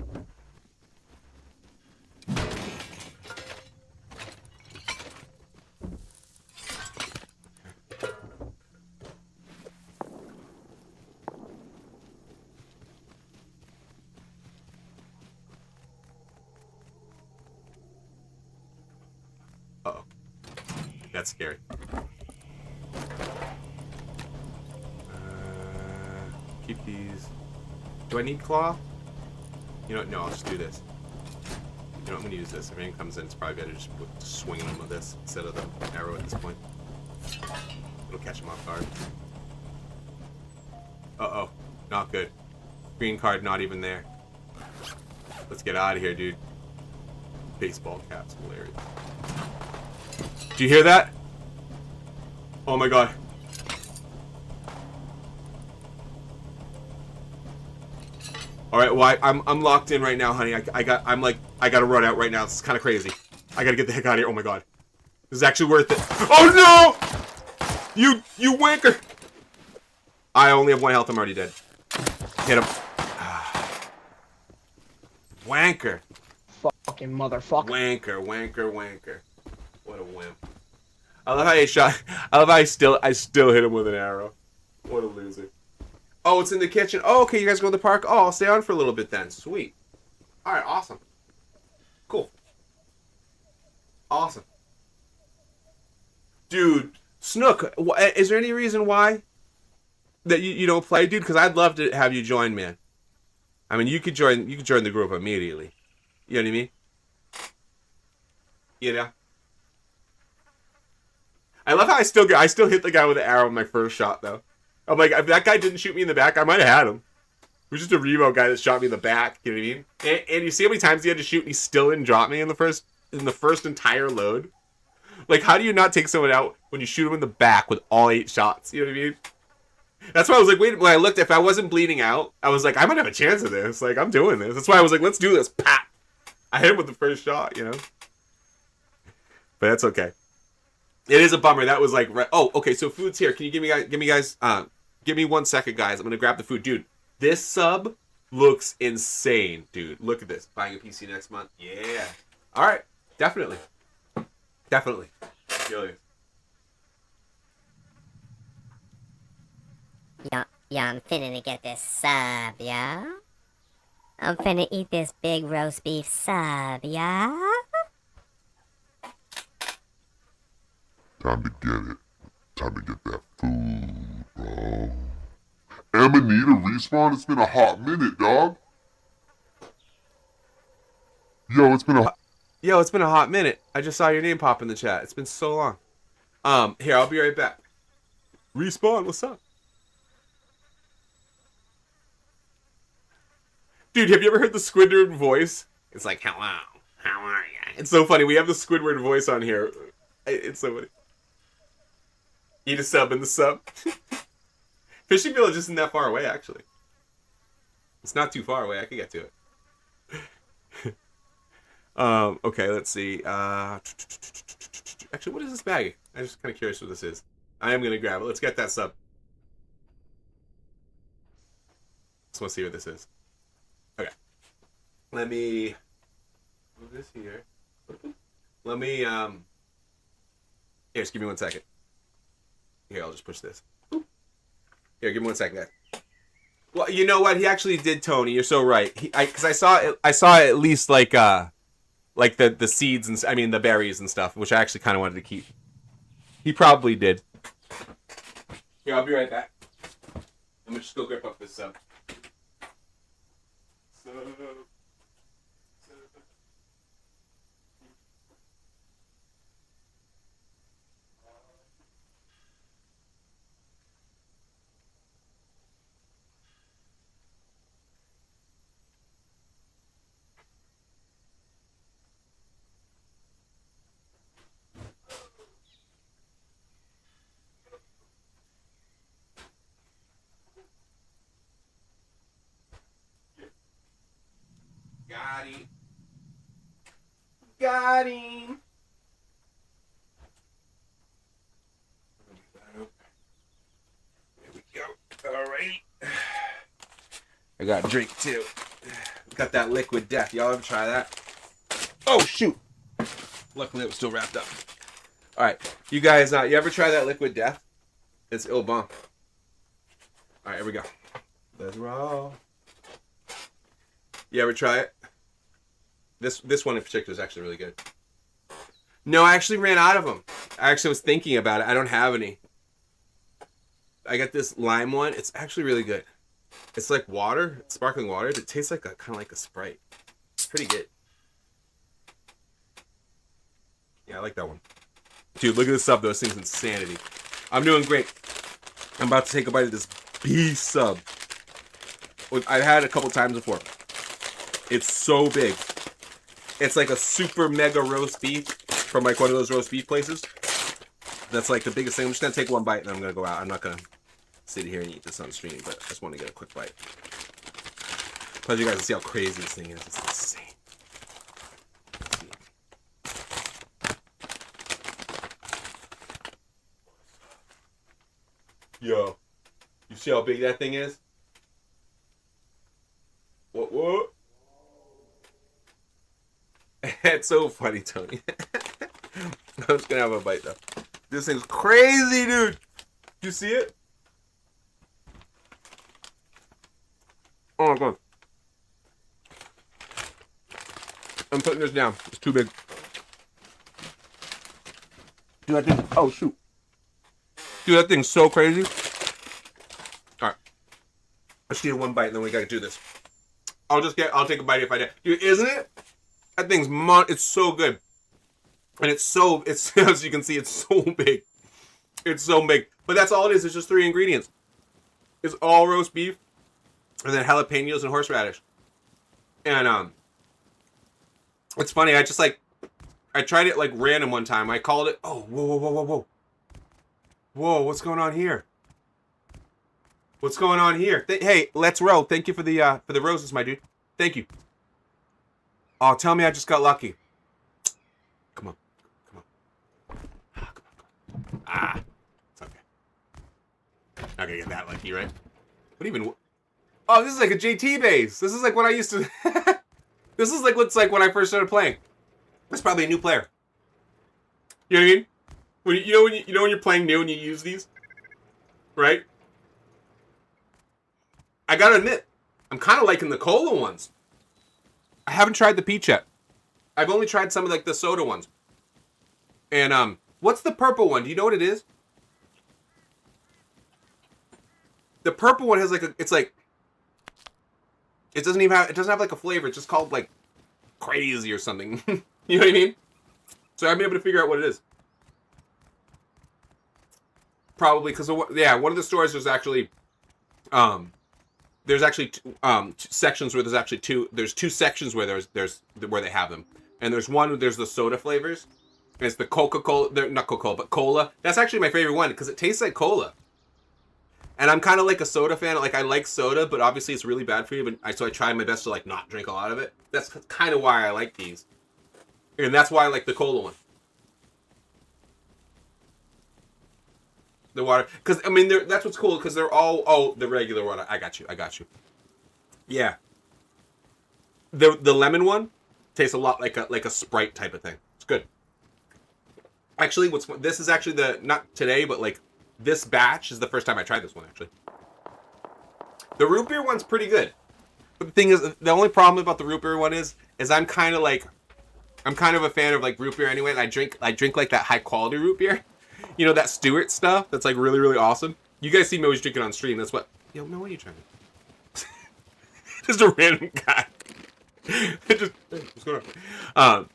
Uh-oh. That's scary. Keep these. Do I need claw? You know what? No, I'll just do this. You know, I'm gonna use this. If anything comes in, it's probably better just swinging them with this instead of the arrow at this point. It'll catch them off guard. Uh-oh. Not good. Green card not even there. Let's get out of here, dude. Baseball cap's hilarious. Do you hear that? Oh my god. All right, well, I'm locked in right now, honey. I gotta run out right now. This is kind of crazy. I gotta get the heck out of here. Oh my god, this is actually worth it. Oh no! You wanker! I only have 1 health. I'm already dead. Hit him. Wanker. Fucking motherfucker. Wanker. What a wimp. I love how he shot. I love how I still hit him with an arrow. What a loser. Oh, it's in the kitchen. Oh, okay, you guys go to the park? Oh, I'll stay on for a little bit then. Sweet. Alright, awesome. Cool. Awesome. Dude, Snook, is there any reason why that you don't play, dude? Because I'd love to have you join, man. I mean, you could join the group immediately. You know what I mean? You know? I love how I still hit the guy with the arrow with my first shot, though. I'm like, if that guy didn't shoot me in the back, I might have had him. It was just a Revo guy that shot me in the back. You know what I mean? And you see how many times he had to shoot and he still didn't drop me in the first entire load? Like, how do you not take someone out when you shoot him in the back with all 8 shots? You know what I mean? That's why I was like, wait, when I looked, if I wasn't bleeding out, I was like, I might have a chance of this. Like, I'm doing this. That's why I was like, let's do this. Pap! I hit him with the first shot, you know? But that's okay. It is a bummer. That was like, oh, okay, so food's here. Can you give me 1 second, guys. I'm going to grab the food. Dude, this sub looks insane, dude. Look at this. Buying a PC next month. Yeah. All right. Definitely. Definitely. Really. Yeah, I'm finna get this sub, yeah? I'm finna eat this big roast beef sub, yeah? Time to get it. Time to get that food, bro. Amanita respawn? It's been a hot minute, dog. Yo, it's been a hot minute. I just saw your name pop in the chat. It's been so long. Here, I'll be right back. Respawn, what's up? Dude, have you ever heard the Squidward voice? It's like, hello, how are ya? It's so funny. We have the Squidward voice on here. It's so funny. Eat a sub in the sub. Fishing Village isn't that far away, actually. It's not too far away. I can get to it. Okay, let's see. Actually, what is this bag? I'm just kind of curious what this is. I am going to grab it. Let's get that sub. Just want to see what this is. Okay. Let me move this here. Let me, here, just give me 1 second. Here, I'll just push this. Here, give me 1 second, guys. Well, you know what? He actually did, Tony. You're so right. Because I saw at least like the seeds and I mean the berries and stuff, which I actually kind of wanted to keep. He probably did. Here, I'll be right back. I'm gonna just go grip up this sub. Got him. Got him. There we go. All right. I got a drink too. Got that liquid death. Y'all ever try that? Oh shoot! Luckily it was still wrapped up. All right, you guys. You ever try that liquid death? It's ill bomb. All right, here we go. Let's roll. You ever try it? This one in particular is actually really good. No, I actually ran out of them. I actually was thinking about it. I don't have any. I got this lime one. It's actually really good. It's like water, sparkling water. It tastes like kind of like a Sprite. It's pretty good. Yeah, I like that one. Dude, look at this sub though. This thing's insanity. I'm doing great. I'm about to take a bite of this beef sub. I've had it a couple times before. It's so big. It's like a super mega roast beef from like one of those roast beef places. That's like the biggest thing. I'm just going to take one bite and then I'm going to go out. I'm not going to sit here and eat this on stream, but I just want to get a quick bite. Plus you guys can see how crazy this thing is. It's insane. Yo, you see how big that thing is? What? It's so funny, Tony. I'm just gonna have a bite though. This thing's crazy, dude. You see it? Oh my god. I'm putting this down. It's too big. Dude, that thing. Oh shoot. Dude, that thing's so crazy. All right. Let's do one bite, and then we gotta do this. I'll take a bite if I did. Dude, isn't it? That thing's it's so good. And it's as you can see, it's so big. It's so big. But that's all it is. It's just 3 ingredients. It's all roast beef, and then jalapenos and horseradish. And it's funny. I tried it like random one time. I called it. Oh, whoa. Whoa, what's going on here? What's going on here? Hey, let's roll. Thank you for the roses, my dude. Thank you. Oh, tell me I just got lucky. Come on. Ah, it's okay. Not gonna get that lucky, right? What even? Oh, this is like a JT base. This is like what I used to. This is like what's like when I first started playing. That's probably a new player. You know what I mean? When you're playing new and you use these, right? I gotta admit, I'm kind of liking the cola ones. I haven't tried the peach yet. I've only tried some of like the soda ones. And what's the purple one? Do you know what it is? The purple one has like it doesn't have like a flavor. It's just called like crazy or something. You know what I mean? So I've been able to figure out what it is. Probably because one of the stores there's actually sections where there's 2 sections where there's where they have them. And there's one where there's the soda flavors. And it's the Coca-Cola, not Coca-Cola, but cola. That's actually my favorite one because it tastes like cola. And I'm kind of like a soda fan. Like I like soda, but obviously it's really bad for you. But so I try my best to like not drink a lot of it. That's kind of why I like these. And that's why I like the cola one. The water, because I mean, that's what's cool. Because they're all the regular water. I got you. Yeah. The lemon one tastes a lot like a Sprite type of thing. It's good. Actually, this is actually not today, but like this batch is the first time I tried this one actually. The root beer one's pretty good. But the thing is, the only problem about the root beer one is I'm kind of a fan of like root beer anyway. And I drink like that high quality root beer. You know, that Stewart stuff that's like really, really awesome. You guys see me always drinking on stream. That's what. Yo, man, what are you trying to? Just a random guy. Just, hey, what's going on?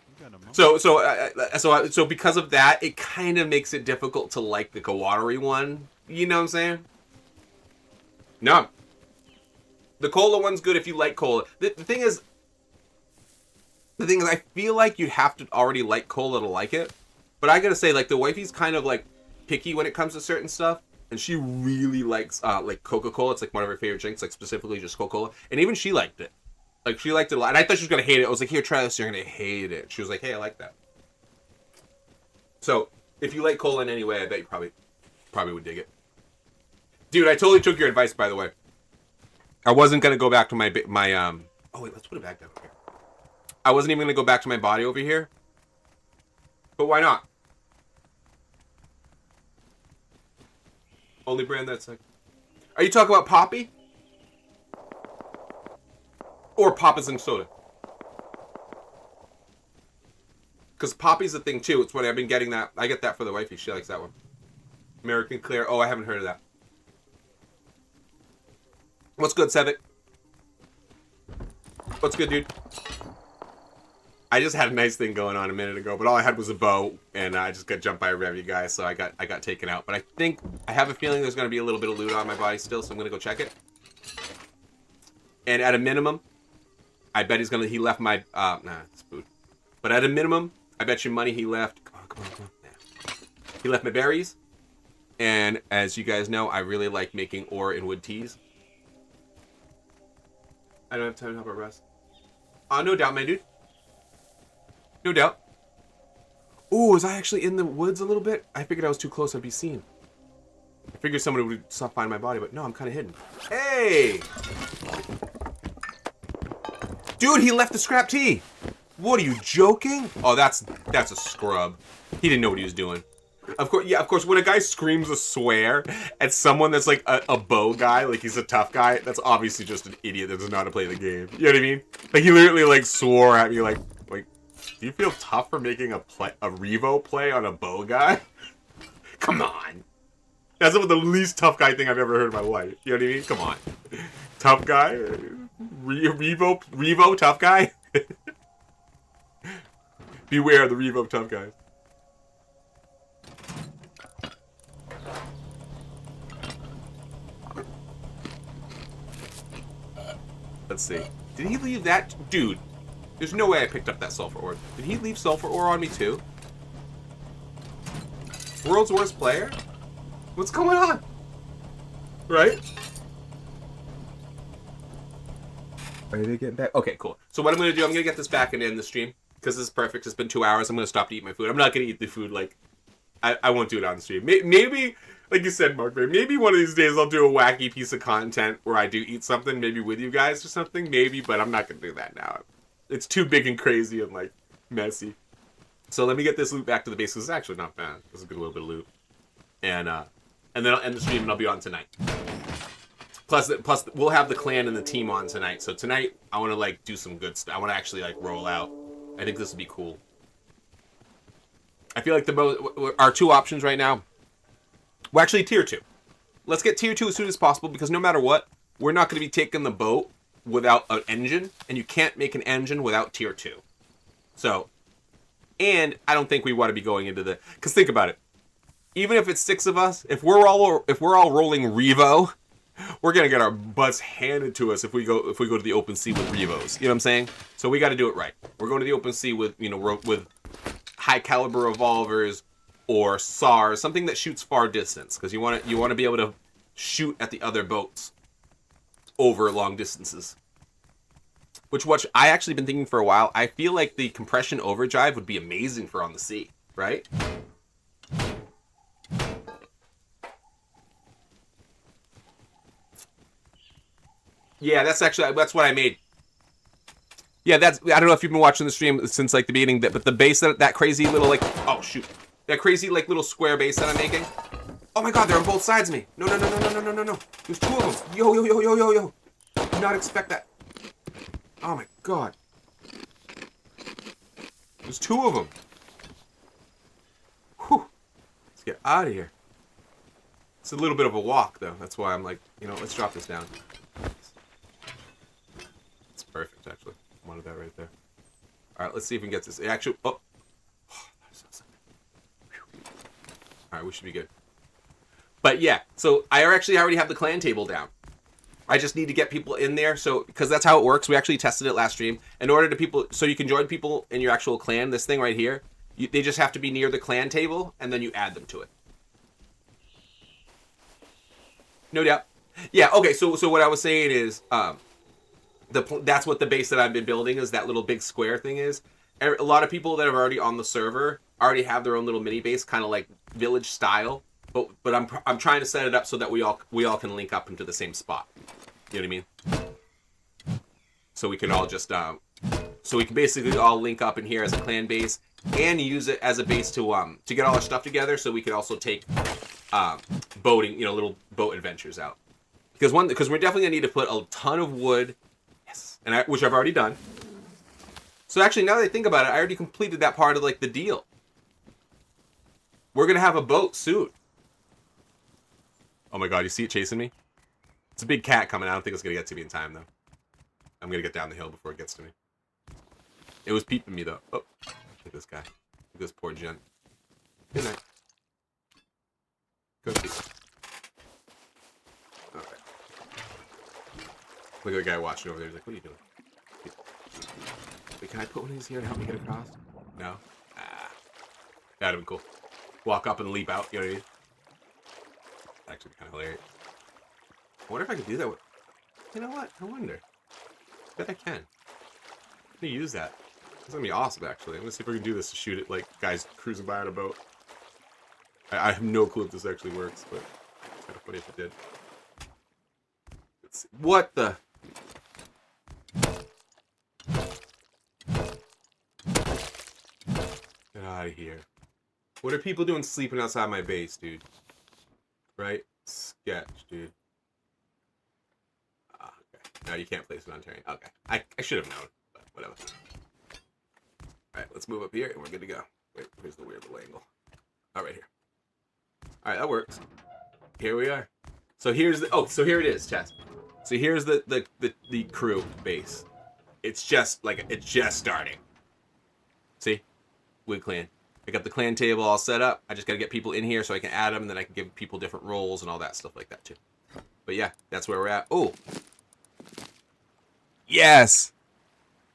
So because of that, it kind of makes it difficult to like the watery one. You know what I'm saying? No. The cola one's good if you like cola. The thing is, I feel like you have to already like cola to like it. But I gotta say, like, the wifey's kind of, like, picky when it comes to certain stuff. And she really likes, like, Coca-Cola. It's, like, one of her favorite drinks, like, specifically just Coca-Cola. And even she liked it. Like, she liked it a lot. And I thought she was gonna hate it. I was like, here, try this. You're gonna hate it. She was like, hey, I like that. So, if you like cola in any way, I bet you probably would dig it. Dude, I totally took your advice, by the way. I wasn't gonna go back to my oh, wait, let's put it back down here. I wasn't even gonna go back to my body over here. But why not? Only brand that's like... Are you talking about Poppy? Or Papa's and soda? Because Poppy's a thing too. It's what I've been getting that. I get that for the wifey. She likes that one. American Clear. Oh, I haven't heard of that. What's good, Sevic? What's good, dude? I just had a nice thing going on a minute ago, but all I had was a bow, and I just got jumped by a revy guy, so I got taken out. But I have a feeling there's going to be a little bit of loot on my body still, so I'm going to go check it. And at a minimum, I bet he left my, it's food. But at a minimum, I bet you money he left, come on. Yeah. He left my berries, and as you guys know, I really like making ore and wood teas. I don't have time to help her rest. No doubt, my dude. No doubt. Ooh, was I actually in the woods a little bit? I figured I was too close, I'd be seen. I figured someone would find my body, but no, I'm kind of hidden. Hey! Dude, he left the scrap tea! What, are you joking? Oh, that's a scrub. He didn't know what he was doing. Of course, yeah, of course, when a guy screams a swear at someone that's like a bow guy, like he's a tough guy, that's obviously just an idiot that does not know how to play the game. You know what I mean? Like, he literally, like, swore at me, like, do you feel tough for making a Revo play on a bow guy? Come on. That's the least tough guy thing I've ever heard in my life. You know what I mean? Come on. Tough guy? Revo tough guy? Beware of the Revo tough guys. Let's see. Did he leave that? Dude, there's no way I picked up that sulfur ore. Did he leave sulfur ore on me too? World's worst player? What's going on? Right? Ready to get back? Okay, cool. So what I'm going to do, I'm going to get this back and end the stream. Because this is perfect. It's been 2 hours. I'm going to stop to eat my food. I'm not going to eat the food, like... I won't do it on the stream. Maybe, like you said, Mark, maybe one of these days I'll do a wacky piece of content where I do eat something, maybe with you guys or something. Maybe, but I'm not going to do that now. It's too big and crazy and, like, messy. So let me get this loot back to the base, because it's actually not bad. It's a good little bit of loot. And then I'll end the stream and I'll be on tonight. Plus, we'll have the clan and the team on tonight. So tonight, I want to, like, do some good stuff. I want to actually, like, roll out. I think this would be cool. I feel like our two options right now, well, actually, tier 2. Let's get tier 2 as soon as possible, because no matter what, we're not going to be taking the boat without an engine, and you can't make an engine without tier 2. So, and I don't think we want to be going into the, because think about it. Even if it's 6 of us, if we're all rolling Revo, we're gonna get our butts handed to us if we go to the open sea with Revos. You know what I'm saying? So we got to do it right. We're going to the open sea with with high caliber revolvers or SARs, something that shoots far distance, because you want to be able to shoot at the other boats over long distances. Which I actually been thinking for a while. I feel like the compression overdrive would be amazing for on the sea, right? Yeah, that's what I made. Yeah, I don't know if you've been watching the stream since like the beginning, but the base that crazy little like, oh shoot, that crazy like little square base that I'm making. Oh my God, they're on both sides of me. No. There's 2 of them. Yo. Did not expect that. Oh my God. There's 2 of them. Whew. Let's get out of here. It's a little bit of a walk though. That's why I'm like, let's drop this down. It's perfect actually. Wanted that right there. All right, let's see if we can get this. Actually, oh, all right, we should be good. But yeah, so I actually already have the clan table down. I just need to get people in there, so because that's how it works. We actually tested it last stream. In order to so you can join people in your actual clan. This thing right here, they just have to be near the clan table, and then you add them to it. No doubt. Yeah. Okay. So what I was saying is, that's what the base that I've been building is, that little big square thing is. A lot of people that are already on the server already have their own little mini base, kind of like village style. But I'm trying to set it up so that we all can link up into the same spot. You know what I mean? So we can all just so we can basically all link up in here as a clan base and use it as a base to get all our stuff together. So we could also take boating, little boat adventures out. Because we're definitely gonna need to put a ton of wood. Which I've already done. So actually, now that I think about it, I already completed that part of like the deal. We're gonna have a boat soon. Oh my God, you see it chasing me? It's a big cat coming. I don't think it's gonna get to me in time though. I'm gonna get down the hill before it gets to me. It was peeping me though. Oh, look at this guy. Look at this poor gent. Good night. Go sleep. All right. Look at the guy watching over there. He's like, what are you doing? Wait, can I put one of these here to help me get across? No? That'd have been cool. Walk up and leap out, you know what I mean? Actually, be kind of hilarious. I wonder if I could do that with... You know what? I wonder. I bet I can. I'm gonna use that. It's gonna be awesome, actually. I'm gonna see if I can do this to shoot it like guys cruising by on a boat. I have no clue if this actually works, but it's kind of funny if it did. Let's see. What the... Get out of here. What are people doing sleeping outside my base, dude? Right? Sketch, dude. Okay. No, you can't place it on terrain. Okay. I should have known, but whatever. Alright, let's move up here and we're good to go. Wait, here's the weird little angle. Oh, right here. Alright, that works. Here we are. So here's the so here it is, Chess. So here's the crew base. It's just starting. See? Wood clan. I got the clan table all set up. I just gotta get people in here so I can add them, and then I can give people different roles and all that stuff like that too. But yeah, that's where we're at. Oh, yes.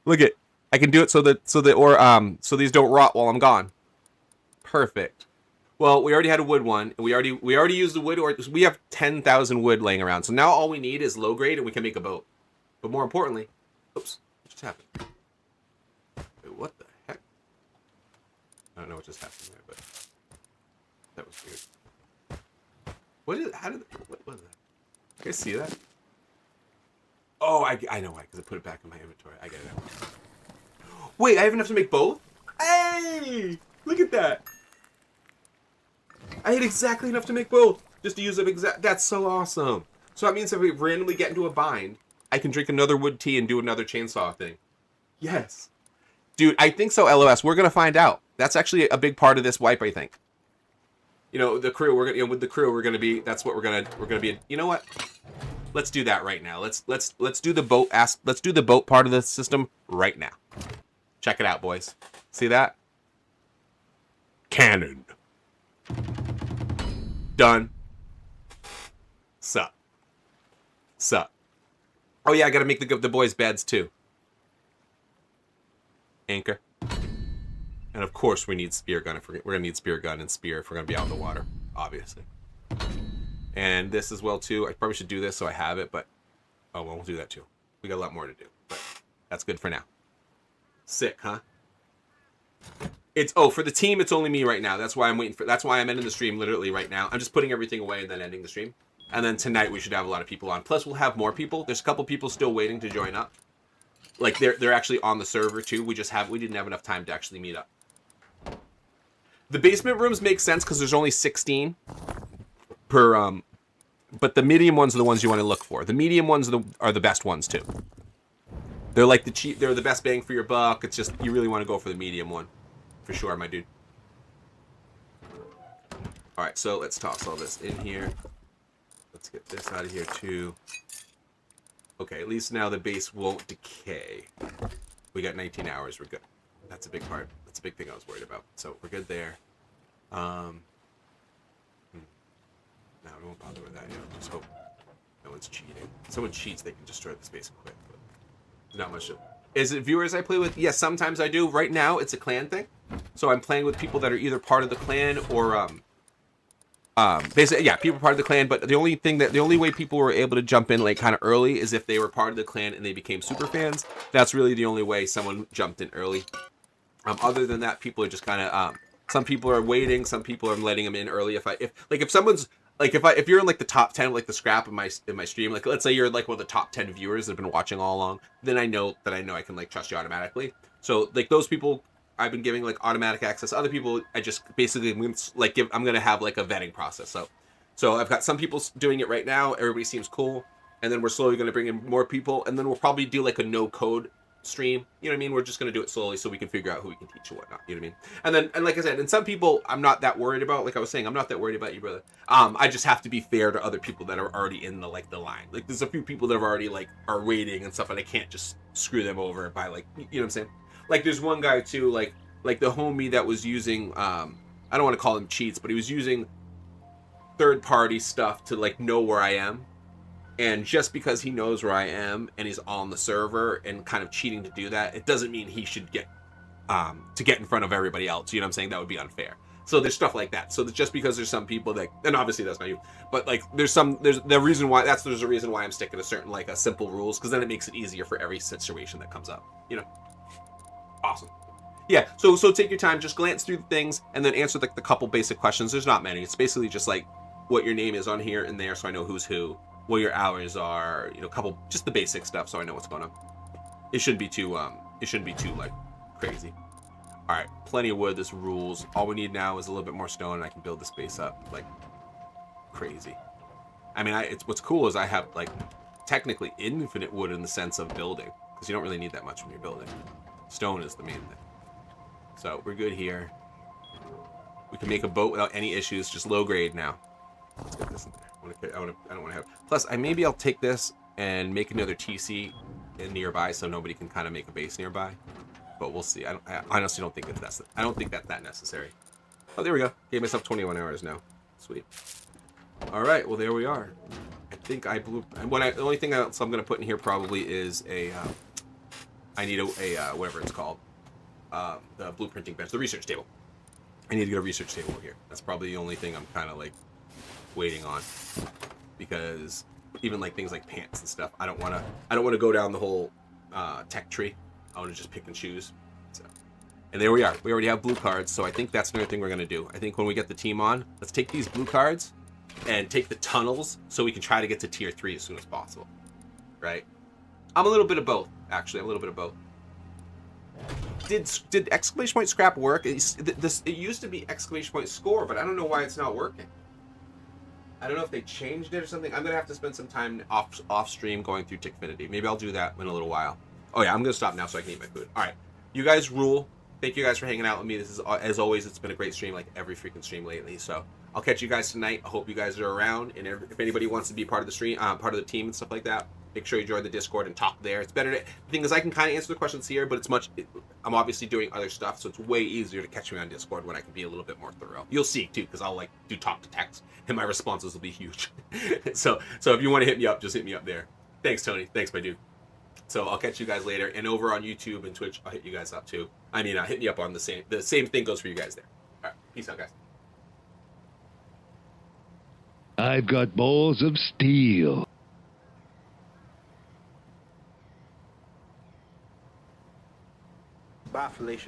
Look at, I can do it so these don't rot while I'm gone. Perfect. Well, we already had a wood one, and we already used the wood, or we have 10,000 wood laying around. So now all we need is low grade, and we can make a boat. But more importantly, oops, what just happened? Wait, what the heck? I don't know what just happened there, but that was weird. What was that? You guys see that? Oh, I know why, because I put it back in my inventory. I get it now. Wait, I have enough to make both? Hey! Look at that! I had exactly enough to make both, just to use up that's so awesome. So that means if we randomly get into a bind, I can drink another wood tea and do another chainsaw thing. Yes. Dude, I think so, LOS. We're gonna find out. That's actually a big part of this wipe, I think. You know, the crew, with the crew, we're gonna be, that's what we're gonna be, you know what? Let's do that right now. Let's do the boat, let's do the boat part of the system right now. Check it out, boys. See that? Cannon. Done. Sup. Oh yeah, I gotta make the boys' beds too. Anchor. And of course we need spear gun. We're gonna need spear gun and spear if we're gonna be out in the water, obviously. And this as well too. I probably should do this so I have it, but oh well, we'll do that too. We got a lot more to do, but that's good for now. Sick, huh? It's for the team. It's only me right now. That's why I'm waiting for. That's why I'm ending the stream literally right now. I'm just putting everything away and then ending the stream. And then tonight we should have a lot of people on. Plus we'll have more people. There's a couple people still waiting to join up. Like they're actually on the server too. We didn't have enough time to actually meet up. The basement rooms make sense because there's only 16 per but the medium ones are the ones you want to look for. The medium ones are the best ones too. They're like they're the best bang for your buck. It's just you really want to go for the medium one. For sure, my dude. Alright, so let's toss all this in here. Let's get this out of here too. Okay, at least now the base won't decay. We got 19 hours, we're good. That's a big part. That's a big thing I was worried about. So we're good there. No, we won't bother with that yet. Just hope no one's cheating. If someone cheats, they can destroy the space quick. But there's not much. Is it viewers I play with? Yes, sometimes I do. Right now, it's a clan thing. So I'm playing with people that are either part of the clan or basically, yeah, people part of the clan. But the only way people were able to jump in like kind of early is if they were part of the clan and they became super fans. That's really the only way someone jumped in early. Other than that, people are just kind of some people are waiting, some people are letting them in early. If someone's like if you're in like the top 10 like the scrap in my stream, like let's say you're like one of the top 10 viewers that have been watching all along, then I know I can like trust you automatically. So like those people I've been giving like automatic access. Other people I just basically I'm gonna have like a vetting process. So I've got some people doing it right now. Everybody seems cool, and then we're slowly gonna bring in more people, and then we'll probably do like a no code stream. You know what I mean? We're just gonna do it slowly so we can figure out who we can teach and whatnot. You know what I mean? And like I said, and some people I'm not that worried about. Like I was saying, I'm not that worried about you, brother. I just have to be fair to other people that are already in the line. Like there's a few people that have already like are waiting and stuff, and I can't just screw them over by like you know what I'm saying? Like there's one guy too, like the homie that was using I don't want to call him cheats, but he was using third-party stuff to like know where I am. And just because he knows where I am and he's on the server and kind of cheating to do that, it doesn't mean he should get to get in front of everybody else. You know what I'm saying? That would be unfair. So there's stuff like that. So that just because there's some people that, and obviously that's not you, but like there's a reason why I'm sticking to certain like a simple rules, because then it makes it easier for every situation that comes up. You know? Awesome. Yeah, so take your time, just glance through the things, and then answer like the couple basic questions. There's not many. It's basically just like what your name is on here and there, so I know who's who, what your hours are, you know, just the basic stuff, so I know what's going on. It shouldn't be too like crazy. All right, plenty of wood. This rules. All we need now is a little bit more stone, and I can build this base up like crazy. I mean, it's what's cool is I have like technically infinite wood in the sense of building, because you don't really need that much when you're building. Stone is the main thing. So we're good here. We can make a boat without any issues, just low grade now. Let's get this in there. I don't want to have. Plus, maybe I'll take this and make another TC nearby, so nobody can kind of make a base nearby. But we'll see. I honestly don't think that's that necessary. Oh, there we go. Gave myself 21 hours now. Sweet. All right. Well, there we are. I think I blew. The only thing else I'm going to put in here probably is a. I need a whatever it's called. The blueprinting bench, the research table. I need to get a research table over here. That's probably the only thing I'm kind of like waiting on, because even like things like pants and stuff, I don't want to go down the whole tech tree. I want to just pick and choose. So, and there we are. We already have blue cards, so I think that's another thing we're gonna do. I think when we get the team on, let's take these blue cards and take the tunnels so we can try to get to tier 3 as soon as possible. Right? I'm a little bit of both, actually. I'm a little bit of both. Did exclamation point scrap work? It used to be exclamation point score, but I don't know why it's not working. I don't know if they changed it or something. I'm gonna have to spend some time off stream going through Tickfinity. Maybe I'll do that in a little while. Oh yeah, I'm gonna stop now so I can eat my food. All right, you guys rule. Thank you guys for hanging out with me. This is, as always, it's been a great stream, like every freaking stream lately. So I'll catch you guys tonight. I hope you guys are around, and if anybody wants to be part of the stream, part of the team and stuff like that, make sure you join the Discord and talk there. It's better. The thing is, I can kind of answer the questions here, but I'm obviously doing other stuff, so it's way easier to catch me on Discord when I can be a little bit more thorough. You'll see too, because I'll like do talk to text, and my responses will be huge. so if you want to hit me up, just hit me up there. Thanks, Tony. Thanks, my dude. So I'll catch you guys later, and over on YouTube and Twitch, I'll hit you guys up too. I mean, hit me up on the same thing goes for you guys there. All right, peace out, guys. I've got balls of steel. Bye, Felicia.